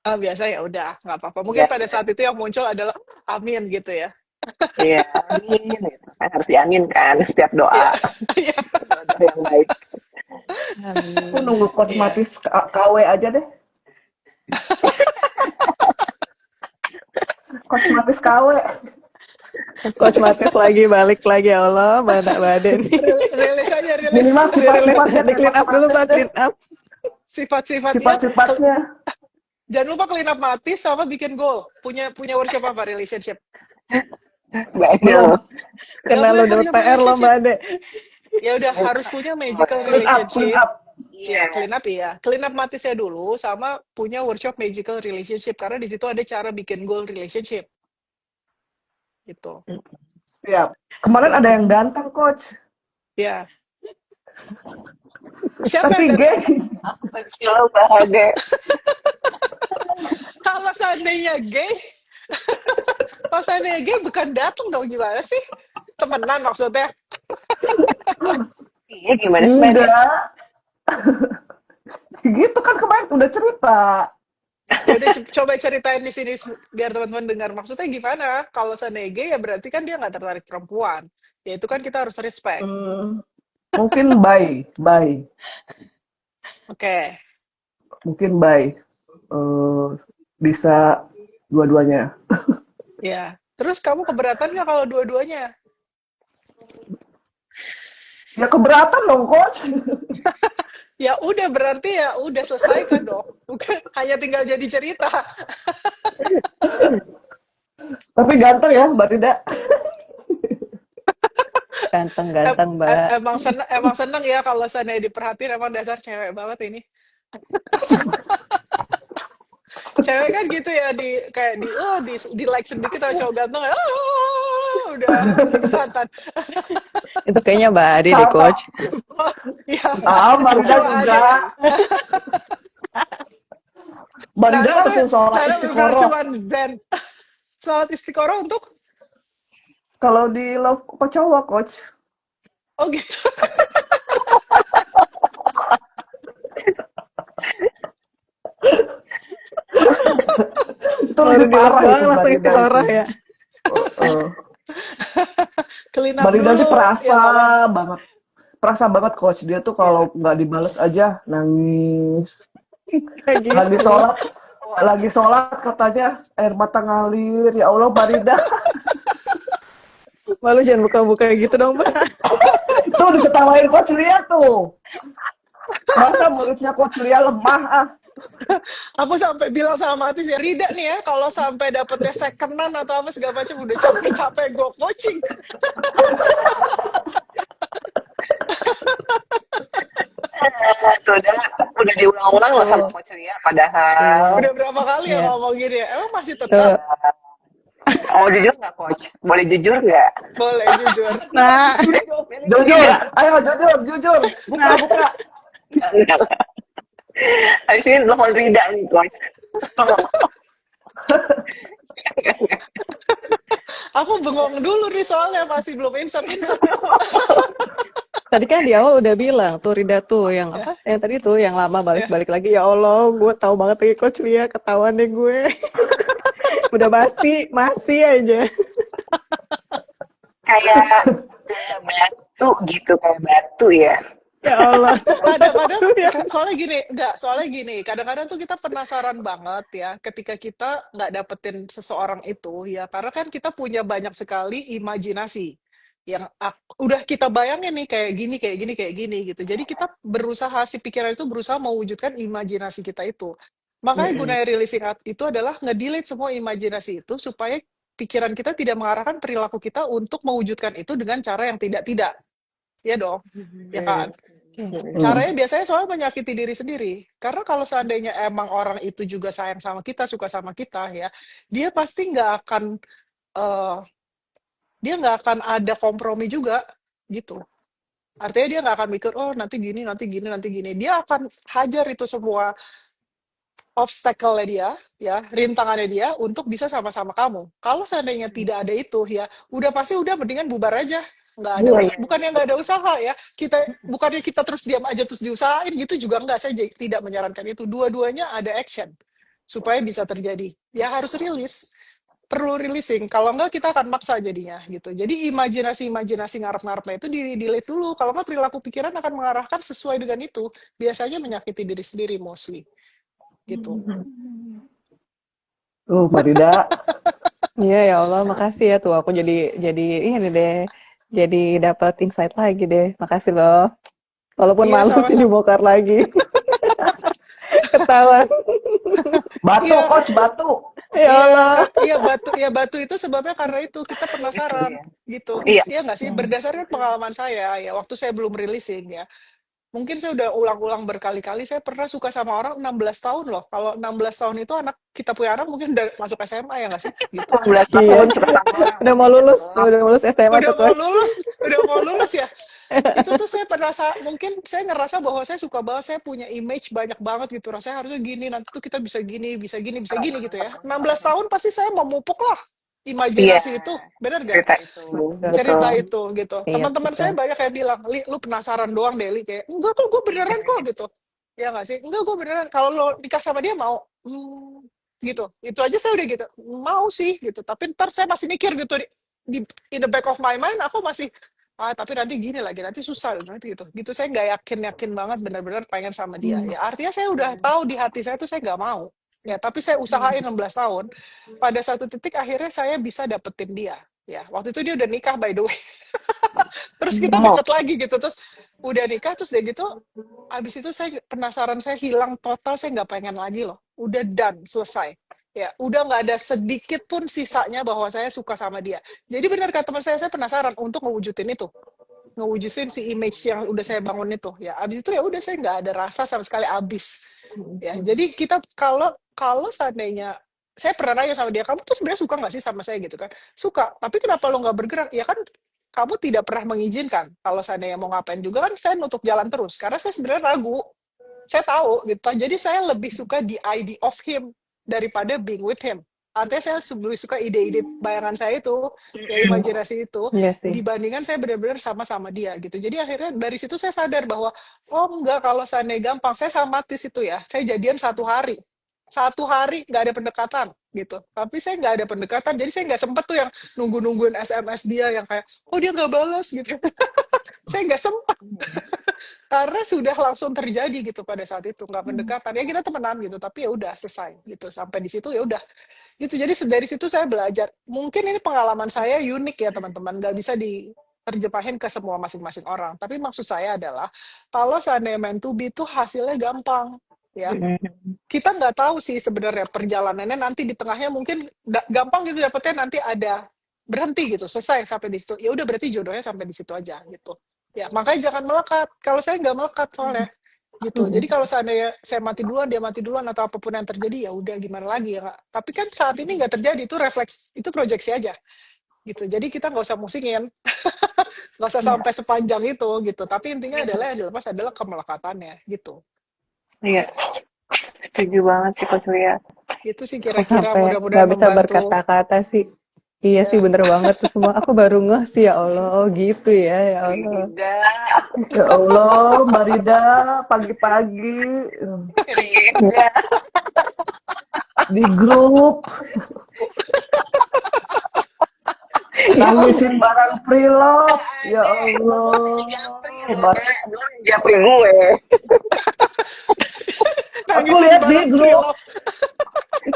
Biasa ya udah nggak apa-apa. Mungkin Iya. pada saat itu yang muncul adalah amin gitu ya. Iya, amin. Gitu. Kan harus diaminkan setiap doa. Iya. Doa yang baik. Aku nunggu coach Iya. Matis KW aja deh. Coach Matis KW. Coach Matis lagi balik lagi ya Allah, Mbak Baden. Rilis aja rilis. Minimal sifat-sifatnya Di clean up dulu, Mbak, clean up. Sifat-sifatnya. Sifat-sifatnya. Jangan lupa clean up mati sama bikin goal. Punya workshop apa relationship? Banyak. Karena lo udah PR lo, Mbak Ade. Ya udah harus punya magical Clean up, clean relationship. up. Iya, clean up ya. Clean up mati saya dulu sama punya workshop magical relationship karena di situ ada cara bikin goal relationship. Gitu. Siap. Kemarin ada yang ganteng coach. Ya. Siapa Tapi yang gay. Silo bahagia. kalau seandainya gay, kalau seandainya gay bukan datang dong gimana sih? Temenan maksudnya. Iya gimana sih Mbak? Enggak. Gitu kan kemarin udah cerita. Ya udah coba ceritain di sini biar teman-teman dengar maksudnya gimana. Kalau seandainya gay ya berarti kan dia nggak tertarik perempuan. Ya itu kan kita harus respect. Mungkin bye. Oke. Mungkin bye. Bisa dua-duanya. Ya. Terus kamu keberatan nggak kalau dua-duanya? Ya keberatan dong, Coach. Ya udah, berarti ya udah selesaikan dong. Bukan hanya tinggal jadi cerita. Tapi ganteng ya, Mbak Rida. Ganteng-ganteng, Mbak. Emang seneng ya kalau saya diperhatiin, emang dasar cewek banget ini. Cewek kan gitu ya, di like sedikit sama cowok ganteng, udah pingsan. Itu kayaknya Mbak Adi deh, Sama. Coach. Ya, Mbak Rida coba juga. ada. Mbak Rida Saya tuh, langsung sholat saya benar istiqoroh. cuma band salat istiqoroh untuk, Kalau di love apa cowok, Coach? oh gitu. Itu Baru lebih parah dilakukan itu Mbak langsung Rida itu. istiqoroh ya. Heeh. Clean up Mbak Rida dulu. ini perasa Ya, makanya. banget. Perasa banget, Coach. Dia tuh kalau nggak dibales aja nangis. Kayak Lagi gitu. sholat, lagi sholat katanya air mata ngalir. Ya Allah, Mbak Rida. Malu jangan buka-buka gitu dong, Mbak. Tuh diketawain Coach Lia tuh. Masa muridnya Coach Lia lemah ah. Aku sampai bilang sama Atis ya, Rida nih ya, kalau sampai dapetnya secondan atau apa segala macam, udah capek-capek gue coaching. Tuh udah diulang-ulang loh sama Coach Ria, padahal. Udah berapa kali ya Iya. ngomong gini ya, emang masih Tuh. tetap. Mau jujur nggak, Coach? Boleh jujur nggak? Boleh jujur. Nah, Jujur, ayo jujur. Buka. Enggak. Habis ini telepon Rida nih, Coach. Aku bengong dulu nih soalnya masih belum insert. tadi kan di awal udah bilang tuh Rida tuh yang apa? Yang tadi tuh yang lama balik-balik lagi. Ya Allah, gue tahu banget lagi Coach Lia, ketahuan deh gue. Udah masih aja. Kayak batu gitu, kayak batu ya. Ya Allah. Kadang-kadang soalnya gini, kadang-kadang tuh kita penasaran banget ya ketika kita nggak dapetin seseorang itu ya, karena kan kita punya banyak sekali imajinasi yang udah kita bayangin nih kayak gini gitu. Jadi kita berusaha, si pikiran itu berusaha mewujudkan imajinasi kita itu. Makanya gunanya releasing art itu adalah nge-delete semua imajinasi itu supaya pikiran kita tidak mengarahkan perilaku kita untuk mewujudkan itu dengan cara yang tidak-tidak. Ya dong, ya kan? Caranya biasanya soalnya menyakiti diri sendiri. Karena kalau seandainya emang orang itu juga sayang sama kita, suka sama kita ya, dia pasti eh, nggak akan ada kompromi juga gitu. Artinya dia nggak akan mikir, oh nanti gini, nanti gini, nanti gini. Dia akan hajar itu semua obstacle-nya dia, ya, rintangannya dia untuk bisa sama-sama kamu. Kalau seandainya tidak ada itu, ya, udah mendingan bubar aja. Nggak ada bukannya nggak ada usaha ya. Bukannya kita terus diam aja terus diusahain gitu juga nggak. Saya tidak menyarankan itu. Dua-duanya ada action supaya bisa terjadi. Ya harus rilis. Perlu releasing. Kalau nggak kita akan maksa jadinya gitu. Jadi imajinasi ngarep-ngarepnya itu delete dulu. Kalau nggak perilaku pikiran akan mengarahkan sesuai dengan itu. Biasanya menyakiti diri sendiri mostly. Gitu. Mbak Rida. Iya ya Allah, makasih ya tuh aku jadi ini deh. Jadi dapat insight lagi deh. Makasih loh. Walaupun Iya, malu sih sama-sama. dibongkar lagi. Ketahuan. Batu, Iya. Coach, batu. Ya Allah. Iya batu itu sebabnya karena itu kita penasaran gitu. Iya. Iya nggak sih? Berdasarkan pengalaman saya ya, waktu saya belum releasing ya. Mungkin saya udah ulang-ulang berkali-kali, saya pernah suka sama orang 16 tahun loh. Kalau 16 tahun itu kita punya anak mungkin udah masuk SMA ya nggak sih? Gitu. 16 tahun suka sama orang. Udah mau lulus SMA tuh Coach. Udah mau lulus ya. Itu tuh saya mungkin saya ngerasa bahwa saya suka banget, saya punya image banyak banget gitu. Rasanya harusnya gini, nanti tuh kita bisa gini gitu ya. 16 tahun pasti saya memupuk lah imajinasi itu, benar gak? Cerita itu gitu. Iya, Teman-teman betul. saya banyak yang bilang, Li, lu penasaran doang deh, Li. Kayak, enggak kok, gue beneran kok gitu. Ya nggak sih? Enggak, gue beneran. Kalau lo nikah sama dia mau, gitu. Itu aja saya udah gitu. Mau sih gitu. Tapi ntar saya masih mikir gitu in the back of my mind, aku masih tapi nanti gini lagi, nanti susah nanti gitu. Gitu saya nggak yakin banget benar-benar pengen sama dia. Ya artinya saya udah tahu di hati saya tuh saya nggak mau. Ya, tapi saya usahain 16 tahun. Pada satu titik akhirnya saya bisa dapetin dia. Ya, waktu itu dia udah nikah by the way. Terus kita Mau. deket lagi gitu, terus udah nikah, terus udah gitu, abis itu saya penasaran, saya hilang total, saya nggak pengen lagi loh, udah done, selesai. Ya, udah nggak ada sedikit pun sisanya bahwa saya suka sama dia. Jadi benar kata teman saya penasaran untuk ngewujudin itu, ngewujudin si image yang udah saya bangun itu. Ya, abis itu ya udah saya nggak ada rasa sama sekali abis. Ya, jadi kita kalau kalau seandainya saya pernah nanya sama dia, kamu tuh sebenarnya suka nggak sih sama saya gitu kan? Suka, tapi kenapa lo nggak bergerak? Ya kan kamu tidak pernah mengizinkan. Kalau seandainya mau ngapain juga kan saya nutup jalan terus. Karena saya sebenarnya ragu. Saya tahu gitu. Jadi saya lebih suka the idea of him daripada being with him. Artinya saya lebih suka ide-ide bayangan saya itu, ya imajinasi itu, Iya sih. dibandingkan saya benar-benar sama-sama dia gitu. Jadi akhirnya dari situ saya sadar bahwa, oh enggak, kalau seandainya gampang, saya sama Tis itu ya, saya jadian 1 hari. 1 hari nggak ada pendekatan gitu. Tapi saya nggak ada pendekatan, jadi saya nggak sempet tuh yang nunggu-nungguin SMS dia yang kayak, oh dia nggak balas gitu. Saya nggak sempat karena sudah langsung terjadi gitu pada saat itu, nggak pendekatan ya, kita temenan gitu, tapi ya udah selesai gitu, sampai di situ ya udah gitu. Jadi dari situ saya belajar, mungkin ini pengalaman saya unik ya teman-teman, nggak bisa diterjemahin ke semua masing-masing orang, tapi maksud saya adalah kalau seandainya meant to be itu hasilnya gampang ya. Kita nggak tahu sih sebenarnya perjalanannya nanti di tengahnya, mungkin gampang gitu dapetnya, nanti ada berhenti gitu, selesai sampai di situ, ya udah berarti jodohnya sampai di situ aja gitu. Ya, makanya jangan melekat. Kalau saya nggak melekat soalnya gitu. Jadi kalau seandainya saya mati duluan, dia mati duluan, atau apapun yang terjadi, ya udah gimana lagi ya, Kak. Tapi kan saat ini nggak terjadi, itu refleks, itu proyeksi aja gitu. Jadi kita nggak usah musingin, nggak usah sampai sepanjang itu gitu. Tapi intinya adalah yang dilepas adalah kemelekatannya gitu. Iya, setuju banget sih Coach Lia. Itu sih Aku kira-kira sampai mudah-mudahan nggak bisa membantu. berkata-kata sih. Iya sih, Ya. bener banget tuh semua. Aku baru ngeh sih, ya Allah. Oh gitu ya, ya Allah. Rida, Ya Allah, Mbak Rida, pagi-pagi Rida. di grup nangisin barang pre-love. Ya Allah. Bar- Japri gue. Aku Nangisin lihat di barang grup pre-love.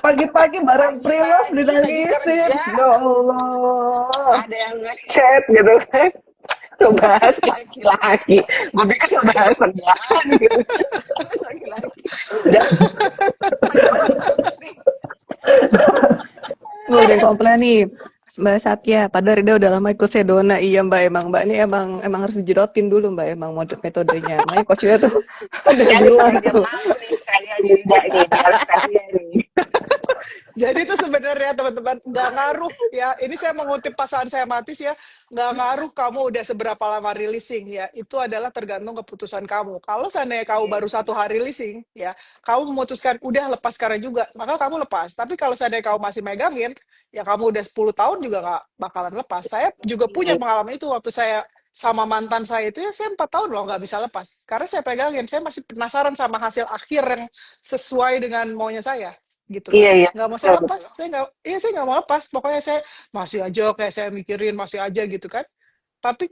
pagi-pagi barang pre-love dinangisin. Ya Allah. Ada yang ngechat gitu kan. Ngebahas laki-laki. Gue pikir ngebahas kerjaan gitu. Ngebahas laki-laki. Dan Tuh ada yang komplain nih, Mbak Satya. Padahal Rida udah lama ikut Sedona. Iya Mbak, Mbak ini emang harus dijedotin dulu Mbak, emang metodenya. Makanya Coach Rida tuh udah bilang tuh. nih sekalian Rida nih. Harus sekalian nih. Jadi itu sebenarnya teman-teman nggak ngaruh ya. Ini saya mengutip pasangan saya Matis ya, nggak ngaruh kamu udah seberapa lama releasing ya. Itu adalah tergantung keputusan kamu. Kalau seandainya kamu baru 1 hari releasing ya, kamu memutuskan udah lepas sekarang juga, maka kamu lepas. Tapi kalau seandainya kamu masih megangin, ya kamu udah 10 tahun juga nggak bakalan lepas. Saya juga punya pengalaman itu waktu saya sama mantan saya itu ya, saya 4 tahun loh nggak bisa lepas. Karena saya pegangin, saya masih penasaran sama hasil akhir yang sesuai dengan maunya saya gitu loh. Iya, iya. Nggak mau saya lepas, saya nggak mau lepas, pokoknya saya masih aja kayak saya mikirin, masih aja gitu kan. Tapi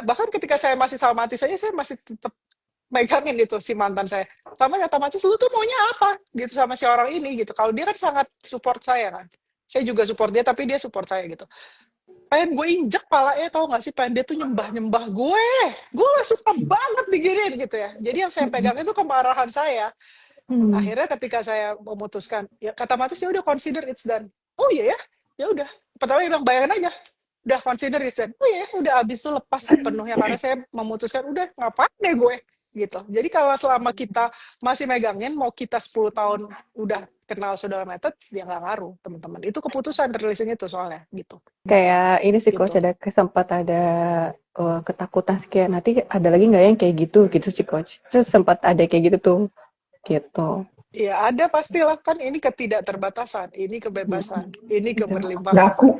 bahkan ketika saya masih sama Mati saya masih tetap megangin itu si mantan saya, sama kata Mati, lu tuh maunya apa gitu sama si orang ini gitu. Kalau dia kan sangat support saya kan, saya juga support dia, tapi dia support saya gitu. Pengen gue injek palanya, tau gak sih, pengen dia tuh nyembah gue gak suka banget diginiin gitu ya. Jadi yang saya pegang itu kemarahan saya. Akhirnya ketika saya memutuskan, ya kata Matis, ya udah consider it's done. Oh iya ya, ya udah. Pertama dia bilang bayangin aja, udah consider it's done. Oh iya, udah abis itu lepas sepenuhnya karena saya memutuskan udah ngapain deh gue gitu. Jadi kalau selama kita masih megangin, mau kita 10 tahun udah kenal saudara method, ya nggak ngaruh teman-teman. Itu keputusan releasing itu soalnya gitu. Kayak ini sih Coach, Gitu. sempat ada ketakutan sih, kayak nanti ada lagi nggak yang kayak gitu sih Coach. Terus sempat ada kayak gitu tuh. Gitu. Ya ada pastilah, kan ini ketidakterbatasan, ini kebebasan, ini keberlimpahan. Ngaku.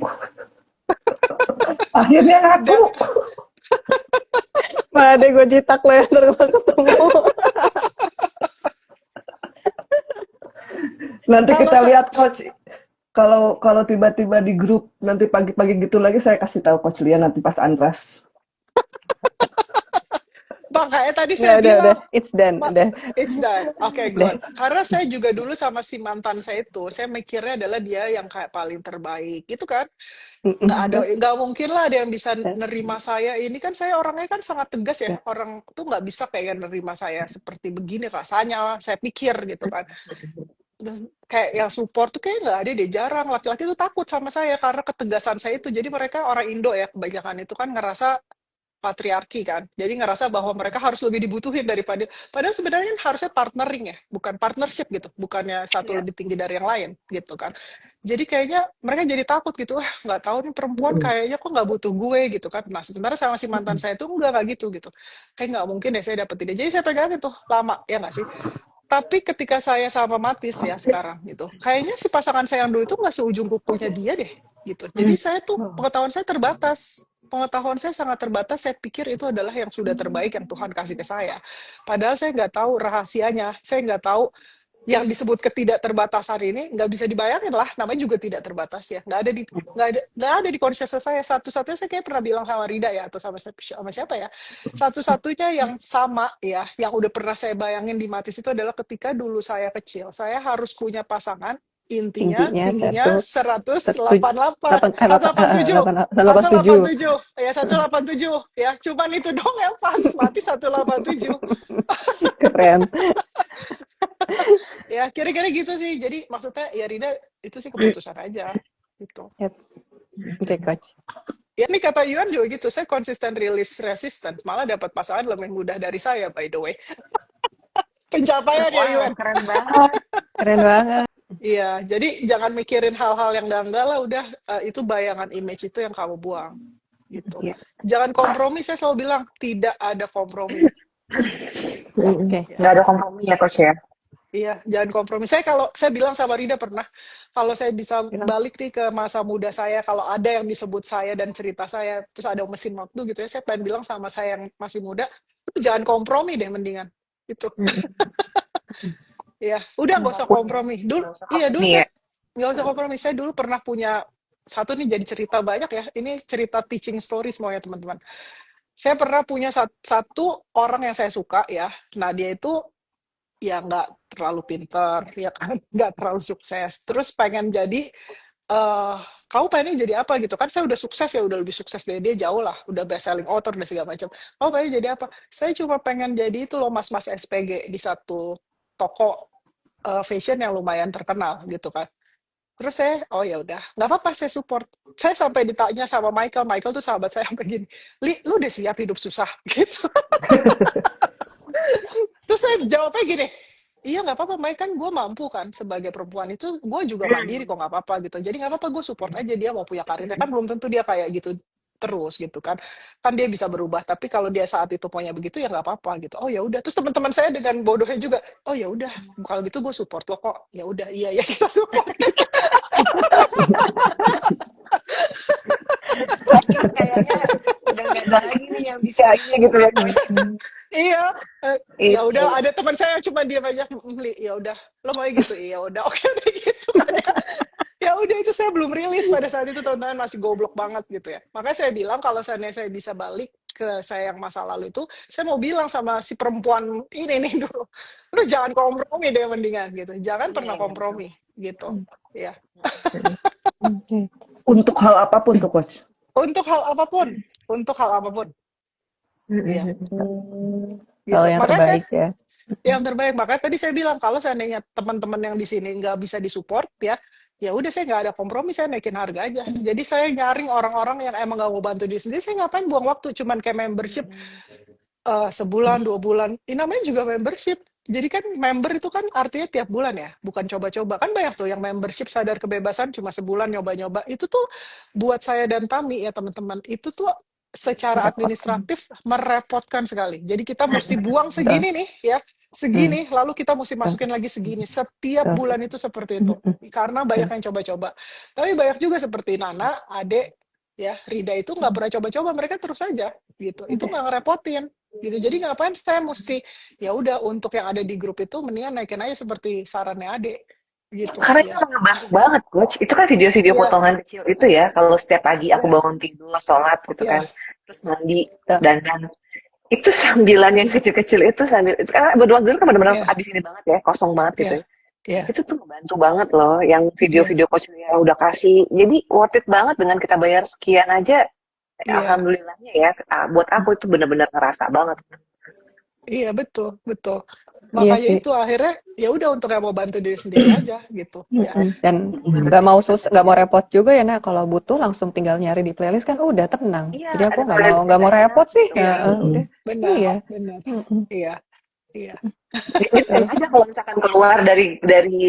Akhirnya ngaku. Mana ada gue citak lo yang ketemu. Nanti Kalau kita lihat Coach. Kalau tiba-tiba di grup nanti pagi-pagi gitu lagi, saya kasih tahu Coach Lia nanti pas Andras. Makanya tadi Nggak, saya udah, bilang, it's done, Ma, udah, it's done. Oke, udah. good. Karena saya juga dulu sama si mantan saya itu, saya mikirnya adalah dia yang kayak paling terbaik, gitu kan? Nggak mungkin lah ada yang bisa nerima saya. Ini kan saya orangnya kan sangat tegas ya. Orang tuh nggak bisa kayak nerima saya seperti begini rasanya. Saya pikir gitu kan. Terus kayak yang support tuh kayak nggak ada deh, jarang. Laki-laki tuh takut sama saya karena ketegasan saya itu. Jadi mereka orang Indo ya kebanyakan itu kan ngerasa patriarki kan. Jadi ngerasa bahwa mereka harus lebih dibutuhin daripada, padahal sebenarnya kan harusnya partnering ya, bukan partnership gitu. Bukannya satu Iya. lebih tinggi dari yang lain gitu kan. Jadi kayaknya mereka jadi takut gitu, wah nggak tahu nih perempuan kayaknya kok nggak butuh gue gitu kan. Nah sebenarnya sama si mantan saya tuh nggak gitu gitu. Kayak nggak mungkin deh saya dapetin dia. Jadi saya pegangin tuh lama, ya nggak sih? Tapi ketika saya sama Matis ya sekarang gitu, kayaknya si pasangan saya yang dulu itu nggak seujung kukunya dia deh gitu. Jadi saya tuh pengetahuan saya terbatas. Pengetahuan saya sangat terbatas. Saya pikir itu adalah yang sudah terbaik yang Tuhan kasih ke saya. Padahal saya nggak tahu rahasianya. Saya nggak tahu yang disebut ketidakterbatasan ini nggak bisa dibayangin lah. Namanya juga tidak terbatas ya. Nggak ada di consciousness saya. Satu-satunya saya kayak pernah bilang sama Rida ya atau sama siapa ya. Satu-satunya yang sama ya, yang udah pernah saya bayangin di Matis itu adalah ketika dulu saya kecil, saya harus punya pasangan intinya Tingginya tingginya 188 187 187. 187 ya 187 ya cuman itu dong yang pas mati 187 Keren. ya kira-kira gitu sih. Jadi maksudnya ya Rida itu sih keputusan aja gitu. Yep. Oke, Coach. Ya ini kata Yuan juga gitu, saya konsisten release resistance, malah dapat pasangan lebih mudah dari saya by the way. Pencapaian ya Yuan. Keren banget. Keren banget. Iya, jadi jangan mikirin hal-hal yang enggak lah, udah itu bayangan image itu yang kamu buang gitu. Iya. Jangan kompromi, saya selalu bilang tidak ada kompromi. Oke. Nggak ada kompromi ya Coach ya. Iya, jangan kompromi. Kalau saya bilang sama Rida pernah, kalau saya bisa balik nih ke masa muda saya, kalau ada yang disebut saya dan cerita saya, terus ada mesin waktu gitu ya, saya pengen bilang sama saya yang masih muda, "Lu jangan kompromi deh mendingan. Gitu. Ya, udah nggak usah kompromi. Dulu, iya dulu saya nggak usah kompromi. Saya dulu pernah punya satu nih jadi cerita banyak ya. Ini cerita teaching story semuanya teman-teman. Saya pernah punya satu orang yang saya suka ya. Nah dia itu ya nggak terlalu pinter, ya kan, nggak terlalu sukses. Terus pengen jadi, kamu pengen jadi apa gitu kan? Saya udah sukses ya, udah lebih sukses dari dia jauh lah, udah best selling author dan segala macam. Kamu pengen jadi apa? Saya cuma pengen jadi itu loh mas-mas SPG di satu toko fashion yang lumayan terkenal gitu kan. Terus saya, oh ya udah, nggak apa-apa saya support. Saya sampai ditanya sama Michael tuh sahabat saya sampai gini, Li, lu udah siap hidup susah gitu. Terus saya jawabnya gini, iya nggak apa-apa, Mike kan gue mampu kan sebagai perempuan itu, gue juga mandiri kok nggak apa-apa gitu. Jadi nggak apa-apa gue support aja dia mau punya karirnya kan belum tentu dia kayak gitu terus gitu kan. Kan dia bisa berubah. Tapi kalau dia saat itu punya begitu ya nggak apa-apa gitu. Oh ya udah. Terus teman-teman saya dengan bodohnya juga, oh ya udah kalau gitu gue support lo kok. Ya udah iya ya kita support. Kayaknya udah nggak ada lagi nih yang bisa ini gitu ya. Iya, ya udah ada teman saya cuma dia banyak ya udah lo mau gitu iya udah oke udah gitu ya udah itu saya belum rilis pada saat itu teman-teman masih goblok banget gitu ya. Makanya saya bilang kalau saya bisa balik ke saya yang masa lalu itu saya mau bilang sama si perempuan ini nih dulu lu jangan kompromi deh mendingan gitu jangan pernah kompromi gitu ya. Untuk hal apapun tuh Coach. Untuk hal apapun ya. Kalau yang terbaik ya. Yang terbaik. Makanya tadi saya bilang kalau seandainya teman-teman yang di sini nggak bisa disupport ya udah saya nggak ada kompromi, saya naikin harga aja. Jadi saya nyaring orang-orang yang emang nggak mau bantu diri sendiri. Saya ngapain buang waktu cuman kayak membership sebulan 2 bulan. Ini namanya juga membership. Jadi kan member itu kan artinya tiap bulan ya, bukan coba-coba. Kan banyak tuh yang membership sadar kebebasan cuma sebulan nyoba-nyoba. Itu tuh buat saya dan Tami ya teman-teman. Itu tuh secara administratif merepotkan sekali. Jadi kita mesti buang segini nih ya, segini, lalu kita mesti masukin lagi segini. Setiap bulan itu seperti itu. Karena banyak yang coba-coba. Tapi banyak juga seperti Nana, Ade, ya Rida itu nggak pernah coba-coba, mereka terus aja gitu. Itu nggak ngerepotin gitu. Jadi ngapain saya mesti ya udah untuk yang ada di grup itu mendingan naikin aja seperti sarannya Ade gitu. Karena itu ngebantu banget Coach. Itu kan video-video potongan kecil itu ya. Kalau setiap pagi aku bangun tidur, sholat gitu kan, terus mandi, dandan. Itu sambilan yang kecil-kecil itu sambil karena berdua dulu kan benar-benar Iya, abis ini banget ya, kosong banget gitu iya, ya. iya, Itu tuh ngebantu banget loh, yang iya, video-video coachnya udah kasih. Jadi worth it banget dengan kita bayar sekian aja. iya, Alhamdulillahnya ya, buat aku itu benar-benar ngerasa banget. iya, betul, betul. Iya Makanya sih. itu akhirnya ya udah untuk yang mau bantu diri sendiri aja gitu ya. Dan Mm-mm. nggak mau repot juga ya, nah kalau butuh langsung tinggal nyari di playlist kan udah tenang. Iya, Jadi aku ada playlist nggak mau banyak repot sih. gitu Iya, kan. Mm-mm. Udah. benar, Iya. benar. Mm-mm. Iya, iya, Ini sayang aja kalau misalkan keluar dari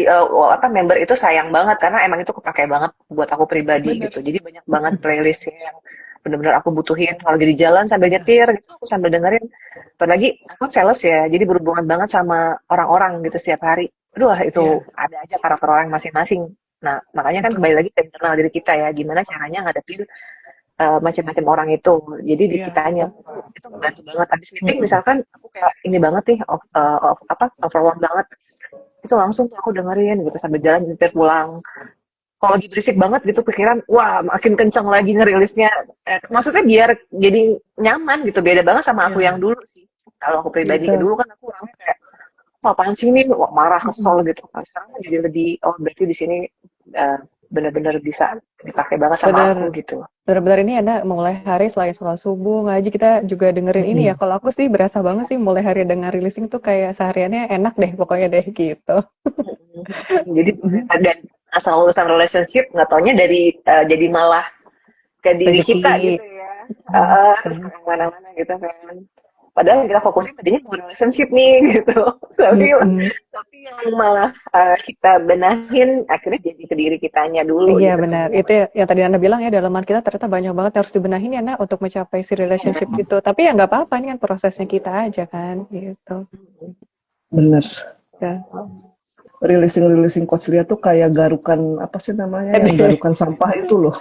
apa member itu sayang banget karena emang itu kepake banget buat aku pribadi benar. gitu. Jadi banyak banget playlist yang benar-benar aku butuhin kalau jadi jalan sambil Iya, nyetir gitu aku sambil dengerin. Apalagi aku kan sales ya, jadi berhubungan banget sama orang-orang gitu setiap hari. Aduh, iya, itu ada aja karakter orang masing-masing. Nah, makanya kan betul. kembali lagi ke internal diri kita ya, gimana caranya ngadepin macam-macam orang itu. Jadi di Iya, kitanya itu ngebantu banget. Habis meeting Mm-mm. misalkan aku kayak ini banget nih, overwhelmed banget. Itu langsung tuh aku dengerin gitu sambil jalan nyetir pulang. Kalau lagi berisik banget gitu pikiran, wah makin kenceng lagi ngerilisnya. Maksudnya biar jadi nyaman gitu. Beda banget sama aku iya, yang dulu sih. Kalau aku pribadi Betul. dulu kan aku orangnya kayak, wah apaan sih ini, wah marah kesel Mm-mm. gitu. Nah, sekarang kan jadi lebih, oh berarti di sini benar-benar bisa dipakai banget sama aku Bener. gitu. Bener-bener ini Anda mulai hari selain sholat subuh ngaji kita juga dengerin ini ya. Mm-mm. Kalau aku sih berasa banget sih mulai hari dengan releasing tuh kayak sehariannya enak deh pokoknya deh gitu. Jadi dan asal urusan relationship nggak taunya jadi malah ke diri Rezeki. kita gitu ya. Terus ke mana-mana gitu kan. Padahal yang kita fokusin tadinya mau relationship nih gitu. Tapi Mm-mm. tapi yang malah kita benahin akhirnya jadi ke diri kitanya dulu Iya gitu benar. semua. Itu yang tadi Anda bilang ya dalaman kita ternyata banyak banget yang harus dibenahin ya nak untuk mencapai si relationship itu. Tapi ya nggak apa-apa ini kan prosesnya kita aja kan gitu. Bener. Ya. Releasing coach Lia tuh kayak garukan apa sih namanya yang garukan sampah itu loh.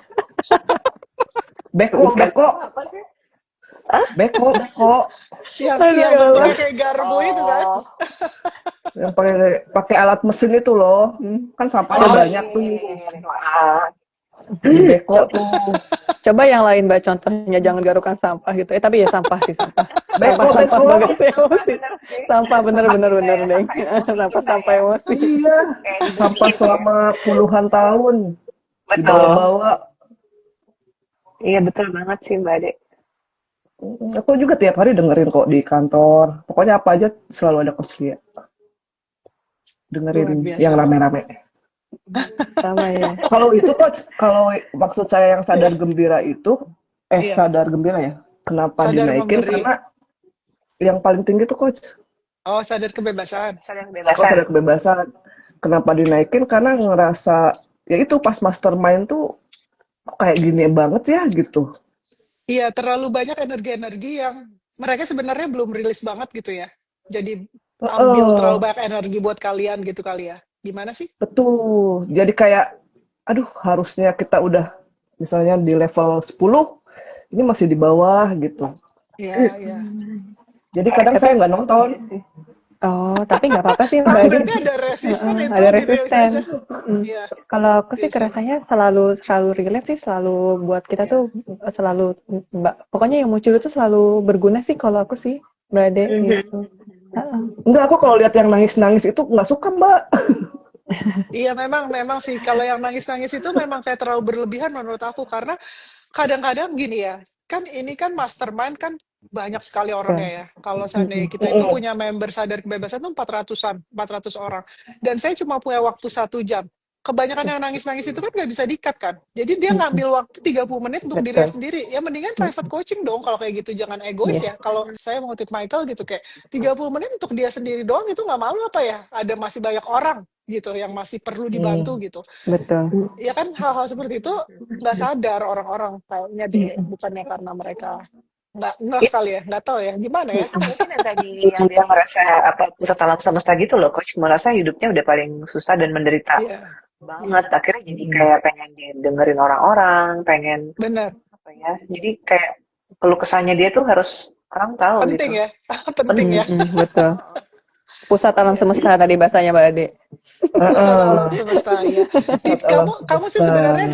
Beko, beko, Apa sih? beko, beko. yang Aduh ya bentuknya Allah. kayak garpu itu kan. Oh, Yang pakai pakai alat mesin itu loh. Hmm. Kan sampahnya oh banyak iya, tuh. iya, iya, iya. Di beko tuh. Coba yang lain Mbak contohnya jangan garukan sampah gitu. Tapi ya sampah sih sampah. Beko, Sampah beko. banget sih Sampah emosi. bener sih. Sampah Sampah bener kita ya, deh. sampah emosi kita Sampah ya. emosi. Iya. Kayak Sampah dibersihin ya. selama puluhan tahun Betul. dibawa-bawa. Iya betul banget sih Mbak Ade. Aku juga tiap hari dengerin kok di kantor. Pokoknya apa aja selalu ada coach Lia. Luar Dengerin biasa. yang rame-rame. Sama ya. Kalau itu coach, kalau maksud saya yang sadar gembira itu, Iya, sadar gembira ya. Kenapa sadar dinaikin? memberi. Karena yang paling tinggi tuh coach. Oh, sadar kebebasan. Sadar Oh, kebebasan. sadar kebebasan. Kenapa dinaikin? Karena ngerasa ya itu pas mastermind tuh kok kayak gini banget ya gitu. Iya, terlalu banyak energi-energi yang mereka sebenarnya belum rilis banget gitu ya. Jadi ambil terlalu Heeh, banyak energi buat kalian gitu kali ya. Gimana sih? betul. Jadi kayak aduh harusnya kita udah misalnya di level 10 ini masih di bawah gitu. Iya, iya. Jadi kadang saya nggak nonton. Oh, tapi nggak apa-apa sih Mbak Oh, Adi. berarti ada resisten itu Ada dirilis resisten. aja. Mm. Iya, Kalau aku sih biasa. kerasanya selalu relate sih, selalu buat kita Iya. tuh selalu pokoknya yang muncul itu selalu berguna sih kalau aku sih Mbak Ade gitu. Heeh. Enggak, aku kalau lihat yang nangis-nangis itu nggak suka, Mbak. Iya, memang sih kalau yang nangis-nangis itu memang kayak terlalu berlebihan menurut aku karena kadang-kadang gini ya, kan ini kan mastermind kan banyak sekali orangnya ya. Kalau seandainya kita itu punya member sadar kebebasan tuh 400 orang. Dan saya cuma punya waktu 1 jam. Kebanyakan yang nangis-nangis itu kan nggak bisa di-cut kan. Jadi dia ngambil waktu 30 menit untuk dirinya Betul. sendiri. Ya mendingan private coaching dong kalau kayak gitu. Jangan egois ya. Kalau saya mengutip Michael gitu kayak 30 menit untuk dia sendiri doang itu nggak malu apa ya? Ada masih banyak orang gitu yang masih perlu dibantu gitu. Betul. Ya kan hal-hal seperti itu nggak sadar orang-orang kayaknya deh, bukannya karena mereka nggak Iya, kali ya, nggak tahu ya gimana ya. itu mungkin yang tadi yang dia merasa apa pusat alam semesta gitu loh, coach merasa hidupnya udah paling susah dan menderita Iya, banget. Akhirnya jadi kayak pengen dengerin orang-orang, pengen benar, apa ya? Jadi kayak keluh kesahnya dia tuh harus orang tahu penting gitu. ya, penting ya. Betul. Pusat alam semesta tadi bahasanya Mbak Ade. Pusat Heeh, alam semesta ya. pusat alam Kamu sih semesta. sebenarnya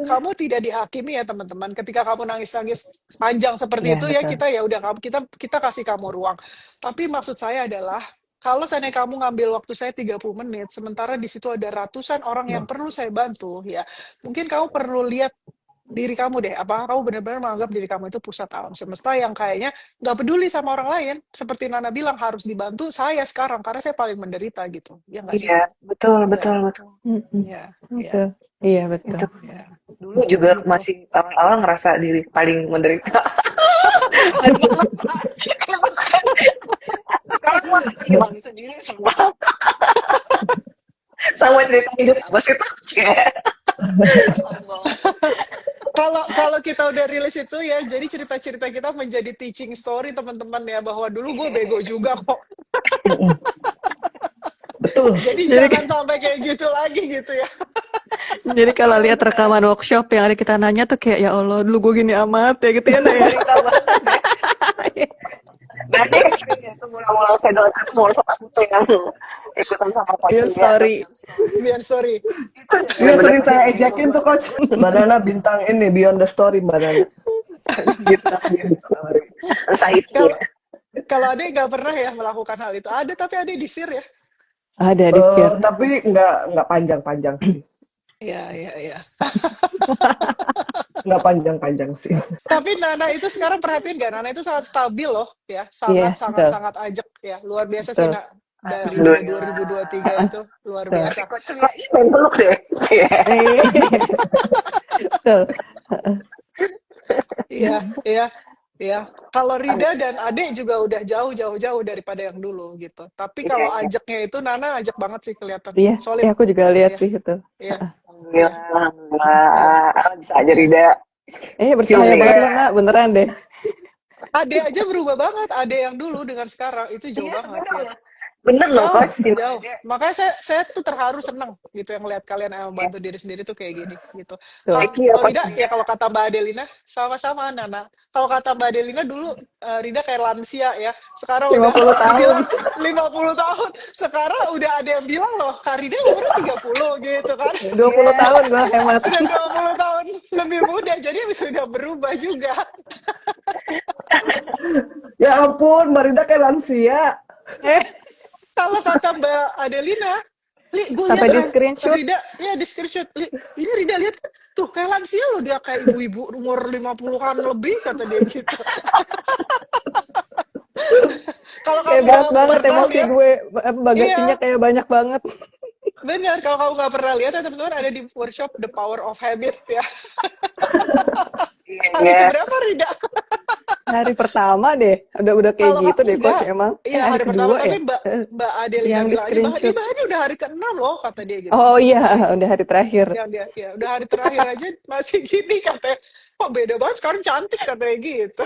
kamu tidak dihakimi ya teman-teman. Ketika kamu nangis-nangis panjang seperti Iya, itu ya betul. kita ya udah kita kasih kamu ruang. Tapi maksud saya adalah kalau seandainya kamu ngambil waktu saya 30 menit, sementara di situ ada ratusan orang yang perlu saya bantu, ya mungkin kamu perlu lihat diri kamu deh, apakah kamu benar-benar menganggap diri kamu itu pusat alam semesta yang kayaknya nggak peduli sama orang lain, seperti Nana bilang harus dibantu saya sekarang karena saya paling menderita gitu, ya nggak sih? Iya, betul, Ya, betul, betul. Mm-mm. ya, ya, Betul. Iya, betul. Itu ya. dulu juga Gitu. masih awal-awal ngerasa diri paling menderita. Sekarang mah gimana sendiri sama sama cerita hidup bos itu. Kalau kita udah rilis itu ya, jadi cerita-cerita kita menjadi teaching story teman-teman ya, bahwa dulu gue bego juga kok. Mm-mm. Betul. Jadi Jadi jangan sampai kayak gitu lagi gitu ya. Jadi kalau lihat rekaman workshop yang ada kita nanya tuh kayak ya Allah dulu gue gini amat ya gitu ya Nak ya. Cerita banget deh. Nanti itu mula-mula saya doang aku mau sama aku yang ikutan sama Pak Real story. Biar sorry. Itu Iya sering saya ejakin tuh coach. Mbak Nana bintang ini Beyond the Story Mbak Nana. Bintang Beyond the Story. Said Kalau ya. kalau Ade nggak pernah ya melakukan hal itu. Ada tapi Ade di fear ya. Ada di fear. Tapi nggak panjang-panjang sih. Iya, iya, iya. Nggak panjang-panjang sih. Tapi Nana itu sekarang perhatiin gak? Nana itu sangat stabil loh ya. Iya, betul. Sangat ajak ya. Luar biasa sih Betul. Nak. Dari Alhamdulillah. 2023 itu luar Betul. biasa. Coach lagi main peluk deh. Betul. Iya, iya, iya. Kalau Rida dan Ade juga udah jauh daripada yang dulu gitu. Tapi kalau Iya, iya. ajaknya itu Nana ajak banget sih kelihatan. Iya, Solid. aku juga lihat Iya, sih itu. iya. Alhamdulillah, alhamdulillah. Bisa aja Rida. Bersahaya Iya. banget loh, Nak. Beneran deh. Ade aja berubah banget. Ade yang dulu dengan sekarang itu jauh Iya, banget bener ya. loh. Bener loh, Jauh, Coach. jauh. Makanya saya tuh terharu seneng gitu yang lihat kalian yang bantu diri sendiri tuh kayak gini gitu. Tuh. Kalau Thank you, kalau Coach. Rida ya kalau kata Mbak Adelina sama-sama Nana. Kalau kata Mbak Adelina dulu Rida kayak lansia ya. Sekarang 50 udah tahun. bilang 50 tahun. Sekarang udah ada yang bilang loh, Kak Rida umurnya 30 gitu kan. 20 tahun gue hemat. Udah 20 tahun lebih muda jadi sudah berubah juga. Ya ampun, Mbak Rinda kayak lansia. Kalau kata Mbak Adelina, gue Sampai lihat di screenshot. Rida, ya di screenshot. Ini Rida lihat tuh kayak lansia loh dia kayak ibu-ibu umur 50-an lebih kata dia gitu. Kalau kamu Kayak berat nggak banget pernah emosi lihat, gue. Bagasinya iya kayak banyak banget. benar. Kalau kamu nggak pernah lihat ya teman-teman ada di workshop The Power of Habit ya. Hari Iya. keberapa Rida? Hari pertama deh. Udah kayak Kalau gitu deh enggak, coach emang. iya Hari hari pertama kedua tapi ya. Mbak Adelina Yang di bilang aja screenshot. ini udah hari ke-6 loh kata dia gitu. Oh iya, udah hari terakhir. Yang dia ya udah hari terakhir aja masih gini katanya. Kok beda banget sekarang cantik katanya gitu.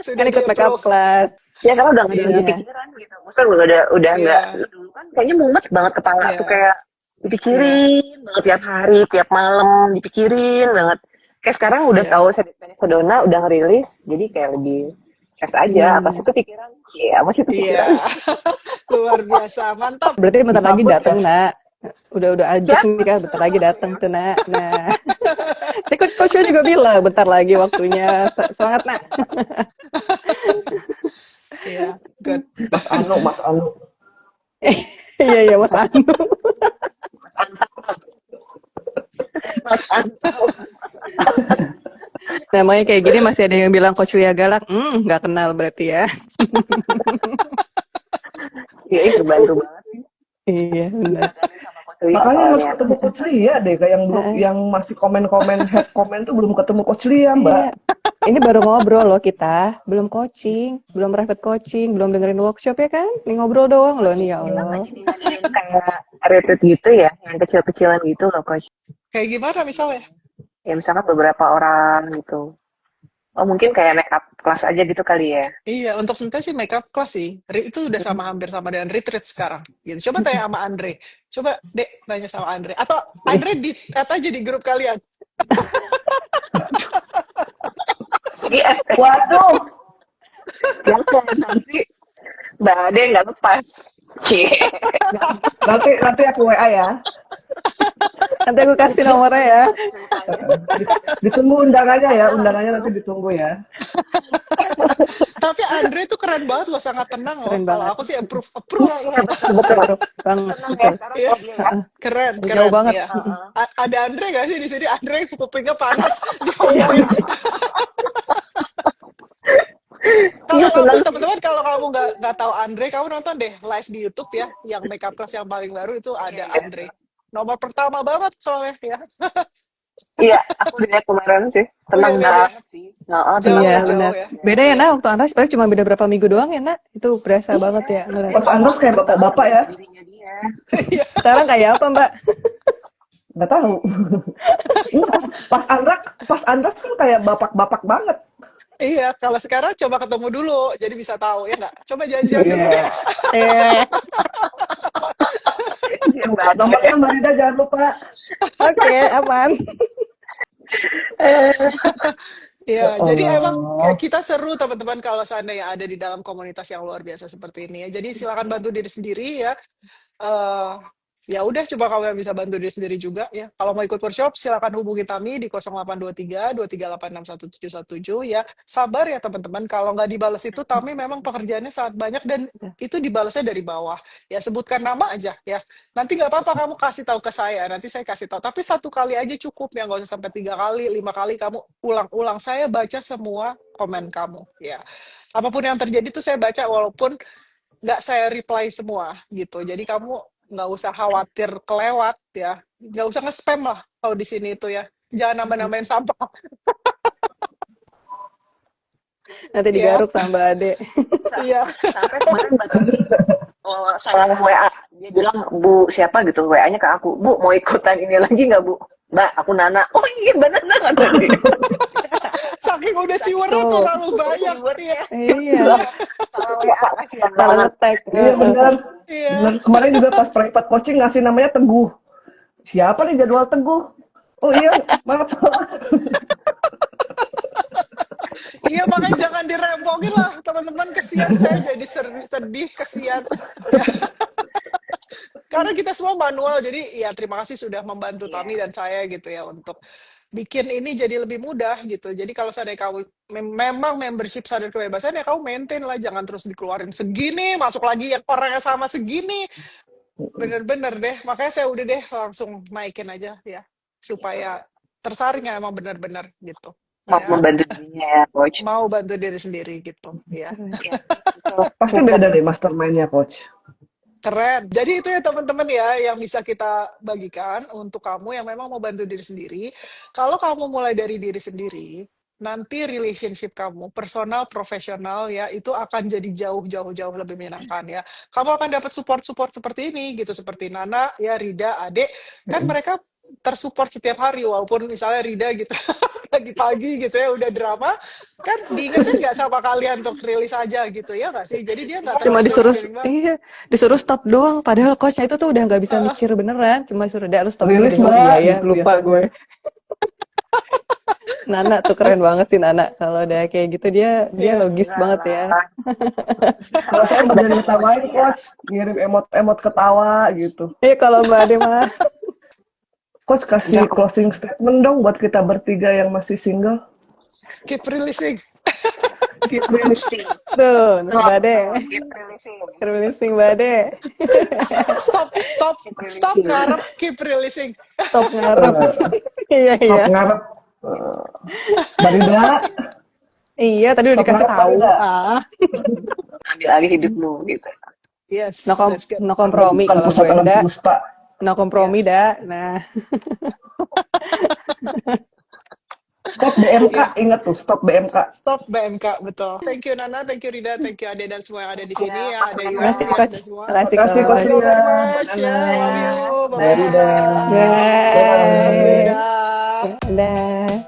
Sudah Kan ikut makeup di-approve. class. Ya karena udah nggak ada lagi Iya. pikiran gitu. Maksudnya udah Iya. nggak dulu kan kayaknya mumet banget kepala Iya. tuh kayak dipikirin banget tiap hari, tiap malam dipikirin banget. Kayak sekarang udah Iya. tahu Sedona udah ngerilis, jadi kayak lebih fresh aja. Apa sih kepikiran? Iya, masih Iya. kepikiran. Luar biasa. Mantap. Berarti bentar lagi Disambut datang, ya. Nak. Udah ajak nih kan, bentar lagi datang tuh, Nak. Nah. Coach juga bilang bentar lagi waktunya. Semangat, Nak. Iya. Good. Mas Anu. Iya, Mas Anu. Mas Anto. Namanya kayak gini masih ada yang bilang Coach Lia galak. Nggak kenal berarti ya. Iya, itu bantu banget sih. Iya, benar. Sama Coach Lia Makanya harus soalnya. ketemu Coach Lia deh, kayak yang belum, yang masih komen-komen, head komen tuh belum ketemu Coach Lia, Mbak. Iya. Ini baru ngobrol loh kita, belum coaching, belum private coaching, belum dengerin workshop ya kan? Ini ngobrol doang loh nih ya Kita Allah. lagi ngadain kayak retreat gitu ya, yang kecil-kecilan gitu loh, Coach. Kayak gimana misalnya? Ya misalkan beberapa orang gitu. Oh mungkin kayak makeup kelas aja gitu kali ya. Iya, untuk sementara sih makeup class sih. Itu udah hampir sama dengan retreat sekarang. Gitu. Coba tanya sama Andre. Coba Dek tanya sama Andre. Atau Andre add aja di grup kalian. Iya. Waduh, Jangan nanti Mbak Ade nggak lepas. Cie. Nanti aku WA ya. Nanti aku kasih nomornya ya. Ditunggu undangannya ya, undangannya nanti ditunggu ya. Tapi Andre itu keren banget loh, sangat tenang loh. Keren Kalau banget. aku sih approve, Iya, approve. iya betul. Banget, Tenang ya betul. sekarang Iya, kalau dia ya. keren, Jauh keren. banget. Iya. Ada Andre gak sih di sini? Andre kupingnya panas Iya. diomongin. Kalau Iya kamu tenang. teman-teman, kalau kamu nggak tahu Andre, kamu nonton deh live di YouTube ya, yang makeup class yang paling baru itu ada Iya. Andre. Nomor pertama banget soalnya ya. Iya, aku lihat kemarin sih. Tenang Udah lihat ya. banget sih. Heeh, tenang Iya, Jauh, banget. jauh benar. ya. Beda ya, Iya. Nak, waktu Andras paling cuma beda berapa minggu doang ya, Nak? Itu berasa banget ya Terus ngeliat. dia Pas Andros kayak confident banget bapak-bapak ya. sama dirinya dia. Iya. Sekarang kayak apa, Mbak? Nggak tahu. Pas Andros kan kayak bapak-bapak banget. Iya, kalau sekarang coba ketemu dulu, jadi bisa tahu ya nggak? Coba janjian dulu. Iya. Eh, Iya, Mbak Ade. Nomornya Mbak Rida jangan lupa. oke, aman. Iya, Ya jadi emang Allah. kita seru teman-teman kalau seandainya ada di dalam komunitas yang luar biasa seperti ini ya. Jadi silakan bantu diri sendiri ya. Eh ya udah, coba kamu yang bisa bantu diri sendiri juga ya. Kalau mau ikut workshop silakan hubungi Tami di 0823 238611717 ya. Sabar ya teman-teman, kalau nggak dibalas itu Tami memang pekerjaannya sangat banyak dan itu dibalasnya dari bawah. Ya sebutkan nama aja ya. Nanti nggak apa-apa kamu kasih tahu ke saya, nanti saya kasih tahu. Tapi satu kali aja cukup ya, nggak usah sampai 3 kali, 5 kali kamu ulang-ulang. Saya baca semua komen kamu ya. Apapun yang terjadi tuh saya baca walaupun nggak saya reply semua gitu. Jadi kamu nggak usah khawatir kelewat ya. Nggak usah nge-spam lah kalau di sini itu ya. Jangan nambah-nambahin sampah Nanti ya. digaruk sama Mbak Ade. Iya. Sampai kemarin Mbak Tami saya WA, dia bilang, Bu siapa gitu, WA-nya ke aku, Bu mau ikutan ini lagi nggak Bu? Mbak, aku Nana. Oh iya Mbak Nana kata dia. Saking udah siwernya Tuh. terlalu banyak. Iya. Iya, Sama WA kasihan salah banget. ngetek. Iya benar. Iya. Benar. Kemarin juga pas private coaching ngasih namanya Teguh. Siapa nih jadwal Teguh? Oh iya, maaf. Iya, makanya jangan dirempokin lah teman-teman, kesian saya jadi sedih, kesian. Ya. Karena kita semua manual, jadi ya terima kasih sudah membantu Tami dan saya gitu ya untuk bikin ini jadi lebih mudah gitu. Jadi kalau seandainya kamu memang membership sadar kebebasan ya kamu maintain lah, jangan terus dikeluarin segini, masuk lagi yang orangnya sama segini. Bener-bener deh, makanya saya udah deh langsung naikin aja ya, supaya tersaring ya emang bener-bener gitu. Mau Ya, membantu dirinya ya, Coach. mau bantu diri sendiri gitu ya. Iya, betul. Pasti beda deh mastermind-nya, Coach. Keren. Jadi itu ya teman-teman ya yang bisa kita bagikan untuk kamu yang memang mau bantu diri sendiri. Kalau kamu mulai dari diri sendiri, nanti relationship kamu, personal, profesional ya, itu akan jadi jauh lebih menyenangkan ya. Kamu akan dapat support seperti ini gitu, seperti Nana, ya, Rida, Ade, kan mereka tersupport setiap hari, walaupun misalnya Rida gitu pagi-pagi gitu ya udah drama, kan diingetin nggak sama kalian untuk rilis aja gitu ya nggak sih? Jadi dia nggak Cuma terlalu disuruh, feeling banget. iya, disuruh stop doang. Padahal coachnya itu tuh udah nggak bisa mikir beneran. Cuma disuruh, "Dak, lu stop dulu Rilis, deh." Oh, Mbak, iya ya, gitu lupa biasanya. gue. Nana tuh keren banget sih Nana. Kalau udah kayak gitu dia Iya. logis banget ya. Kalau saya beneran ngetawain, Coach. Ngirim emot ketawa gitu. Iya kalau Mbak Ade mah. Coach kasih closing statement dong buat kita bertiga yang masih single. Keep releasing. Keep releasing. Tuh, Mbak Ade. Keep releasing. Releasing Mbak Ade. Stop ngarep, keep releasing. Stop ngarep. Iya, Stop iya. ngarep. Mbak Rida, Iya, tadi udah Stop dikasih ngarep, tahu. Mbak Rida. Ah, Ambil alih hidupmu gitu. Yes, no, let's go. no kompromi bukan kalau pusat gue alam ndak. semesta. No kompromi dah. Nah, Stop BMK, ingat tuh, stop BMK. Stop BMK, betul. Thank you Nana, thank you Rida, thank you Ade dan semua yang ada di sini ya, ada terima Yuan kasih ya, coach. dan semua. Terima kasih Terima kasih, coach. Thank you very Coach. much ya, love you, Mbak Rida. bye-bye. Bye. Dadah. Dah.